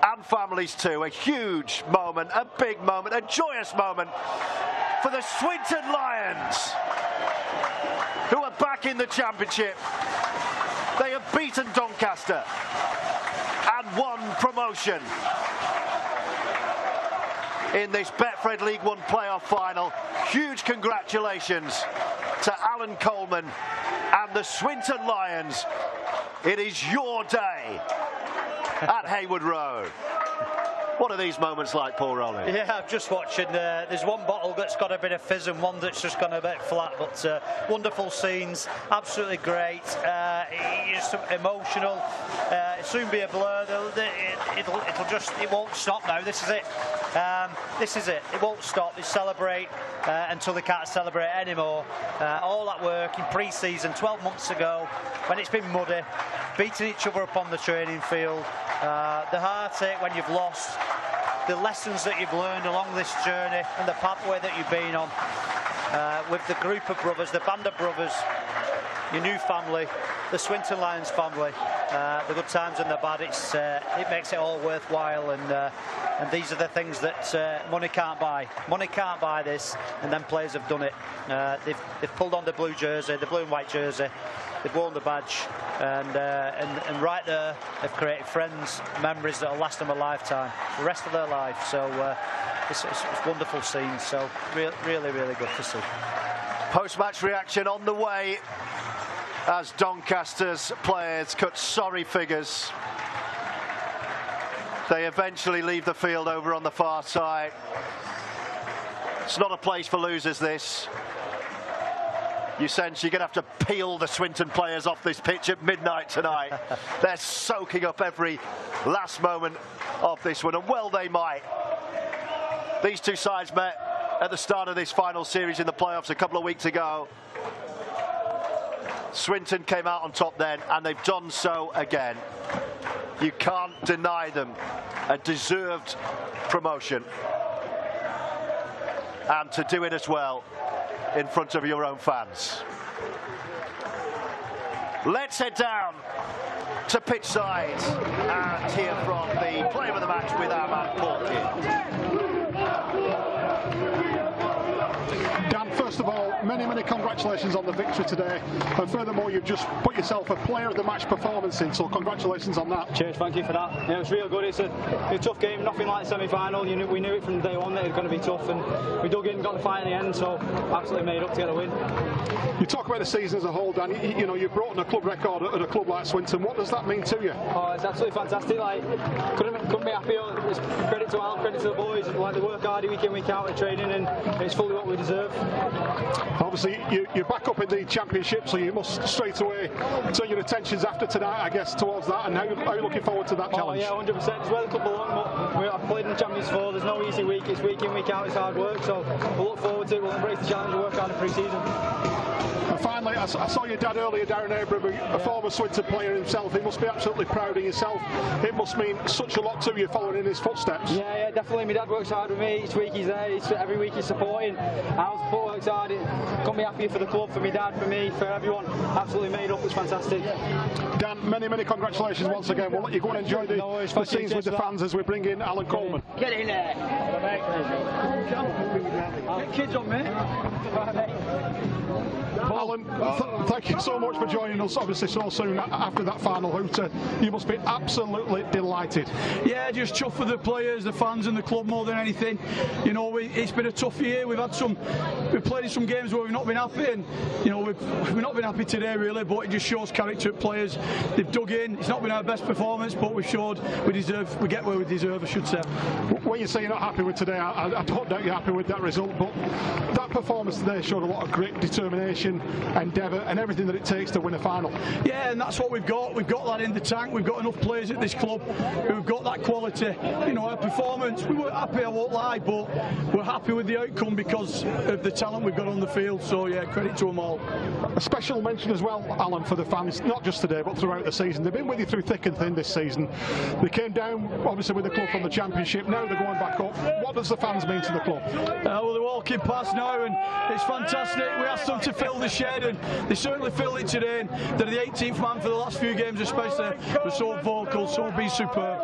and families too. A huge moment, a big moment, a joyous moment for the Swinton Lions, who are back in the championship. They have beaten Doncaster and won promotion in this Betfred League One playoff final. Huge congratulations to Alan Coleman and the Swinton Lions. It is your day at Hayward Road. What are these moments like, Paul Rowley? Yeah, I'm just watching. There's one bottle that's got a bit of fizz and one that's just gone a bit flat, but wonderful scenes, absolutely great. It's emotional. It'll soon be a blur. It won't stop now. This is it. This is it. It won't stop. They celebrate until they can't celebrate anymore. All that work in pre-season 12 months ago, when it's been muddy, beating each other up on the training field, the heartache when you've lost, the lessons that you've learned along this journey and the pathway that you've been on, with the group of brothers, the band of brothers, your new family, the Swinton Lions family, the good times and the bad. It makes it all worthwhile, and these are the things that money can't buy. Money can't buy this, and then players have done it. They've pulled on the blue jersey, the blue and white jersey. They've worn the badge, and right there, they've created friends, memories that will last them a lifetime, the rest of their life. So it's wonderful scenes. So really, really good to see. Post-match reaction on the way as Doncaster's players cut sorry figures. They eventually leave the field over on the far side. It's not a place for losers, this. You sense you're going to have to peel the Swinton players off this pitch at midnight tonight. They're soaking up every last moment of this one, and well they might. These two sides met at the start of this final series in the playoffs a couple of weeks ago. Swinton came out on top then, and they've done so again. You can't deny them a deserved promotion, and to do it as well in front of your own fans. Let's head down to pitch side and hear from the player of the match with our man Paul Kidd. Dan, first of all, many congratulations on the victory today, and furthermore you've just put yourself a player of the match performance in, so congratulations on that. Cheers, thank you for that. Yeah, it was real good. It's a tough game, nothing like the semi-final. We knew it from day one that it was going to be tough, and we dug in, got the fight in the end, so absolutely made up to get the win. You talk about the season as a whole, Dan. You've broken a club record at a club like Swinton. What does that mean to you? Oh, it's absolutely fantastic. Like, couldn't be happier. It's credit to Al, credit to the boys. Like, they work hard week in, week out at training, and it's fully what we deserve. Obviously, you're back up in the Championship, so you must straight away turn your attentions after tonight, I guess, towards that. And how are you looking forward to that challenge? Oh yeah, 100%. It's where the club belong, but I've played in the Champions before. There's no easy week. It's week in, week out. It's hard work, so we'll look forward to it. We'll embrace the challenge and work hard in pre-season. And finally, I saw your dad earlier, Darren Abram, a former Swinton player himself. He must be absolutely proud of yourself. It must mean such a lot to you following in his footsteps. Yeah, definitely. My dad works hard with me. Each week he's there. Every week he's supporting. Al's support works hard. Couldn't be happier for the club, for my dad, for me, for everyone. Absolutely made up. It's fantastic. Dan, many congratulations once again. We'll let you go and enjoy the scenes with the fans as we bring in Alan Coleman. Get in there. Get kids on, mate. Alan, thank you so much for joining us, obviously so soon after that final hooter. You must be absolutely delighted. Yeah, just chuffed for the players, the fans and the club more than anything. It's been a tough year. We've played in some games where we've not been happy, and we've not been happy today really, but it just shows character of players. They've dug in. It's not been our best performance, but we've showed we get where we deserve, I should say. When you say you're not happy with today, I don't doubt you're happy with that result, but that performance today showed a lot of grit, determination, endeavour and everything that it takes to win a final. Yeah, and that's what we've got. We've got that in the tank. We've got enough players at this club who've got that quality. Our performance, we weren't happy, I won't lie, but we're happy with the outcome because of the talent we've got on the field. So yeah, credit to them all. A special mention as well, Alan, for the fans, not just today but throughout the season. They've been with you through thick and thin this season. They came down obviously with the club from the Championship. Now they're going back up. What does the fans mean to the club? Well, they're walking past now and it's fantastic. We asked them to fill the shed and they certainly filled it today. And they're the 18th man for the last few games especially. They're so vocal, so be superb.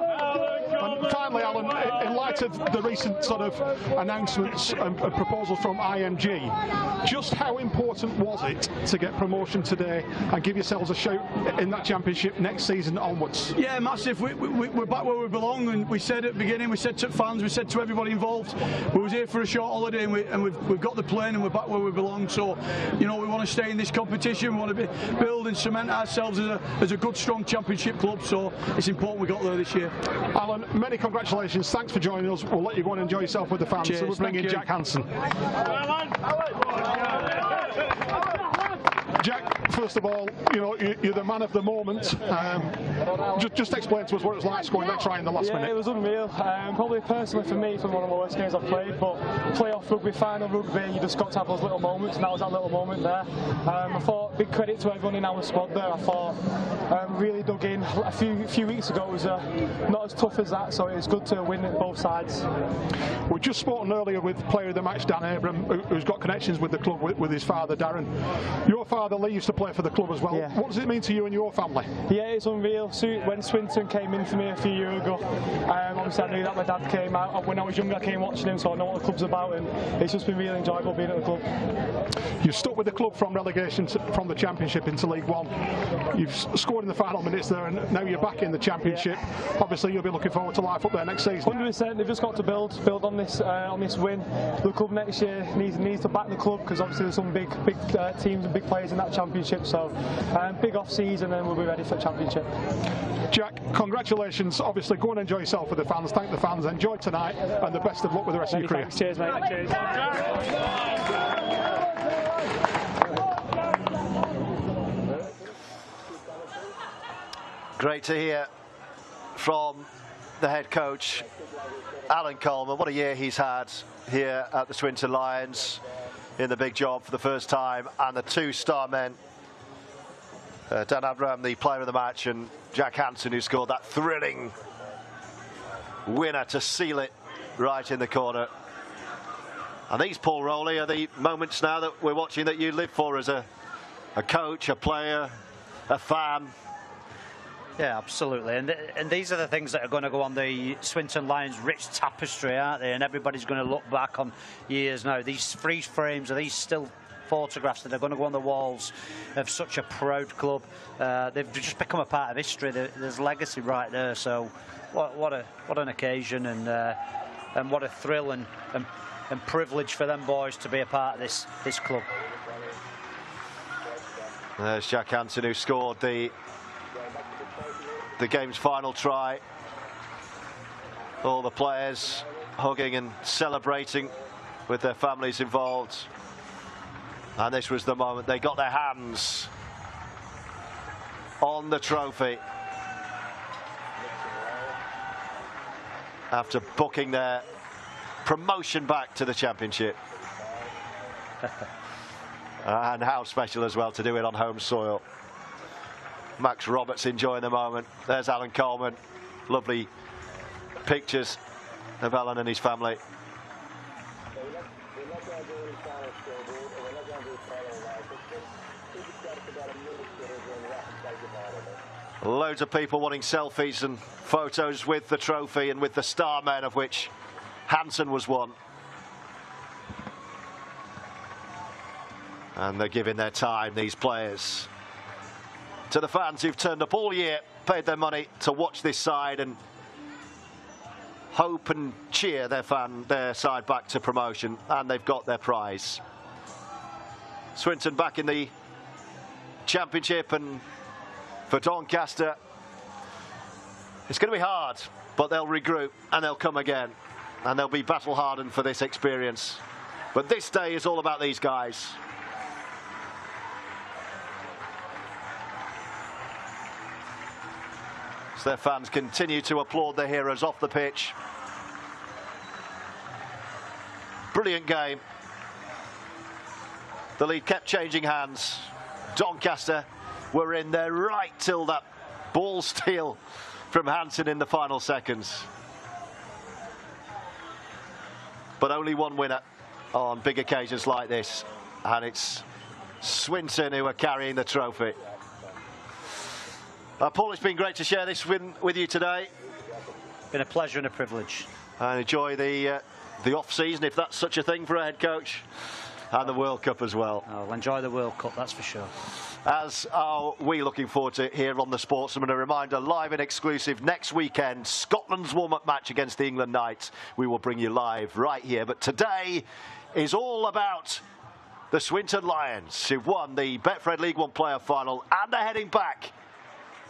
And finally, Alan, in light of the recent sort of announcements and proposals from IMG, just how important was it to get promotion today and give yourselves a shout in that Championship next season onwards? Yeah, massive. We're back where we belong, and we said at the beginning, we said to fans, we said to everybody involved, we was here for a short holiday, and we've got the plane and we're back where we belong. So, we want to stay in this competition. We want to build and cement ourselves as a good, strong Championship club. So it's important we got there this year. Alan, many Many congratulations. Thanks for joining us. We'll let you go and enjoy yourself with the fans. Cheers, so we'll bring in Jack Hansen. Jack, first of all, you know, you're the man of the moment. Just explain to us what it was like scoring that try in the last minute. It was unreal. Probably personally for me, it's one of the worst games I've played, but playoff rugby, final rugby, you just got to have those little moments, and that was that little moment there. I thought, big credit to everyone in our squad there. I thought really dug in. A few weeks ago it was not as tough as that, so it was good to win at both sides. We've just spoken earlier with player of the match Dan Abram, who's got connections with the club with his father Darren. Your father Lee used to play for the club as well. Yeah. What does it mean to you and your family? Yeah, it's unreal. When Swinton came in for me a few years ago, obviously I knew that my dad came out. When I was younger I came watching him, so I know what the club's about, and it's just been really enjoyable being at the club. You've stuck with the club from relegation from the Championship into League One. You've scored in the final minutes there, and now you're back in the Championship. Yeah. Obviously you'll be looking forward to life up there next season. 100%. They've just got to build on this win. The club next year needs to back the club, because obviously there's some big teams and big players in that Championship. So big off season, and we'll be ready for the Championship. Jack, congratulations. Obviously go and enjoy yourself with the fans. Thank the fans. Enjoy tonight, and the best of luck with the rest of your career. Thanks. Cheers, mate. Cheers. Great to hear from the head coach, Alan Coleman. What a year he's had here at the Swinton Lions, in the big job for the first time, and the two star men, Dan Abram, the player of the match, and Jack Hansen, who scored that thrilling winner to seal it right in the corner. And these, Paul Rowley, are the moments now that we're watching that you live for as a coach, a player, a fan. Yeah, absolutely. And these are the things that are going to go on the Swinton Lions rich tapestry, aren't they? And everybody's going to look back on years now. These freeze frames are these still photographs that are going to go on the walls of such a proud club. They've just become a part of history. There's legacy right there. So what an occasion, and what a thrill and privilege for them boys to be a part of this club. There's Jack Hansen, who scored the game's final try. All the players hugging and celebrating with their families involved. And this was the moment they got their hands on the trophy after booking their promotion back to the Championship. And how special as well to do it on home soil. Max Roberts enjoying the moment. There's Alan Coleman. Lovely pictures of Alan and his family. Loads of people wanting selfies and photos with the trophy and with the star men, of which Hansen was one. And they're giving their time, these players, to the fans who've turned up all year, paid their money to watch this side and hope and cheer their side back to promotion, and they've got their prize. Swinton back in the Championship, and for Doncaster, it's going to be hard, but they'll regroup and they'll come again, and they'll be battle hardened for this experience. But this day is all about these guys. So their fans continue to applaud their heroes off the pitch. Brilliant game. The lead kept changing hands. Doncaster were in there right till that ball steal from Hansen in the final seconds. But only one winner on big occasions like this, and it's Swinton who are carrying the trophy. Paul, it's been great to share this with you today. Been a pleasure and a privilege. And enjoy the off-season, if that's such a thing for a head coach, and the World Cup as well. I'll enjoy the World Cup, that's for sure. As are we looking forward to here on the Sportsman. A reminder, live and exclusive next weekend, Scotland's warm-up match against the England Knights. We will bring you live right here. But today is all about the Swinton Lions, who won the Betfred League One playoff final, and they're heading back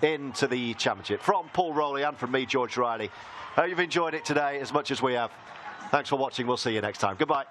into the Championship. From Paul Rowley and from me, George Riley, Hope you've enjoyed it today as much as we have. Thanks for watching. We'll see you next time. Goodbye.